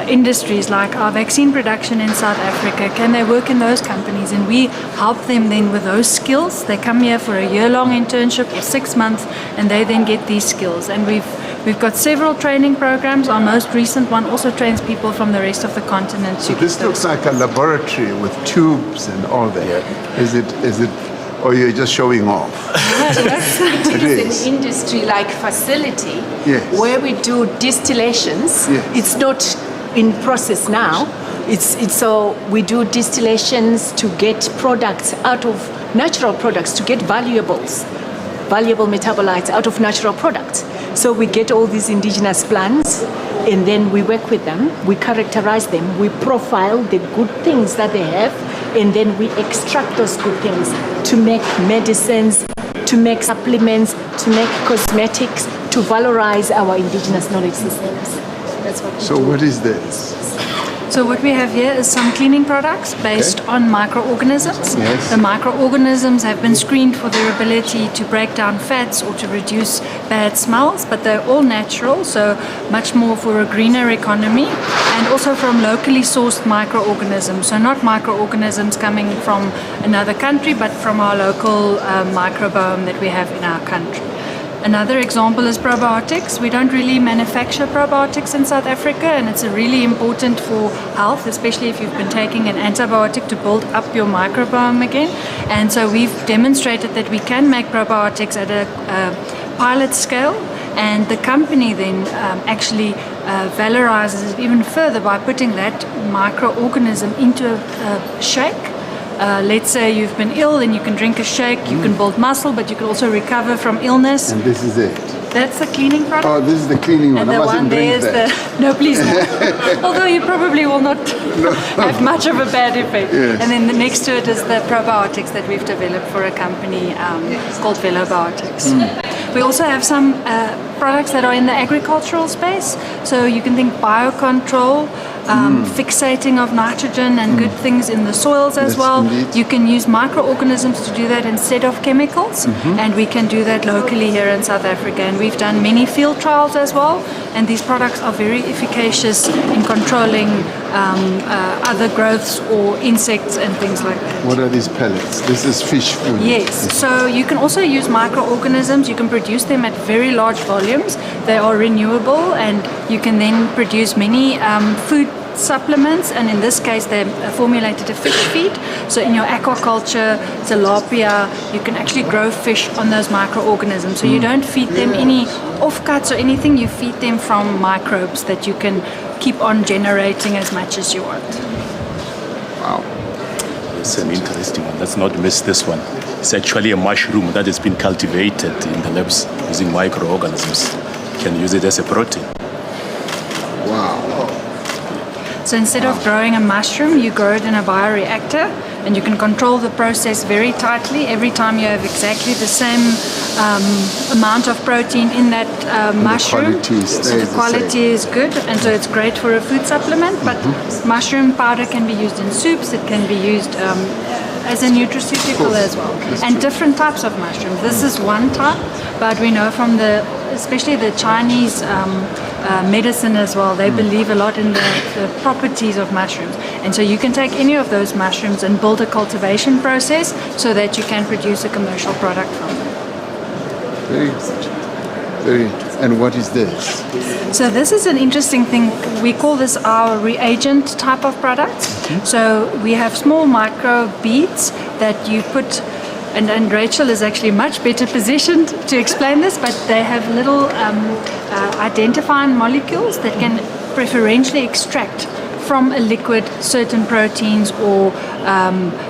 Speaker 16: industries like our vaccine production in South Africa? Can they work in those companies? And we help them then with those skills. They come here for a year-long internship or 6 months, and they then get these skills. And we've got several training programs. Our most recent one also trains people from the rest of the continent.
Speaker 3: So this looks like a laboratory with tubes and all that. Is it, or you're just showing off?
Speaker 10: It is an industry-like facility where we do distillations. It's not in process now. So we do distillations to get products out of natural products, to get valuable metabolites out of natural products. So we get all these indigenous plants, and then we work with them, we characterize them, we profile the good things that they have, and then we extract those good things to make medicines, to make supplements, to make cosmetics, to valorize our indigenous knowledge systems. That's what we
Speaker 3: So
Speaker 10: do.
Speaker 3: what is this?
Speaker 16: So what we have here is some cleaning products based on microorganisms.
Speaker 3: Yes.
Speaker 16: The microorganisms have been screened for their ability to break down fats or to reduce bad smells, but they're all natural, so much more for a greener economy, and also from locally sourced microorganisms. So not microorganisms coming from another country, but from our local microbiome that we have in our country. Another example is probiotics. We don't really manufacture probiotics in South Africa, and it's really important for health, especially if you've been taking an antibiotic to build up your microbiome again. And so we've demonstrated that we can make probiotics at a pilot scale, and the company then actually valorizes it even further by putting that microorganism into a shake. Let's say you've been ill and you can drink a shake, you can build muscle, but you can also recover from illness.
Speaker 3: And this is it.
Speaker 16: That's the cleaning product.
Speaker 3: Oh, this is the cleaning one.
Speaker 16: And
Speaker 3: I
Speaker 16: the
Speaker 3: mustn't
Speaker 16: one there
Speaker 3: drink
Speaker 16: is
Speaker 3: that.
Speaker 16: the, no please not. Although you probably will not have much of a bad effect.
Speaker 3: Yes.
Speaker 16: And then next to it is the probiotics that we've developed for a company called Velobiotics. We also have some products that are in the agricultural space. So you can think biocontrol, fixating of nitrogen and good things in the soils as
Speaker 3: Yes,
Speaker 16: well.
Speaker 3: indeed.
Speaker 16: You can use microorganisms to do that instead of chemicals, and we can do that locally here in South Africa. And we've done many field trials as well, and these products are very efficacious in controlling other growths or insects and things like that.
Speaker 3: What are these pellets? This is fish food.
Speaker 16: Yes, so you can also use microorganisms. You can produce them at very large volumes. They are renewable, and you can then produce many food supplements, and in this case they're formulated to fish feed. So in your aquaculture, tilapia, you can actually grow fish on those microorganisms. So you don't feed them any offcuts or anything, you feed them from microbes that you can keep on generating as much as you want.
Speaker 3: Wow.
Speaker 17: It's an interesting one. Let's not miss this one. It's actually a mushroom that has been cultivated in the labs using microorganisms. You can use it as a protein.
Speaker 3: Wow.
Speaker 16: So instead of growing a mushroom, you grow it in a bioreactor, and you can control the process very tightly. Every time you have exactly the same amount of protein in that mushroom. So the quality is good, and so it's great for a food supplement. But mushroom powder can be used in soups. It can be used as a nutraceutical as well. And different types of mushrooms. This is one type, but we know from especially the Chinese medicine as well, they believe a lot in the properties of mushrooms. And so you can take any of those mushrooms and build a cultivation process so that you can produce a commercial product from them.
Speaker 3: Very interesting. Very interesting. And what is this?
Speaker 16: So this is an interesting thing. We call this our reagent type of product. So we have small micro beads that you put, and Rachel is actually much better positioned to explain this, but they have little identifying molecules that can preferentially extract from a liquid certain proteins or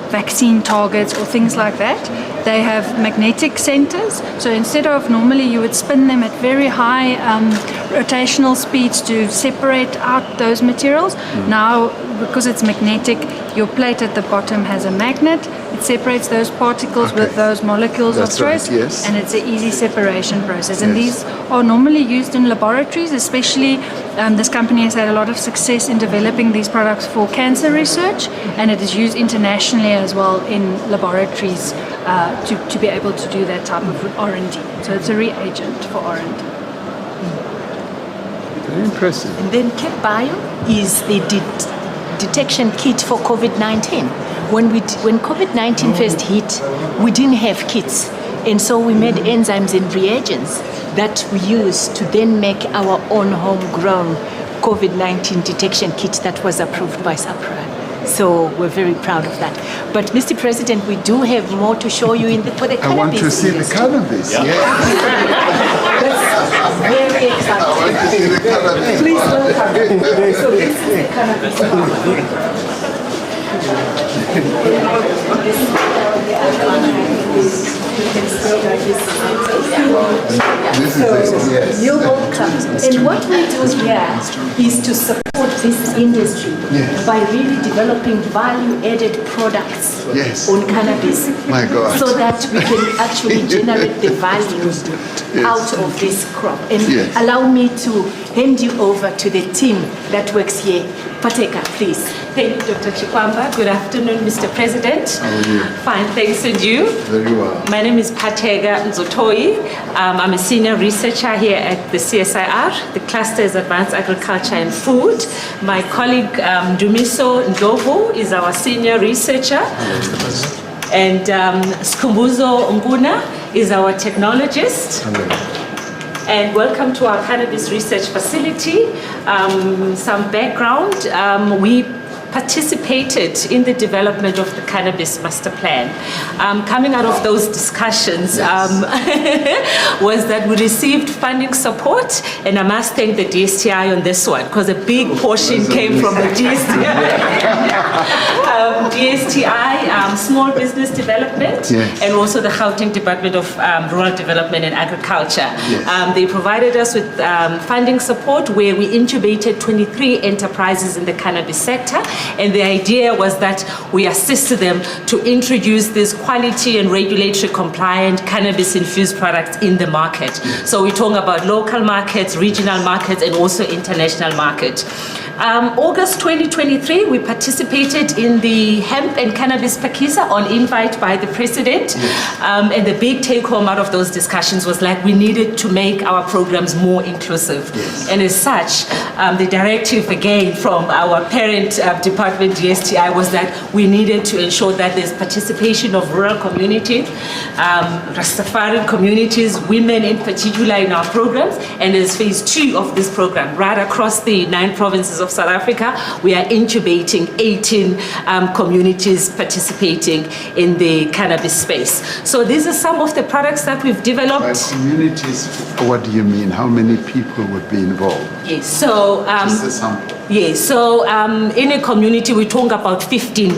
Speaker 16: vaccine targets or things like that. They have magnetic centers, so instead of normally you would spin them at very high rotational speeds to separate out those materials. Now, because it's magnetic, your plate at the bottom has a magnet. It separates those particles with those molecules of choice, and it's an easy separation process. And these are normally used in laboratories, especially this company has had a lot of success in developing these products for cancer research, and it is used internationally as well in laboratories to be able to do that type of R&D. So it's a reagent for R&D.
Speaker 3: Very impressive.
Speaker 10: And then CapBio is the detection kit for COVID-19. When COVID-19 first hit, we didn't have kits. And so we made enzymes and reagents that we use to then make our own homegrown COVID-19 detection kit that was approved by SAPRA. So we're very proud of that. But Mr. President, we do have more to show you for the cannabis.
Speaker 3: I want to see the cannabis.
Speaker 10: That's very exciting.
Speaker 3: I want to see the cannabis.
Speaker 10: Please welcome. So this is the cannabis. Yes. You're welcome. And what we do here is to support this industry by really developing value-added products on cannabis.
Speaker 3: My God.
Speaker 10: So that we can actually generate the value out of this crop. And allow me to hand you over to the team that works here. Pateka, please.
Speaker 18: Thank you, Dr. Chikwamba. Good afternoon, Mr. President.
Speaker 3: How are you?
Speaker 18: Fine, thanks, and you?
Speaker 3: Very well.
Speaker 18: My name is Patega Nzotoi. I'm a senior researcher here at the CSIR. The cluster is Advanced Agriculture and Food. My colleague Dumiso Ndovu is our senior researcher. And Skumbuzo Nguna is our technologist. And welcome to our cannabis research facility. Some background, we participated in the development of the cannabis master plan. Coming out of those discussions was that we received funding support, and I must thank the DSTI on this one, because a big portion came from the DSTI. DSTI, Small Business Development, and also the Gauteng Department of Rural Development and Agriculture. They provided us with funding support where we incubated 23 enterprises in the cannabis sector, and the idea was that we assisted them to introduce these quality and regulatory compliant cannabis-infused products in the market. So we're talking about local markets, regional markets, and also international markets. August 2023, we participated in the Hemp and Cannabis Pakisa on invite by the President. And the big take home out of those discussions was like we needed to make our programs more inclusive. And as such, the directive again from our parent department, DSTI, was that we needed to ensure that there's participation of rural communities, Rastafarian communities, women in particular in our programs. And as phase 2 of this program, right across the 9 provinces of South Africa, we are incubating 18 communities participating in the cannabis space. So these are some of the products that we've developed.
Speaker 3: By communities, what do you mean? How many people would be involved?
Speaker 18: Yes, so
Speaker 3: just a sample.
Speaker 18: Yes, so in a community, we're talking about 15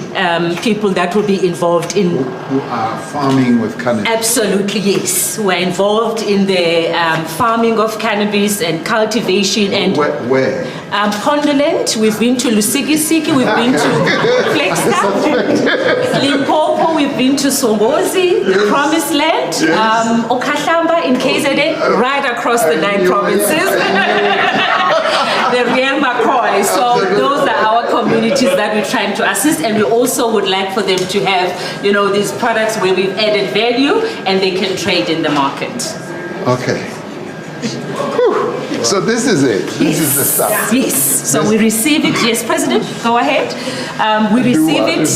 Speaker 18: people that will be involved in...
Speaker 3: Who are farming with cannabis?
Speaker 18: Absolutely, yes. We're involved in the farming of cannabis and cultivation and...
Speaker 3: Where?
Speaker 18: Pondoland, we've been to Lusikisiki, we've been to Flagstaff, Limpopo, we've been to Songozi, the Promised Land, Okahlamba in KZN, right across the 9 provinces. The real McCoy. So those are our communities that we're trying to assist, and we also would like for them to have, these products where we've added value and they can trade in the market.
Speaker 3: Okay. So this is it. This is the stuff.
Speaker 18: Yes. So we receive it. Yes, President, go ahead. We receive it.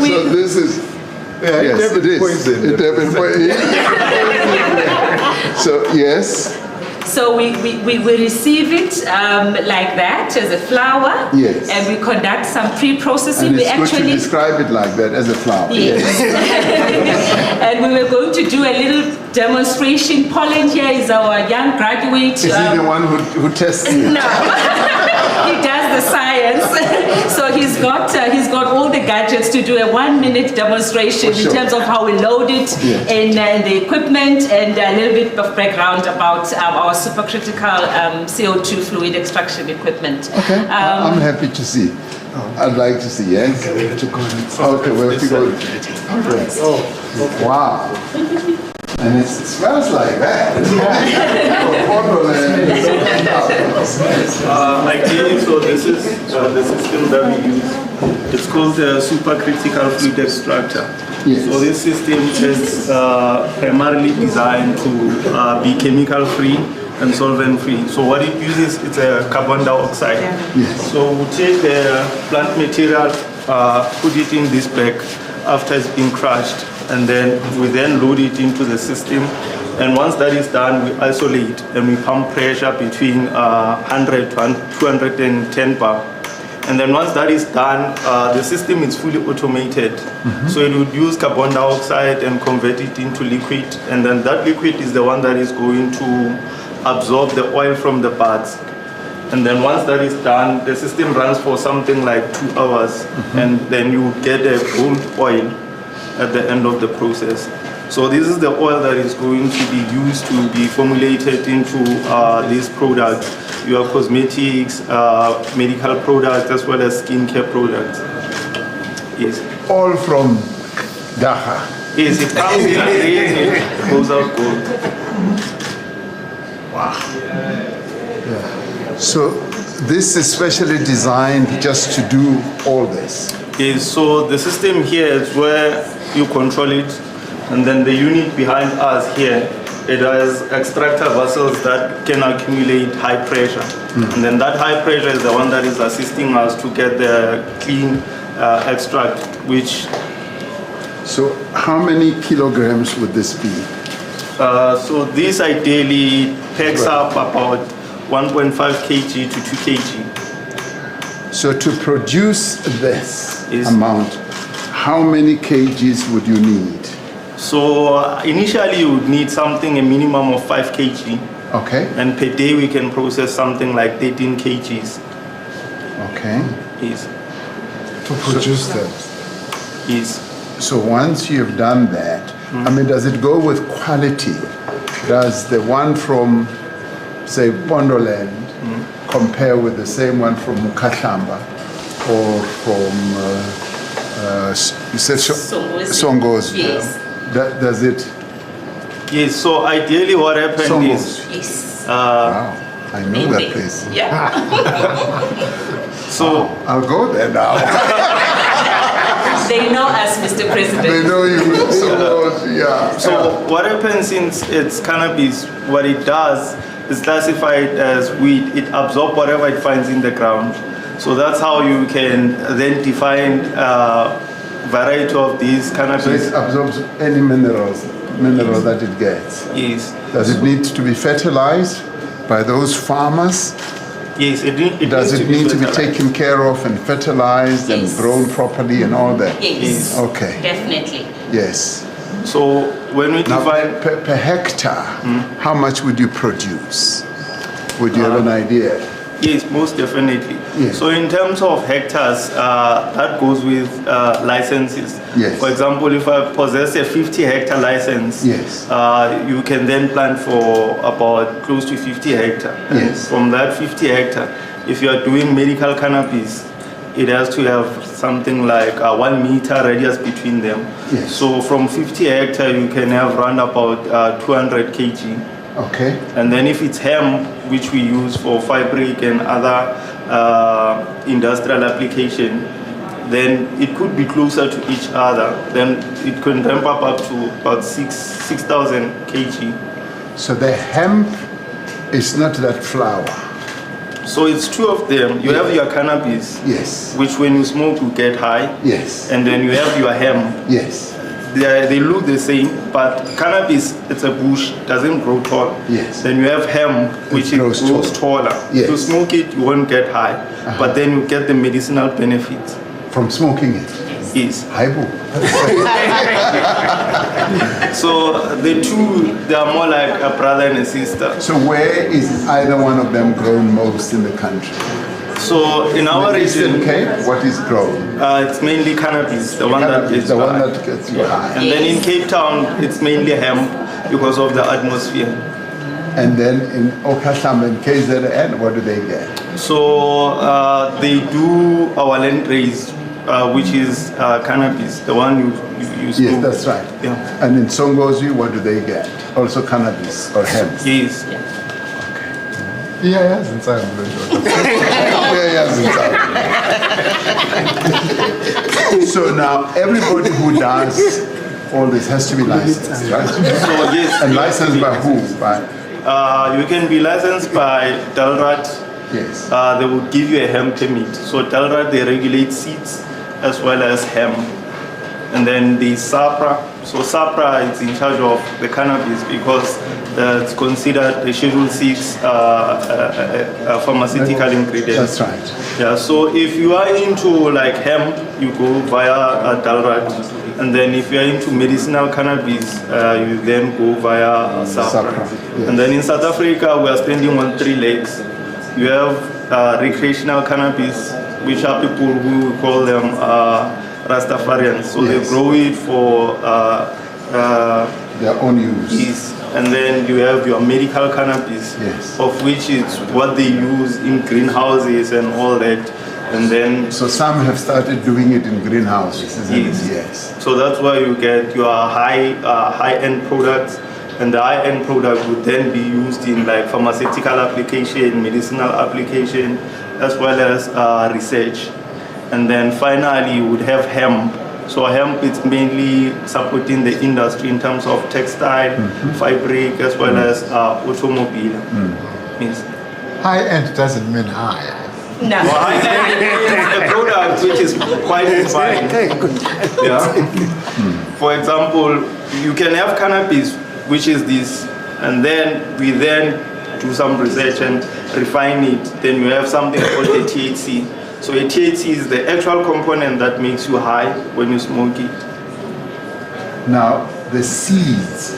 Speaker 3: So this is. Yes, it is. So yes.
Speaker 18: So we receive it like that, as a flower, and we conduct some pre-processing.
Speaker 3: And it's good to describe it like that, as a flower.
Speaker 18: Yes. And we were going to do a little demonstration. Poland here is our young graduate.
Speaker 3: Is he the one who tests it?
Speaker 18: No. He does the science. So he's got all the gadgets to do a 1-minute demonstration in terms of how we load it and the equipment, and a little bit of background about our supercritical CO2 fluid extraction equipment.
Speaker 3: Okay, I'm happy to see. I'd like to see, yes?
Speaker 5: We have to go.
Speaker 3: Okay, we have to go. Okay. Oh, wow. And it smells like that.
Speaker 19: Again, so this is the system that we use. It's called the supercritical fluid extractor. So this system is primarily designed to be chemical-free and solvent-free. So what it uses is a carbon dioxide. So we take the plant material, put it in this bag after it's been crushed, and then we load it into the system. And once that is done, we isolate and we pump pressure between 100 to 210 bar. And then once that is done, the system is fully automated. So it would use carbon dioxide and convert it into liquid. And then that liquid is the one that is going to absorb the oil from the buds. And then once that is done, the system runs for something like 2 hours, and then you get a gold oil at the end of the process. So this is the oil that is going to be used to be formulated into these products, your cosmetics, medical products, as well as skincare products. Yes.
Speaker 3: All from Daha.
Speaker 19: Yes, it comes in green, it goes out gold.
Speaker 3: Wow. Yeah. So this is specially designed just to do all this.
Speaker 19: Yes, so the system here is where you control it, and then the unit behind us here, it has extractor vessels that can accumulate high pressure. And then that high pressure is the one that is assisting us to get the clean extract, which...
Speaker 3: So how many kilograms would this be?
Speaker 19: So this ideally packs up about 1.5 kg to 2 kg.
Speaker 3: So to produce this amount, how many kgs would you need?
Speaker 19: So initially you would need something a minimum of 5 kg.
Speaker 3: Okay.
Speaker 19: And per day we can process something like 13 kgs.
Speaker 3: Okay.
Speaker 19: Yes.
Speaker 3: To produce that?
Speaker 19: Yes.
Speaker 3: So once you've done that, I mean, does it go with quality? Does the one from, say, Bondoland compare with the same one from Mukashamba or from, you said Songozi?
Speaker 18: Yes.
Speaker 3: Does it?
Speaker 19: Yes, so ideally what happened is...
Speaker 18: Yes.
Speaker 3: Wow, I know that place.
Speaker 18: Yeah.
Speaker 19: So
Speaker 3: I'll go there now.
Speaker 18: They know us, Mr. President.
Speaker 3: They know you. So, yeah.
Speaker 19: So what happens since it's cannabis, what it does is classified as weed. It absorbs whatever it finds in the ground. So that's how you can then define variety of these cannabis.
Speaker 3: So it absorbs any mineral that it gets?
Speaker 19: Yes.
Speaker 3: Does it need to be fertilized by those farmers?
Speaker 19: Yes,
Speaker 3: Does it need to be taken care of and fertilized and grown properly and all that?
Speaker 18: Yes.
Speaker 3: Okay.
Speaker 18: Definitely.
Speaker 3: Yes.
Speaker 19: So when we define
Speaker 3: per hectare, how much would you produce? Would you have an idea?
Speaker 19: Yes, most definitely.
Speaker 3: Yes.
Speaker 19: So in terms of hectares, that goes with licenses.
Speaker 3: Yes.
Speaker 19: For example, if I possess a 50-hectare license,
Speaker 3: yes,
Speaker 19: you can then plant for about close to 50 hectares.
Speaker 3: Yes.
Speaker 19: From that 50 hectare, if you are doing medical cannabis, it has to have something like a 1 meter radius between them.
Speaker 3: Yes.
Speaker 19: So from 50 hectares, you can have around about 200 kg.
Speaker 3: Okay.
Speaker 19: And then if it's hemp, which we use for fabric and other industrial application, then it could be closer to each other. Then it can ramp up to about 6,000 kg.
Speaker 3: So the hemp is not that flower.
Speaker 19: So it's two of them. You have your cannabis,
Speaker 3: yes,
Speaker 19: which when you smoke you get high,
Speaker 3: yes,
Speaker 19: and then you have your hemp,
Speaker 3: yes.
Speaker 19: They look the same, but cannabis, it's a bush, doesn't grow tall.
Speaker 3: Yes.
Speaker 19: Then you have hemp, which grows taller.
Speaker 3: Yes.
Speaker 19: If you smoke it, you won't get high, but then you get the medicinal benefits.
Speaker 3: From smoking it?
Speaker 19: Yes.
Speaker 3: Haibu.
Speaker 19: So the two, they are more like a brother and a sister.
Speaker 3: So where is either one of them grown most in the country?
Speaker 19: So in our region,
Speaker 3: Cape, what is grown?
Speaker 19: It's mainly cannabis, the one that gets
Speaker 3: the
Speaker 19: you
Speaker 3: one
Speaker 19: high.
Speaker 3: that gets you high.
Speaker 19: And then in Cape Town, it's mainly hemp because of the atmosphere.
Speaker 3: And then in Okasham and KZN, what do they get?
Speaker 19: So they do our land raise, which is cannabis, the one you smoke.
Speaker 3: Yes, that's right.
Speaker 19: Yeah.
Speaker 3: And in Songozi, what do they get? Also cannabis or hemp?
Speaker 19: Yes.
Speaker 3: Yeah, inside. So now everybody who does all this has to be licensed, right?
Speaker 19: So yes.
Speaker 3: And licensed by who? By
Speaker 19: you can be licensed by Delrat.
Speaker 3: Yes.
Speaker 19: They will give you a hemp permit. So Delrat, they regulate seeds as well as hemp. And then the SAPRA. So SAPRA is in charge of the cannabis because it's considered a Schedule 6 pharmaceutical ingredient.
Speaker 3: That's right.
Speaker 19: Yeah. So if you are into like hemp, you go via Delrat. And then if you are into medicinal cannabis, you then go via SAPRA.
Speaker 3: Yes.
Speaker 19: And then in South Africa, we are standing on 3 legs. you have recreational cannabis, which are people who we call them Rastafarians. So they grow it for
Speaker 3: their own use.
Speaker 19: Yes. And then you have your medical cannabis, of which is what they use in greenhouses and all that. And then
Speaker 3: so some have started doing it in greenhouses, isn't it?
Speaker 19: Yes. So that's why you get your high-end products, and the high-end product would then be used in like pharmaceutical application, medicinal application, as well as research. And then finally you would have hemp. So hemp is mainly supporting the industry in terms of textile, fabric, as well as automobile. Yes.
Speaker 5: High-end doesn't mean high.
Speaker 19: No. Well, high-end is a product which is quite fine. Yeah. For example, you can have cannabis, which is this, and then we then do some research and refine it. Then you have something called a THC. So a THC is the actual component that makes you high when you smoke it.
Speaker 3: Now, the seeds,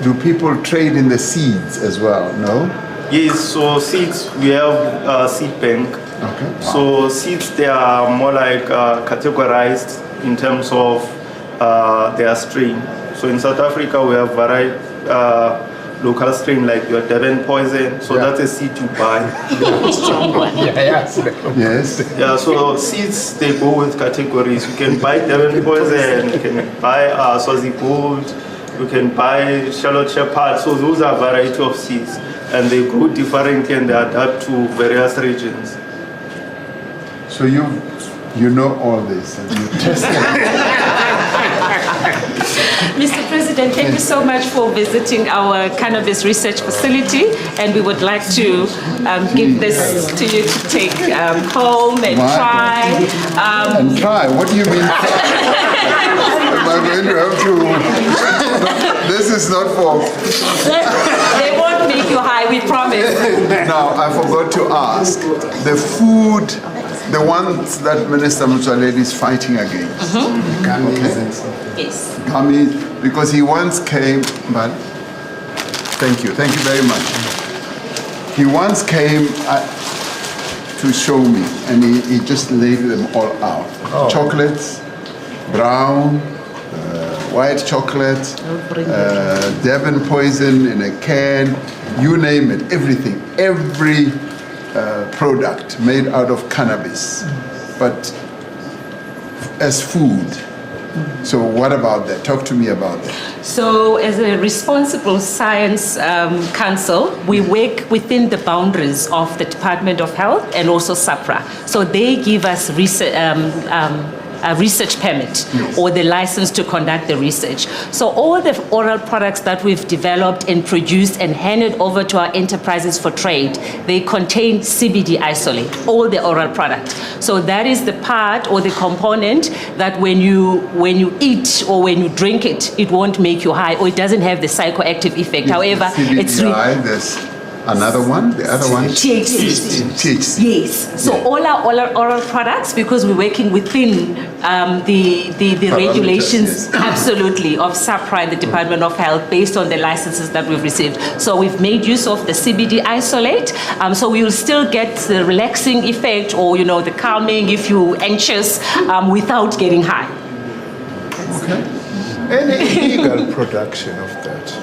Speaker 3: do people trade in the seeds as well? No?
Speaker 19: Yes, so seeds, we have seed bank.
Speaker 3: Okay. Wow.
Speaker 19: So seeds, they are more like categorized in terms of their strain. So in South Africa, we have varied local strain like your Devon poison. So that's a seed you buy.
Speaker 3: Yes.
Speaker 19: Yeah, so seeds, they go with categories. You can buy Devon poison, you can buy Swazi Gold, you can buy Charlotte Shepherd. So those are a variety of seeds, and they grow differently and they adapt to various regions.
Speaker 3: So you know all this and you tested
Speaker 18: Mr. President, thank you so much for visiting our cannabis research facility, and we would like to give this to you to take home and try.
Speaker 3: And try? What do you mean? Am I going to have to? This is not for.
Speaker 18: They won't make you high, we promise.
Speaker 3: Now, I forgot to ask. The food, the ones that Minister Motsoaledi is fighting against.
Speaker 18: Gummies and stuff. Yes.
Speaker 3: Gummies, because he once came, but thank you very much. He once came to show me, and he just laid them all out. Chocolates, brown, white chocolate, Devon poison in a can, you name it, everything, every product made out of cannabis, but as food. So what about that? Talk to me about that.
Speaker 18: So as a responsible science council, we work within the boundaries of the Department of Health and also SAPRA. So they give us a research permit or the license to conduct the research. So all the oral products that we've developed and produced and handed over to our enterprises for trade, they contain CBD isolate, all the oral products. So that is the part or the component that when you eat or when you drink it, it won't make you high or it doesn't have the psychoactive effect. However, it's
Speaker 3: another one, the other one?
Speaker 18: THC. Yes. So all our oral products, because we're working within the regulations, absolutely, of SAPRA and the Department of Health based on the licenses that we've received. So we've made use of the CBD isolate. So we will still get the relaxing effect or, the calming if you're anxious without getting high.
Speaker 5: Okay. Any illegal production of that?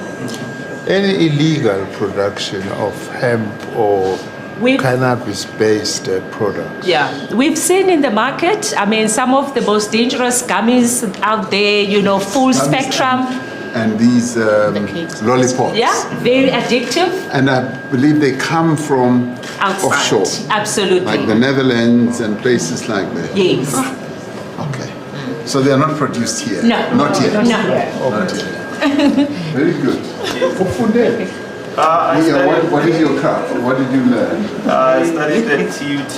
Speaker 5: Any illegal production of hemp or cannabis-based products?
Speaker 18: Yeah, we've seen in the market, some of the most dangerous gummies out there, full spectrum.
Speaker 3: And these lollipops.
Speaker 18: Yeah, very addictive.
Speaker 3: And I believe they come from
Speaker 18: outside.
Speaker 3: Offshore.
Speaker 18: Absolutely.
Speaker 3: Like the Netherlands and places like that.
Speaker 18: Yes.
Speaker 3: Okay. So they are not produced here?
Speaker 18: No.
Speaker 3: Not yet?
Speaker 18: No.
Speaker 3: Not yet. Very good. What is your craft? What did you learn?
Speaker 19: I studied at TUT.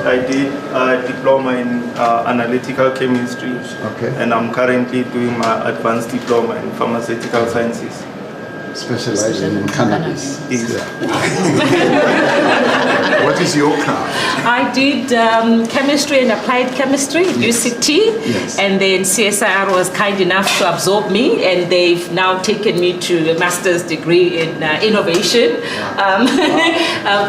Speaker 19: I did a diploma in analytical chemistry.
Speaker 3: Okay.
Speaker 19: And I'm currently doing my advanced diploma in pharmaceutical sciences.
Speaker 3: Specializing in cannabis. What is your craft?
Speaker 18: I did chemistry and applied chemistry at UCT, and then CSIR was kind enough to absorb me, and they've now taken me to a master's degree in innovation.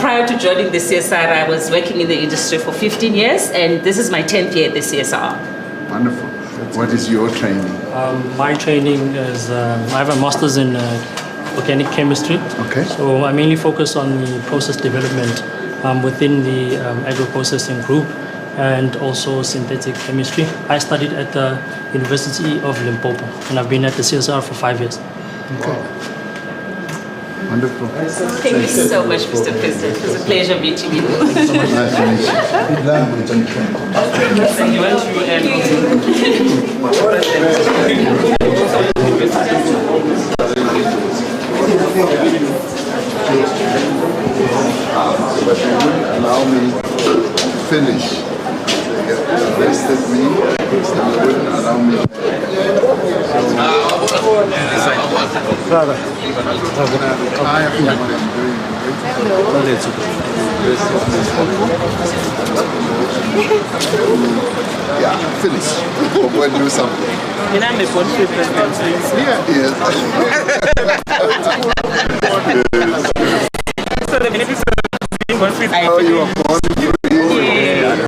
Speaker 18: Prior to joining the CSIR, I was working in the industry for 15 years, and this is my 10th year at the CSIR.
Speaker 3: Wonderful. What is your training?
Speaker 15: My training is, I have a master's in organic chemistry.
Speaker 3: Okay.
Speaker 15: So I mainly focus on the process development within the agro-processing group and also synthetic chemistry. I studied at the University of Limpopo, and I've been at the CSIR for 5 years.
Speaker 3: Okay. Wonderful.
Speaker 18: Thank you so much, Mr. President. It was a pleasure meeting you.
Speaker 3: Nice to meet But they wouldn't allow me to finish. They arrested me, and they wouldn't allow me.
Speaker 14: Brother.
Speaker 3: Yeah, finish. Or go and do something.
Speaker 15: Can I make one president, please?
Speaker 3: Yes.
Speaker 15: So the benefits of being one president.
Speaker 3: Oh, you are born through here.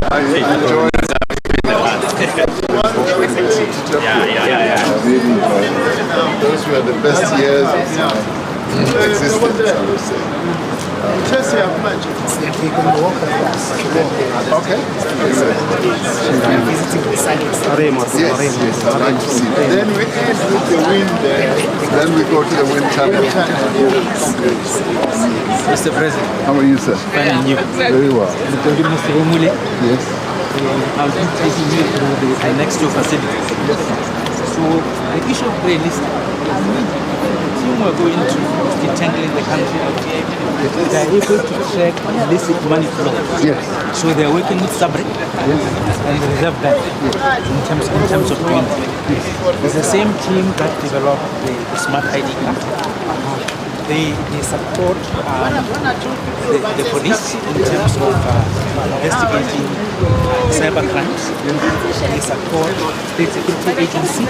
Speaker 3: I enjoy it. I really enjoyed it. Those were the best years of my existence, I would say.
Speaker 5: Just your pledge.
Speaker 3: Okay. Yes, I'd like to see that.
Speaker 5: Then we end with the wind.
Speaker 3: Then we go to the wind tunnel.
Speaker 15: Mr. President.
Speaker 3: How are you, sir?
Speaker 15: Fine, and you?
Speaker 3: Very well.
Speaker 15: Mr. Romule.
Speaker 3: Yes.
Speaker 15: I'll be taking you through the next two facilities. So the issue of grey listing, the team we're going to detangling the country out here, they are able to track illicit money flow.
Speaker 3: Yes.
Speaker 15: So they are working with Sabric and the Reserve Bank in terms of doing that. It's the same team that developed the smart ID card. They support the police in terms of investigating cyber crimes. They support the security agency.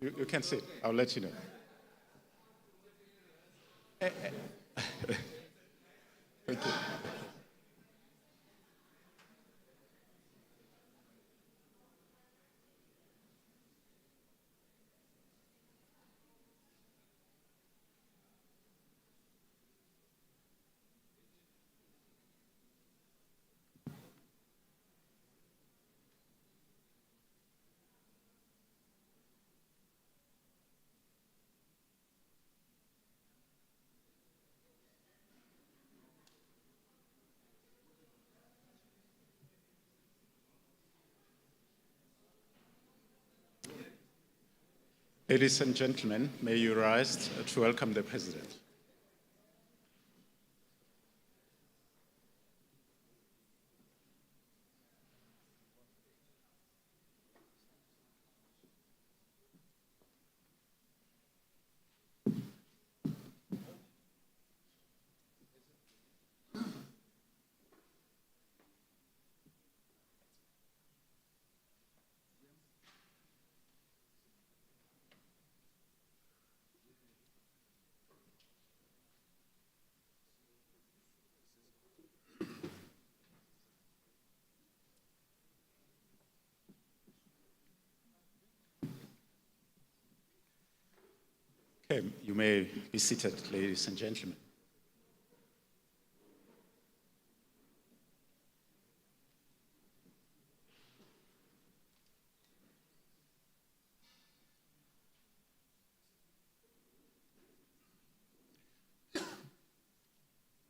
Speaker 1: You can sit. I'll let you know. Thank you. Ladies and gentlemen, may you rise to welcome the President. Okay, you may be seated, ladies and gentlemen.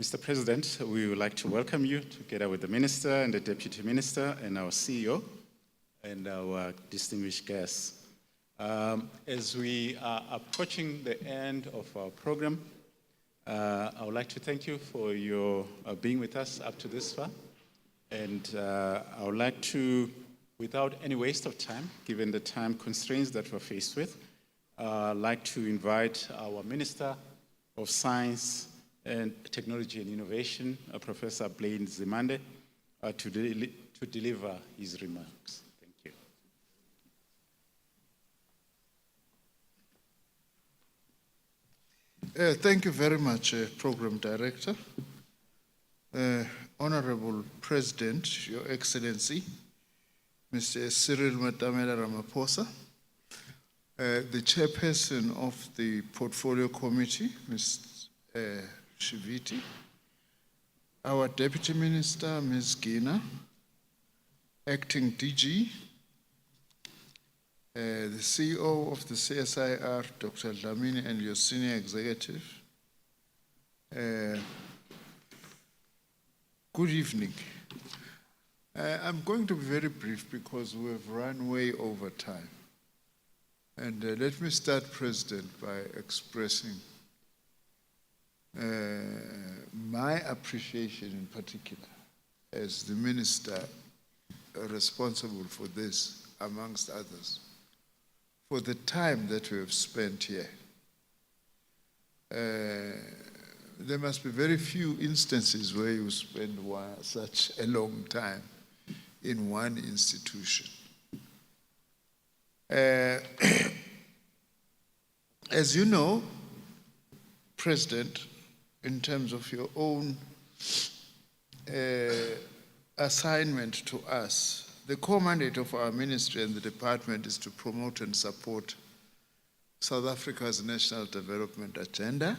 Speaker 1: Mr. President, we would like to welcome you together with the Minister and the Deputy Minister and our CEO and our distinguished guests. As we are approaching the end of our program, I would like to thank you for your being with us up to this far. And I would like to, without any waste of time, given the time constraints that we're faced with, like to invite our Minister of Science and Technology and Innovation, Professor Blaine Zimande, to deliver his remarks. Thank you.
Speaker 5: Thank you very much, Program Director. Honorable President, Your Excellency, Mr. Cyril Ramaphosa, the Chairperson of the Portfolio Committee, Ms. Shiviti, our Deputy Minister, Ms. Gina, Acting DG, the CEO of the CSIR, Dr. Dlamini, and your senior executive. Good evening. I'm going to be very brief because we have run way over time. And let me start, President, by expressing my appreciation in particular as the minister responsible for this, amongst others, for the time that we have spent here. There must be very few instances where you spend such a long time in one institution. As you know, President, in terms of your own assignment to us, the core mandate of our ministry and the department is to promote and support South Africa's national development agenda,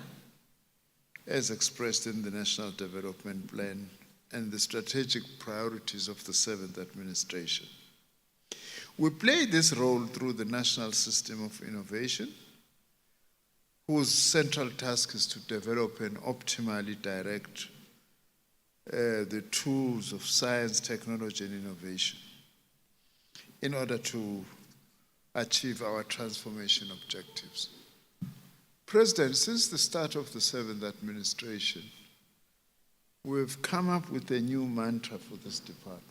Speaker 5: as expressed in the National Development Plan and the strategic priorities of the 7th administration. We play this role through the National System of Innovation, whose central task is to develop and optimally direct the tools of science, technology, and innovation in order to achieve our transformation objectives. President, since the start of the 7th administration, we've come up with a new mantra for this department,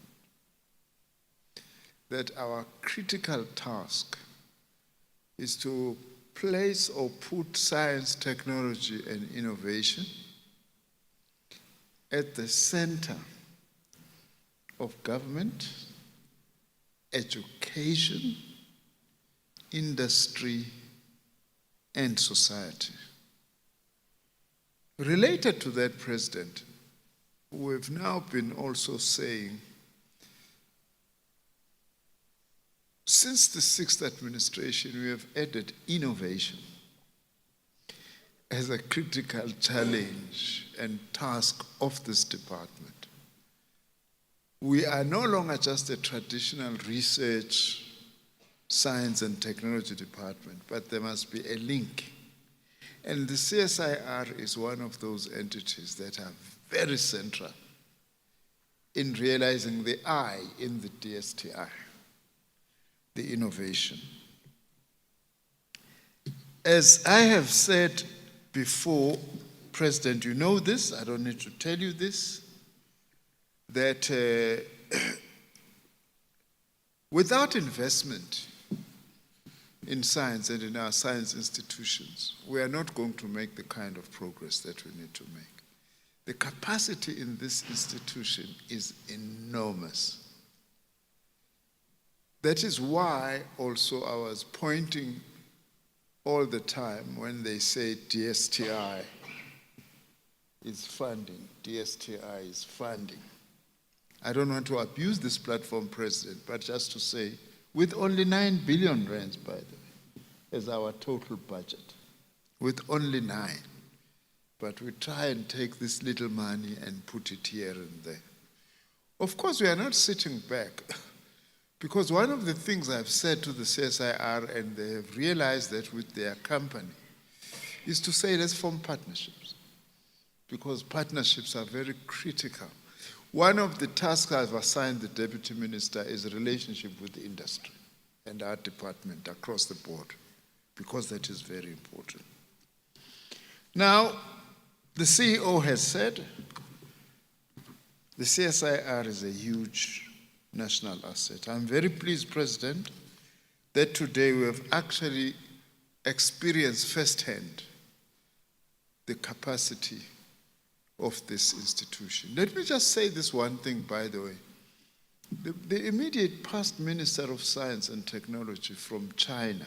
Speaker 5: that our critical task is to place or put science, technology, and innovation at the center of government, education, industry, and society. Related to that, President, we've now been also saying, since the 6th administration, we have added innovation as a critical challenge and task of this department. We are no longer just a traditional research, science and technology department, but there must be a link. And the CSIR is one of those entities that are very central in realizing the I in the DSTI, the innovation. As I have said before, President, you know this, I don't need to tell you this, that without investment in science and in our science institutions, we are not going to make the kind of progress that we need to make. The capacity in this institution is enormous. That is why also I was pointing all the time when they say DSTI is funding, DSTI is funding. I don't want to abuse this platform, President, but just to say, with only 9 billion rands, by the way, as our total budget, with only 9. But we try and take this little money and put it here and there. Of course, we are not sitting back, because one of the things I've said to the CSIR, and they have realized that with their company, is to say, let's form partnerships, because partnerships are very critical. One of the tasks I've assigned the Deputy Minister is a relationship with the industry and our department across the board, because that is very important. Now, the CEO has said the CSIR is a huge national asset. I'm very pleased, President, that today we have actually experienced firsthand the capacity of this institution. Let me just say this one thing, by the way. The immediate past Minister of Science and Technology from China,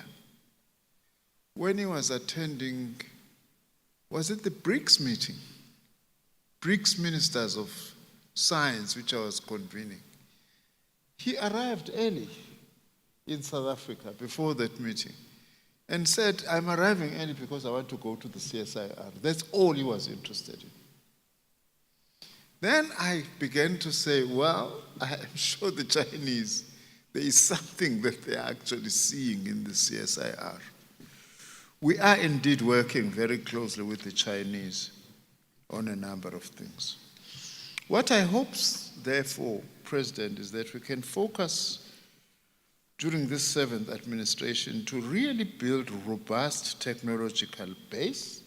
Speaker 5: when he was attending, was it the BRICS meeting? BRICS Ministers of Science, which I was convening. He arrived early in South Africa before that meeting and said, I'm arriving early because I want to go to the CSIR. That's all he was interested in. Then I began to say, well, I'm sure the Chinese, there is something that they're actually seeing in the CSIR. We are indeed working very closely with the Chinese on a number of things. What I hope, therefore, President, is that we can focus during this 7th administration to really build robust technological base,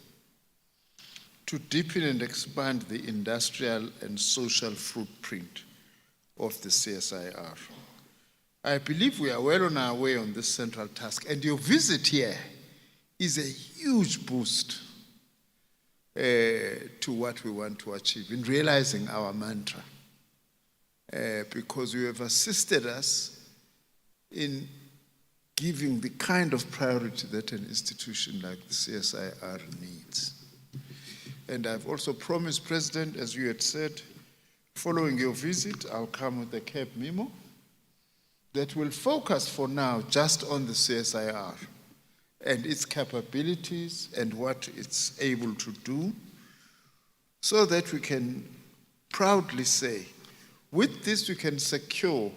Speaker 5: to deepen and expand the industrial and social footprint of the CSIR. I believe we are well on our way on this central task, and your visit here is a huge boost to what we want to achieve in realizing our mantra, because you have assisted us in giving the kind of priority that an institution like the CSIR needs. And I've also promised, President, as you had said, following your visit, I'll come with a CAB memo that will focus for now just on the CSIR and its capabilities and what it's able to do, so that we can proudly say, with this we can secure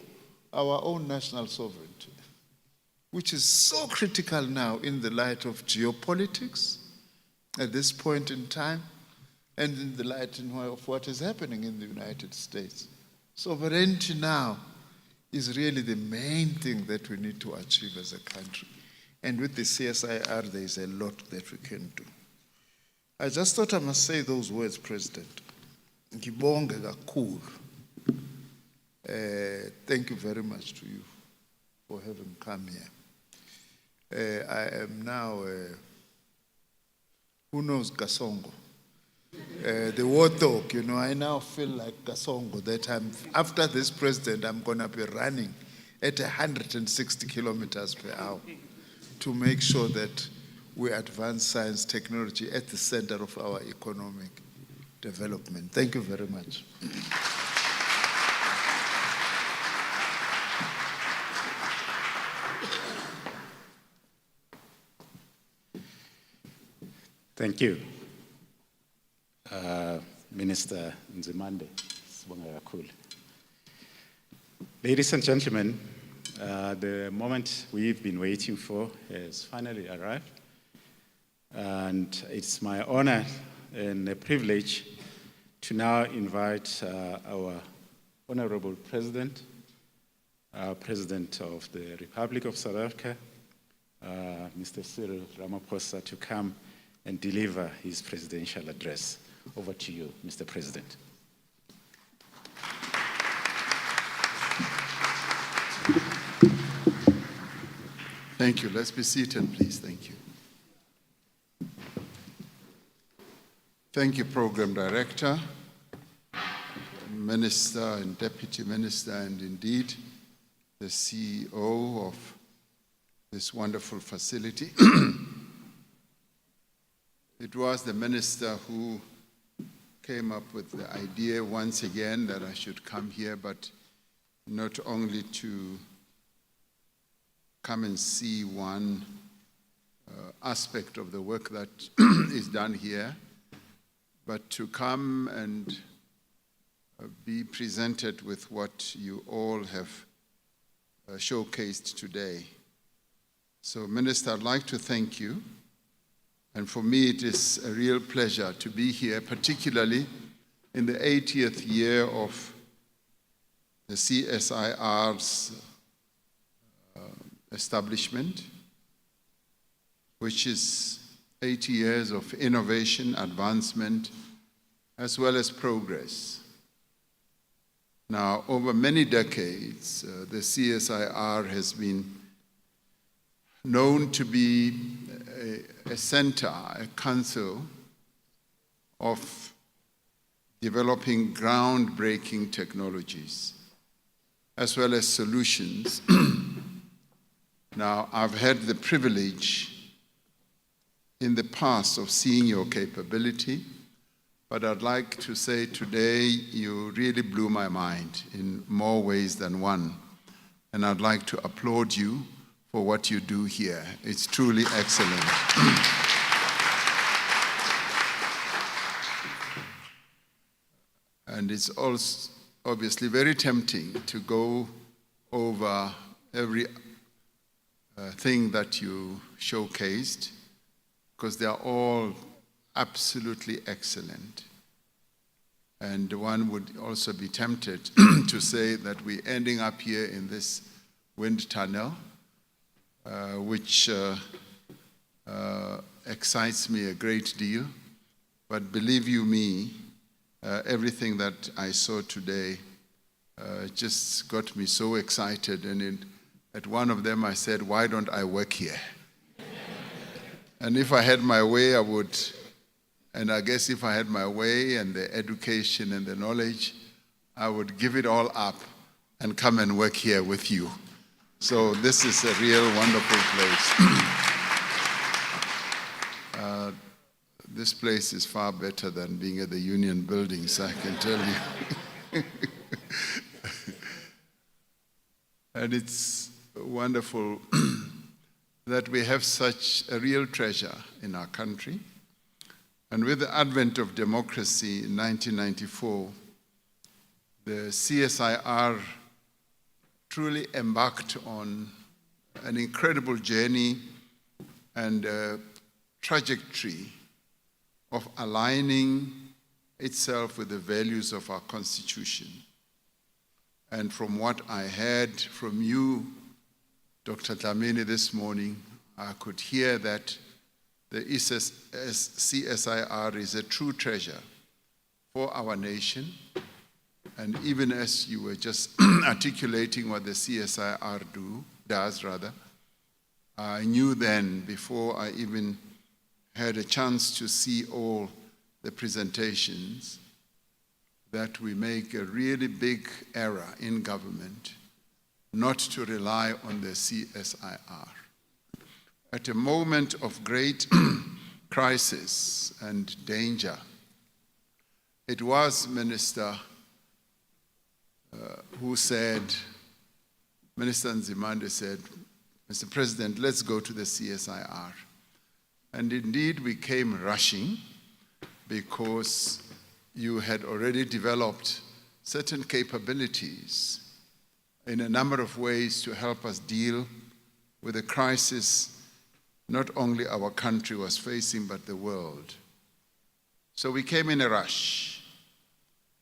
Speaker 5: our own national sovereignty, which is so critical now in the light of geopolitics at this point in time, and in the light of what is happening in the United States. Sovereignty now is really the main thing that we need to achieve as a country. And with the CSIR, there is a lot that we can do. I just thought I must say those words, President. Ngibonge kakhulu. Thank you very much to you for having come here. I am now, who knows Kasongo? The war talk, you know, I now feel like Kasongo, that after this President, I'm going to be running at 160 kilometers per hour. to make sure that we advance science technology at the center of our economic development. Thank you very much.
Speaker 1: Thank you, Minister Nzimande. Ladies and gentlemen, the moment we've been waiting for has finally arrived. And it's my honor and a privilege to now invite our Honorable President, President of the Republic of South Africa, Mr. Cyril Ramaphosa, to come and deliver his presidential address. Over to you, Mr. President.
Speaker 3: Thank you. Let's be seated, please. Thank you. Thank you, Program Director, Minister and Deputy Minister, and indeed the CEO of this wonderful facility. It was the minister who came up with the idea once again that I should come here, but not only to come and see one aspect of the work that is done here, but to come and be presented with what you all have showcased today. So, Minister, I'd like to thank you. And for me, it is a real pleasure to be here, particularly in the 80th year of the CSIR's establishment, which is 80 years of innovation, advancement, as well as progress. Now, over many decades, the CSIR has been known to be a center, a council of developing groundbreaking technologies, as well as solutions. Now, I've had the privilege in the past of seeing your capability, but I'd like to say today you really blew my mind in more ways than one. And I'd like to applaud you for what you do here. It's truly excellent. And it's also obviously very tempting to go over every thing that you showcased, because they are all absolutely excellent. And one would also be tempted to say that we're ending up here in this wind tunnel, which excites me a great deal. But believe you me, everything that I saw today just got me so excited. And at one of them I said, why don't I work here? And if I had my way, I would. And I guess if I had my way and the education and the knowledge, I would give it all up and come and work here with you. So this is a real wonderful place. This place is far better than being at the Union Buildings, I can tell you. And it's wonderful that we have such a real treasure in our country. And with the advent of democracy in 1994, the CSIR truly embarked on an incredible journey and a trajectory of aligning itself with the values of our Constitution. And from what I heard from you, Dr. Dlamini, this morning, I could hear that the CSIR is a true treasure for our nation. And even as you were just articulating what the CSIR does, I knew then, before I even had a chance to see all the presentations, that we make a really big error in government not to rely on the CSIR. at a moment of great crisis and danger. It was Minister who said, Minister Nzimande said, Mr. President, let's go to the CSIR. And indeed, we came rushing because you had already developed certain capabilities in a number of ways to help us deal with the crisis not only our country was facing, but the world. So we came in a rush,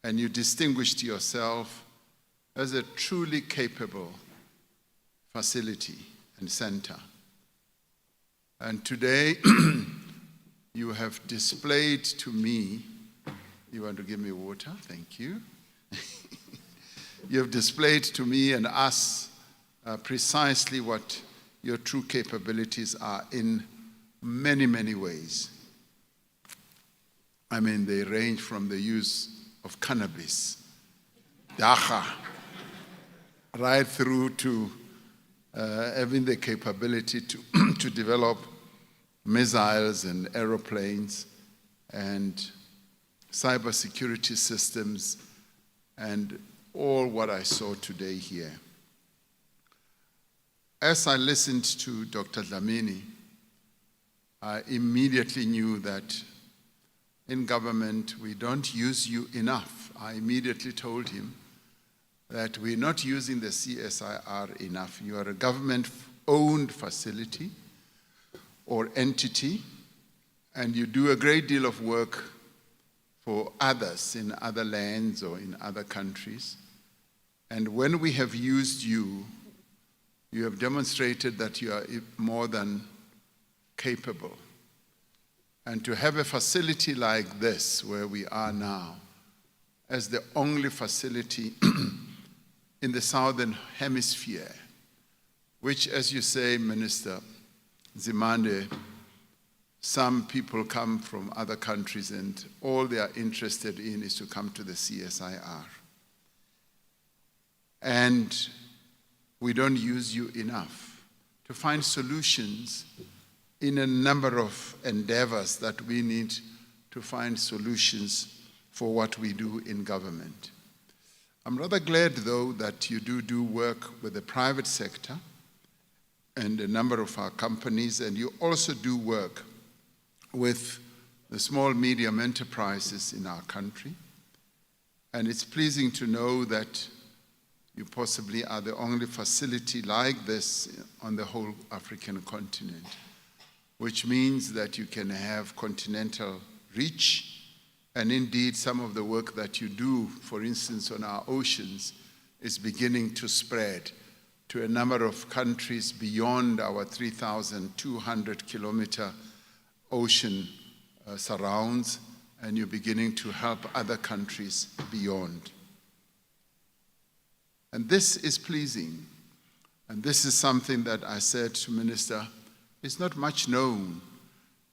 Speaker 3: and you distinguished yourself as a truly capable facility and center. And today, you have displayed to me, you want to give me water? Thank you. You have displayed to me and us precisely what your true capabilities are in many, many ways. I mean, they range from the use of cannabis, dacha, right through to having the capability to develop missiles and aeroplanes and cybersecurity systems and all what I saw today here. As I listened to Dr. Dlamini, I immediately knew that in government we don't use you enough. I immediately told him that we're not using the CSIR enough. You are a government-owned facility or entity, and you do a great deal of work for others in other lands or in other countries. And when we have used you, you have demonstrated that you are more than capable. And to have a facility like this, where we are now, as the only facility in the Southern Hemisphere, which, as you say, Minister Nzimande, some people come from other countries and all they are interested in is to come to the CSIR. And we don't use you enough to find solutions in a number of endeavors that we need to find solutions for what we do in government. I'm rather glad, though, that you do work with the private sector and a number of our companies, and you also do work with the small, medium enterprises in our country. And it's pleasing to know that you possibly are the only facility like this on the whole African continent, which means that you can have continental reach. And indeed, some of the work that you do, for instance, on our oceans, is beginning to spread to a number of countries beyond our 3,200-kilometer ocean surrounds, and you're beginning to help other countries beyond. And this is pleasing. And this is something that I said to Minister, is not much known.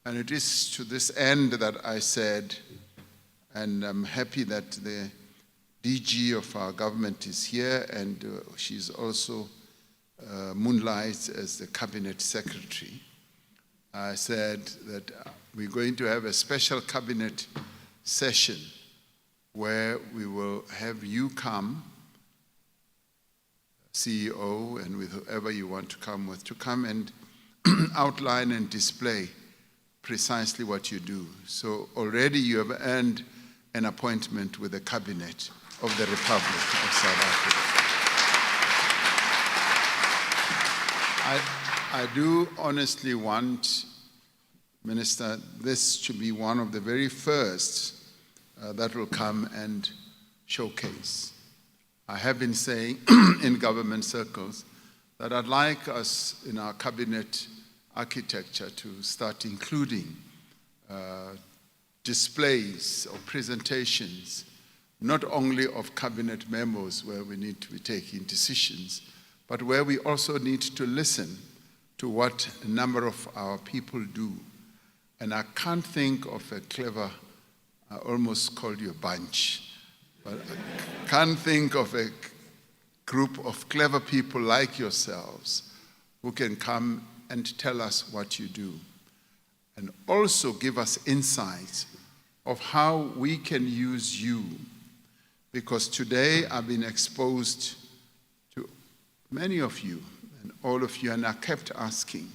Speaker 3: And it is to this end that I said, and I'm happy that the DG of our government is here, and she's also moonlights as the cabinet secretary. I said that we're going to have a special cabinet session where we will have you come, CEO, and with whoever you want to come with, to come and outline and display precisely what you do. So already you have earned an appointment with the Cabinet of the Republic of South Africa. I do honestly want, Minister, this to be one of the very first that will come and showcase. I have been saying in government circles that I'd like us in our cabinet architecture to start including displays or presentations, not only of cabinet memos where we need to be taking decisions, but where we also need to listen to what a number of our people do. And I can't think of a clever, I almost called you a bunch, but I can't think of a group of clever people like yourselves who can come and tell us what you do. And also give us insights of how we can use you. Because today I've been exposed to many of you and all of you, and I kept asking.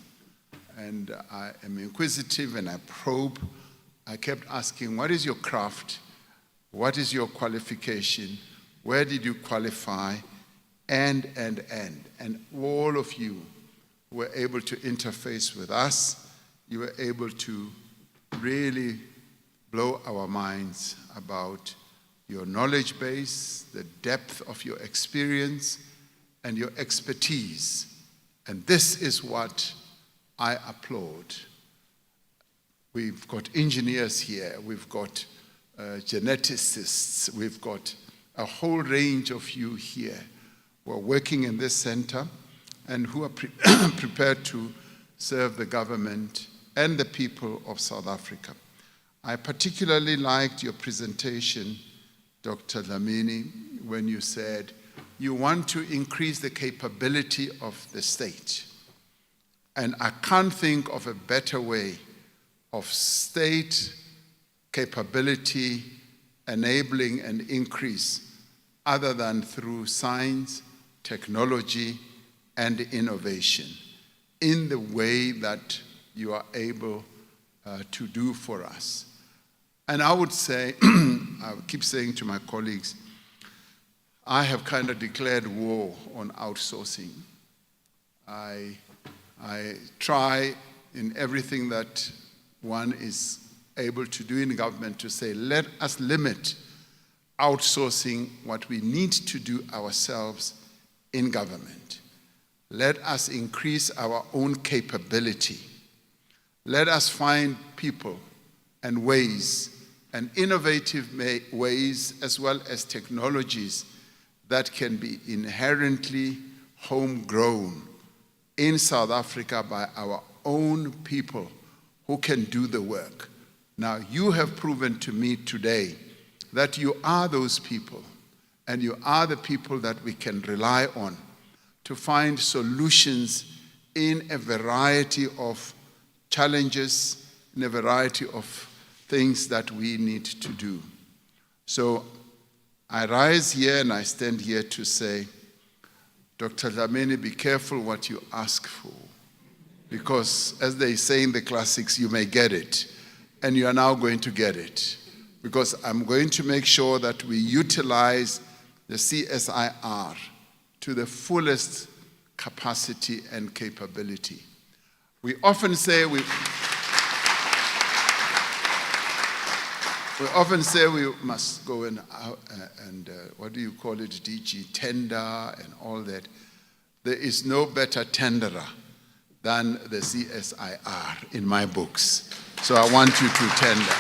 Speaker 3: And I am inquisitive and I probe. I kept asking, what is your craft? What is your qualification? Where did you qualify? And all of you were able to interface with us. You were able to really blow our minds about your knowledge base, the depth of your experience, and your expertise. And this is what I applaud. We've got engineers here, we've got geneticists, we've got a whole range of you here who are working in this center and who are prepared to serve the government and the people of South Africa. I particularly liked your presentation, Dr. Dlamini, when you said you want to increase the capability of the state. And I can't think of a better way of state capability enabling and increase other than through science, technology, and innovation in the way that you are able to do for us. And I would say, I keep saying to my colleagues, I have kind of declared war on outsourcing. I try in everything that one is able to do in government to say, let us limit outsourcing what we need to do ourselves in government. Let us increase our own capability. Let us find people and ways and innovative ways as well as technologies that can be inherently homegrown in South Africa by our own people who can do the work. Now, you have proven to me today that you are those people, and you are the people that we can rely on to find solutions in a variety of challenges, in a variety of things that we need to do. So I rise here and I stand here to say, Dr. Dlamini, be careful what you ask for, because as they say in the classics, you may get it, and you are now going to get it, because I'm going to make sure that we utilize the CSIR to the fullest capacity and capability. We often say we must go and what do you call it, DG tender and all that. There is no better tenderer than the CSIR in my books. So I want you to tender.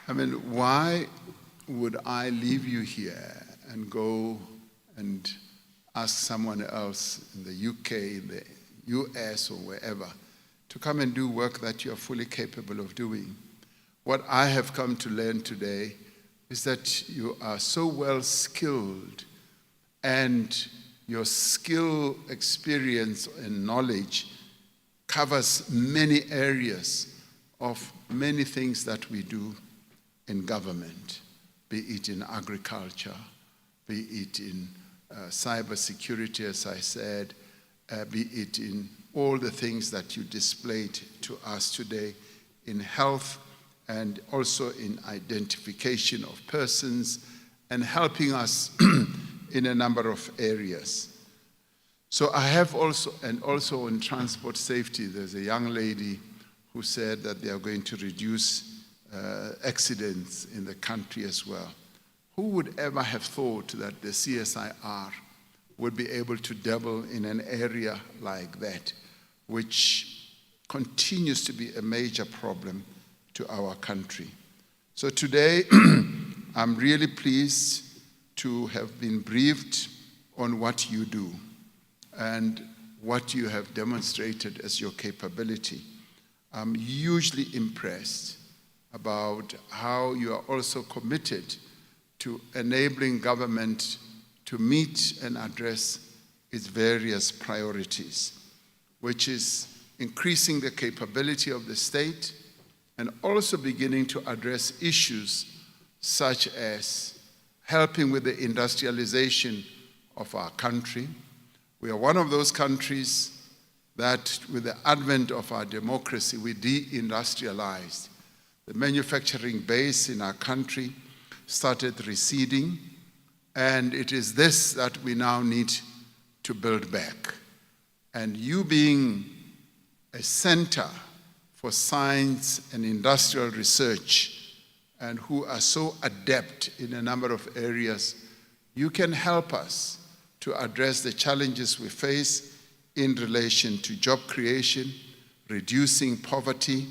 Speaker 3: I mean, why would I leave you here and go and ask someone else in the UK, in the US, or wherever, to come and do work that you are fully capable of doing? What I have come to learn today is that you are so well skilled, and your skill, experience, and knowledge covers many areas of many things that we do in government, be it in agriculture, be it in cybersecurity, as I said, be it in all the things that you displayed to us today, in health, and also in identification of persons, and helping us in a number of areas. So I have also, and also in transport safety, there's a young lady who said that they are going to reduce accidents in the country as well. Who would ever have thought that the CSIR would be able to dabble in an area like that, which continues to be a major problem to our country? So today, I'm really pleased to have been briefed on what you do and what you have demonstrated as your capability. I'm hugely impressed about how you are also committed to enabling government to meet and address its various priorities, which is increasing the capability of the state and also beginning to address issues such as helping with the industrialization of our country. We are one of those countries that, with the advent of our democracy, we deindustrialized. The manufacturing base in our country started receding, and it is this that we now need to build back. And you being a center for science and industrial research, and who are so adept in a number of areas, you can help us to address the challenges we face in relation to job creation, reducing poverty,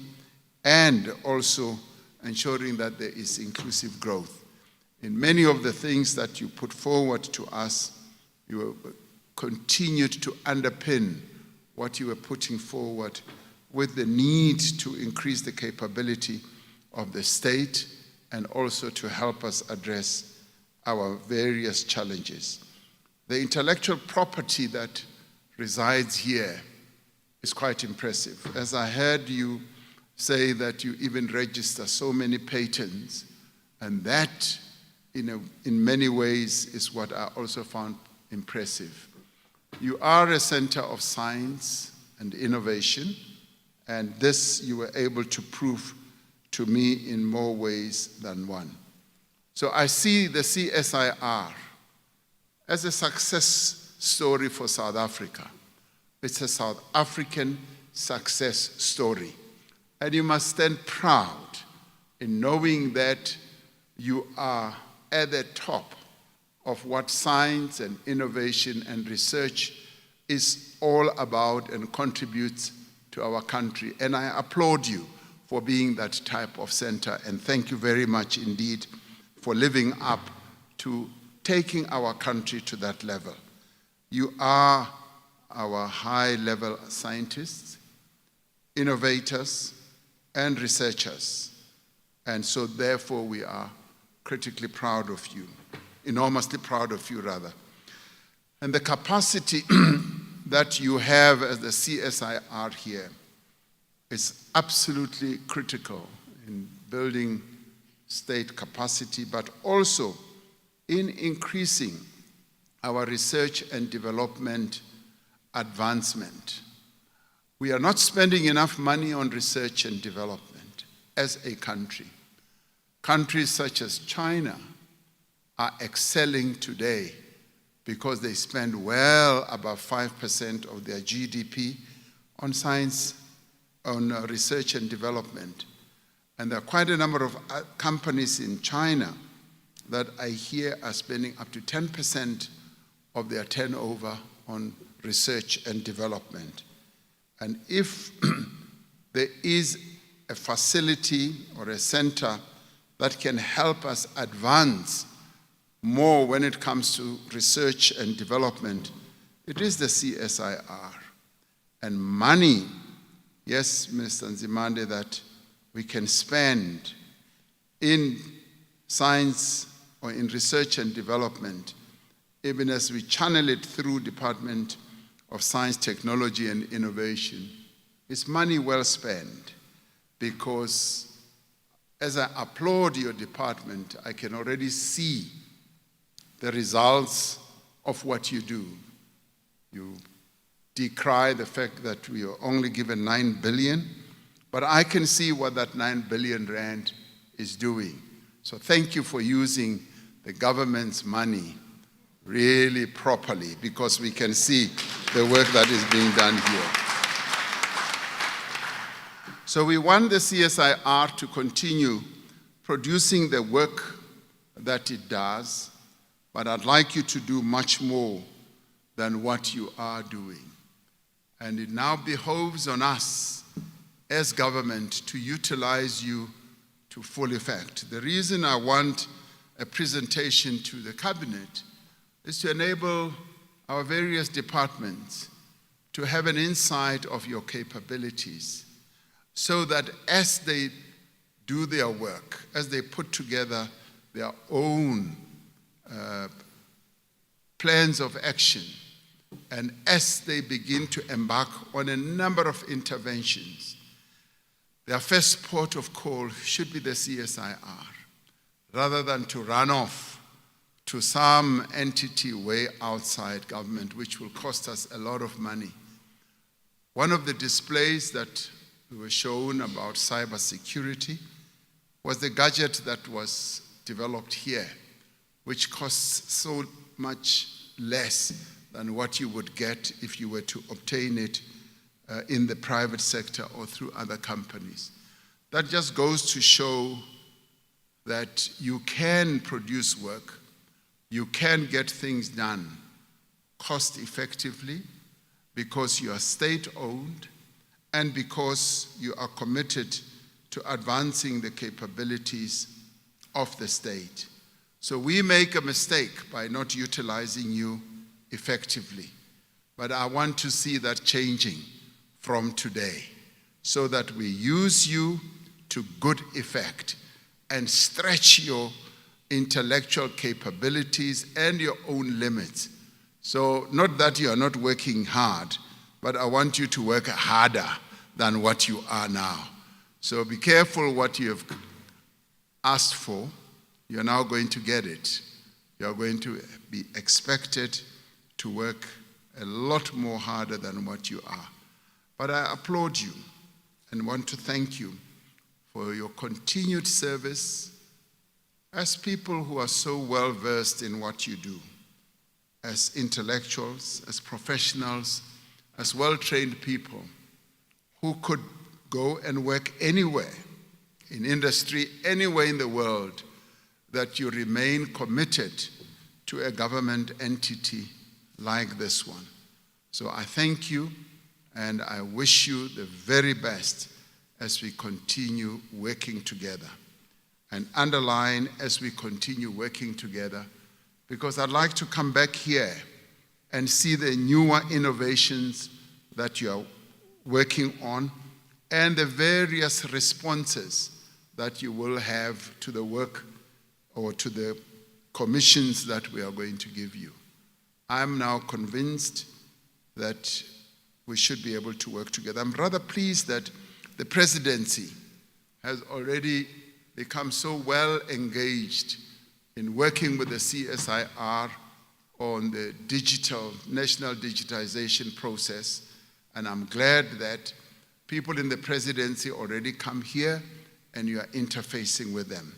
Speaker 3: and also ensuring that there is inclusive growth. In many of the things that you put forward to us, you continued to underpin what you were putting forward with the need to increase the capability of the state and also to help us address our various challenges. The intellectual property that resides here is quite impressive. As I heard you say that you even register so many patents, and that in many ways is what I also found impressive. You are a center of science and innovation, and this you were able to prove to me in more ways than one. So I see the CSIR as a success story for South Africa. It's a South African success story. And you must stand proud in knowing that you are at the top of what science and innovation and research is all about and contributes to our country. And I applaud you for being that type of center. And thank you very much indeed for living up to taking our country to that level. You are our high-level scientists, innovators, and researchers. And so therefore we are critically proud of you, enormously proud of you rather. And the capacity that you have as the CSIR here is absolutely critical in building state capacity, but also in increasing our research and development advancement. We are not spending enough money on research and development as a country. Countries such as China are excelling today because they spend well above 5% of their GDP on science, on research and development. And there are quite a number of companies in China that I hear are spending up to 10% of their turnover on research and development. And if there is a facility or a center that can help us advance more when it comes to research and development, it is the CSIR. And money, yes, Minister Nzimande, that we can spend in science or in research and development, even as we channel it through Department of Science, Technology and Innovation, is money well spent, because as I applaud your department, I can already see the results of what you do. You decry the fact that we are only given 9 billion, but I can see what that 9 billion rand is doing. So thank you for using the government's money really properly, because we can see the work that is being done here. So we want the CSIR to continue producing the work that it does, but I'd like you to do much more than what you are doing. And it now behoves on us as government to utilize you to full effect. The reason I want a presentation to the cabinet is to enable our various departments to have an insight of your capabilities, so that as they do their work, as they put together their own plans of action, And as they begin to embark on a number of interventions, their first port of call should be the CSIR, rather than to run off to some entity way outside government, which will cost us a lot of money. One of the displays that we were shown about cybersecurity was the gadget that was developed here, which costs so much less than what you would get if you were to obtain it in the private sector or through other companies. That just goes to show that you can produce work, you can get things done cost effectively because you are state-owned and because you are committed to advancing the capabilities of the state. So we make a mistake by not utilizing you effectively. But I want to see that changing from today so that we use you to good effect and stretch your intellectual capabilities and your own limits. So not that you are not working hard, but I want you to work harder than what you are now. So be careful what you have asked for. You're now going to get it. You're going to be expected to work a lot more harder than what you are. But I applaud you and want to thank you for your continued service as people who are so well versed in what you do, as intellectuals, as professionals, as well-trained people who could go and work anywhere in industry, anywhere in the world, that you remain committed to a government entity like this one. So I thank you and I wish you the very best as we continue working together. And underline as we continue working together, because I'd like to come back here and see the newer innovations that you are working on and the various responses that you will have to the work or to the commissions that we are going to give you. I'm now convinced that we should be able to work together. I'm rather pleased that the presidency has already become so well engaged in working with the CSIR on the national digitization process. And I'm glad that people in the presidency already come here and you are interfacing with them.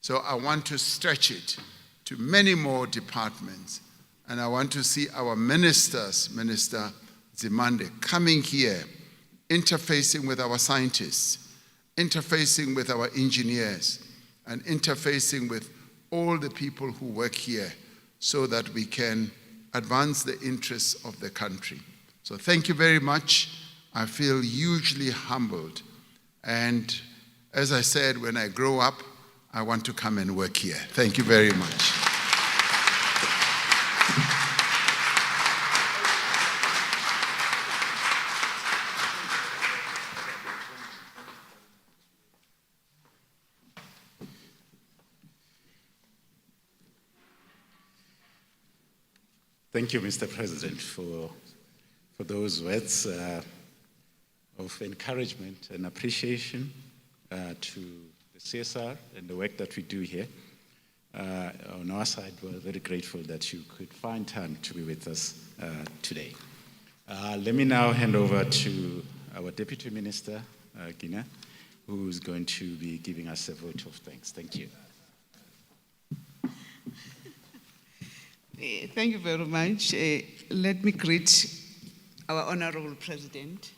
Speaker 3: So I want to stretch it to many more departments. And I want to see our ministers, Minister Zimande, coming here, interfacing with our scientists, interfacing with our engineers, and interfacing with all the people who work here so that we can advance the interests of the country. So thank you very much. I feel hugely humbled. And as I said, when I grow up, I want to come and work here. Thank you very much.
Speaker 1: Thank you, Mr. President, for those words of encouragement and appreciation to the CSR and the work that we do here. On our side, we're very grateful that you could find time to be with us today. Let me now hand over to our Deputy Minister, Gina, who's going to be giving us a vote of thanks. Thank you.
Speaker 20: Thank you very much. Let me greet our Honorable President.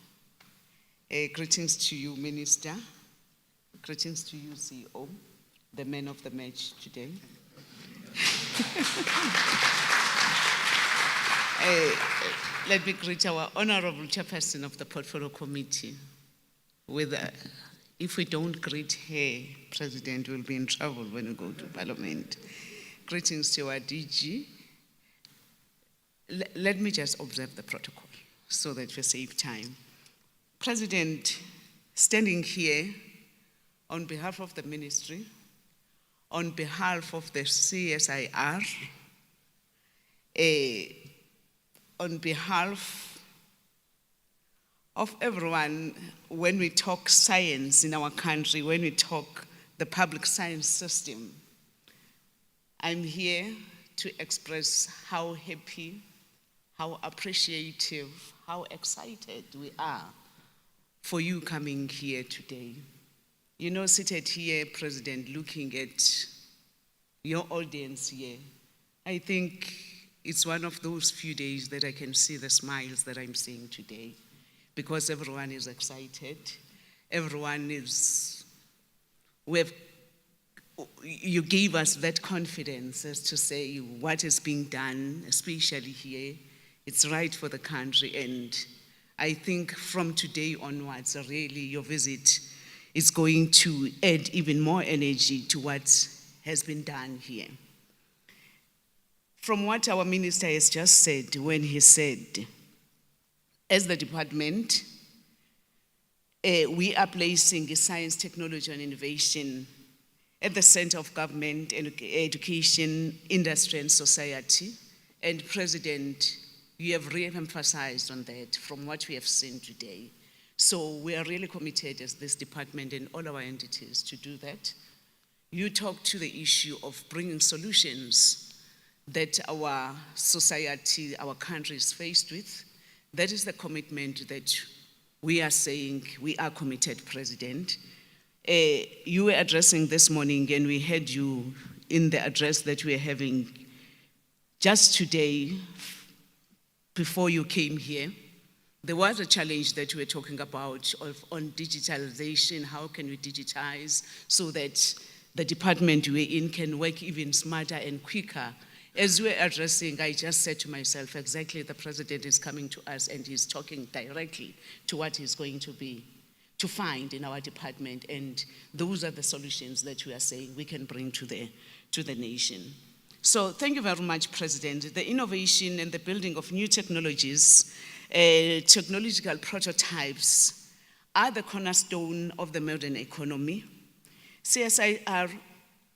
Speaker 20: Greetings to you, Minister. Greetings to you, CEO, the man of the match today. Let me greet our Honorable Chairperson of the Portfolio Committee. If we don't greet her, President, we'll be in trouble when we go to Parliament. Greetings to our DG. Let me just observe the protocol so that we save time. President, standing here on behalf of the ministry, on behalf of the CSIR, on behalf of everyone, when we talk science in our country, when we talk the public science system, I'm here to express how happy, how appreciative, how excited we are for you coming here today. You know, seated here, President, looking at your audience here, I think it's one of those few days that I can see the smiles that I'm seeing today, because everyone is excited. Everyone is, you gave us that confidence as to say what is being done, especially here. It's right for the country, and I think from today onwards, really, your visit is going to add even more energy to what has been done here. From what our minister has just said, when he said, as the department, we are placing science, technology, and innovation at the center of government, education, industry, and society. And President, you have re-emphasized on that from what we have seen today. So we are really committed as this department and all our entities to do that. You talked to the issue of bringing solutions that our society, our country is faced with. That is the commitment that we are saying we are committed, President. You were addressing this morning, and we heard you in the address that we are having just today, before you came here. There was a challenge that we were talking about on digitalization. How can we digitize so that the department we're in can work even smarter and quicker? As we're addressing, I just said to myself, exactly, the President is coming to us and he's talking directly to what he's going to find in our department, and those are the solutions that we are saying we can bring to the nation. So thank you very much, President. The innovation and the building of new technologies, technological prototypes are the cornerstone of the modern economy. CSIR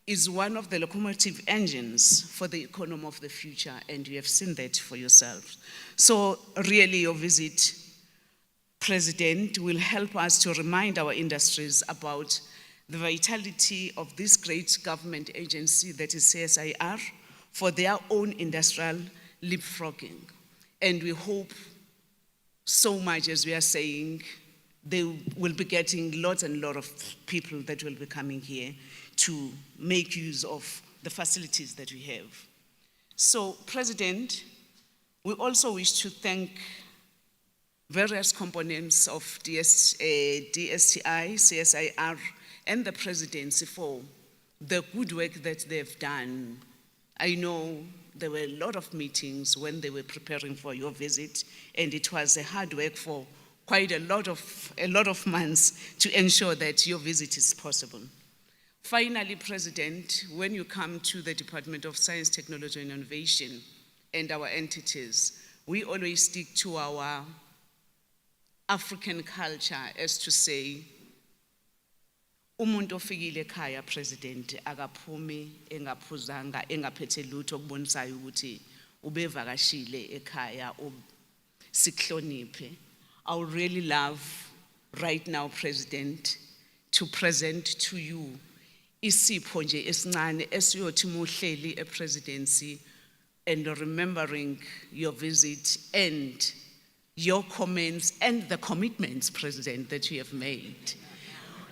Speaker 20: is one of the locomotive engines for the economy of the future, and you have seen that for yourself. So really your visit, President, will help us to remind our industries about the vitality of this great government agency that is CSIR for their own industrial leapfrogging. And we hope so much, as we are saying, they will be getting lots and lots of people that will be coming here to make use of the facilities that we have. So, President, we also wish to thank various components of DSTI, CSIR, and the Presidency for the good work that they've done. I know there were a lot of meetings when they were preparing for your visit, and it was a hard work for quite a lot of months to ensure that your visit is possible. Finally, President, when you come to the Department of Science, Technology, and Innovation and our entities, we always stick to our African culture, as to say, umuntu ofikile ekhaya, President, akaphumi engaphuzanga engaphethe lutho okubonisayo ukuthi ubevakashile ekhaya, sihloniphe. I would really love right now, President, to present to you isipho nje esincane esiyothi muhleli ePresidency, and remembering your visit and your comments and the commitments, President, that you have made.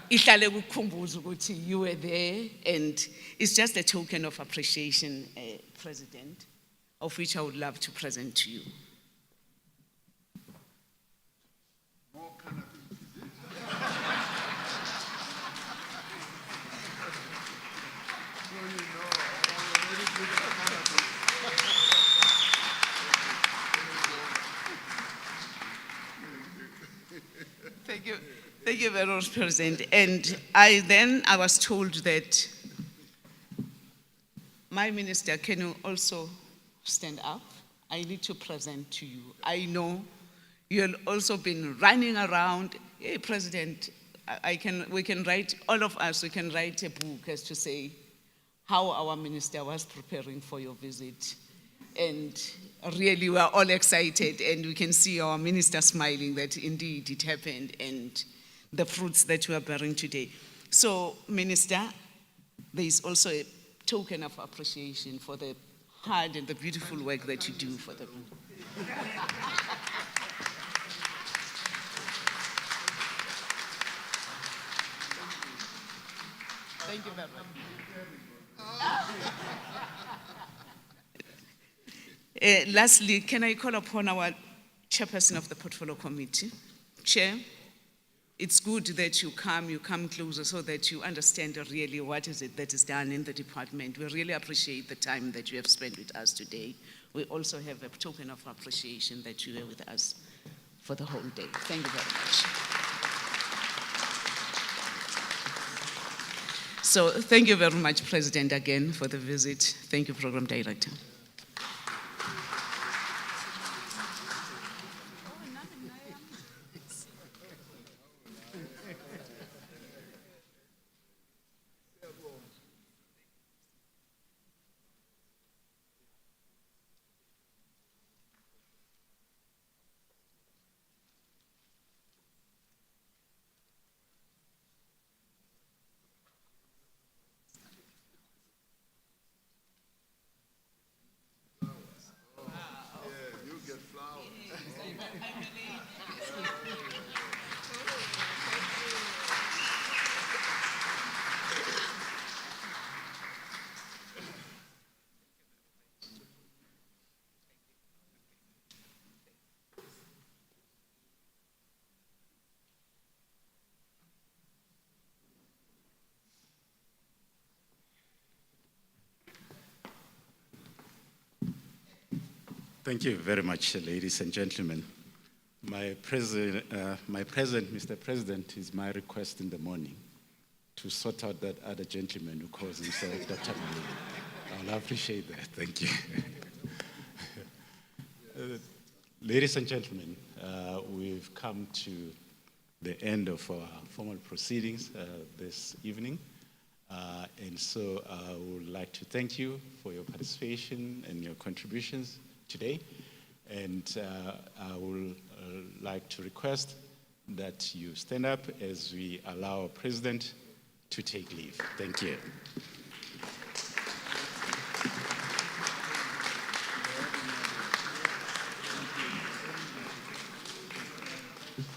Speaker 20: Ihlale kukhumbuza ukuthi you were there, and it's just a token of appreciation, President, of which I would love to present to you. Thank you very much, President. And I was told that my minister, can you also stand up? I need to present to you. I know you've also been running around. Hey, President, we can write, all of us, we can write a book as to say how our minister was preparing for your visit. And really, we are all excited, and we can see our minister smiling that indeed it happened, and the fruits that we are bearing today. So, Minister, there is also a token of appreciation for the hard and the beautiful work that you do for them. Thank you very much. Lastly, can I call upon our chairperson of the Portfolio Committee? Chair, it's good that you come closer so that you understand really what is it that is done in the department. We really appreciate the time that you have spent with us today. We also have a token of appreciation that you were with us for the whole day. Thank you very much. So thank you very much, President, again for the visit. Thank you, Program Director.
Speaker 1: Thank you very much, ladies and gentlemen. My present, Mr. President, is my request in the morning to sort out that other gentleman who calls himself Dr. Malulu. I'll appreciate that. Thank you. Ladies and gentlemen, we've come to the end of our formal proceedings this evening. And so I would like to thank you for your participation and your contributions today. And I would like to request that you stand up as we allow our President to take leave. Thank you.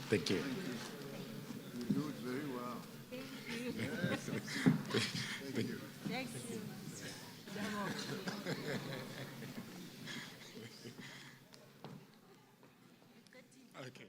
Speaker 1: Thank you.
Speaker 5: You do it very well.
Speaker 1: Thank you.
Speaker 5: Thank you.
Speaker 1: Okay.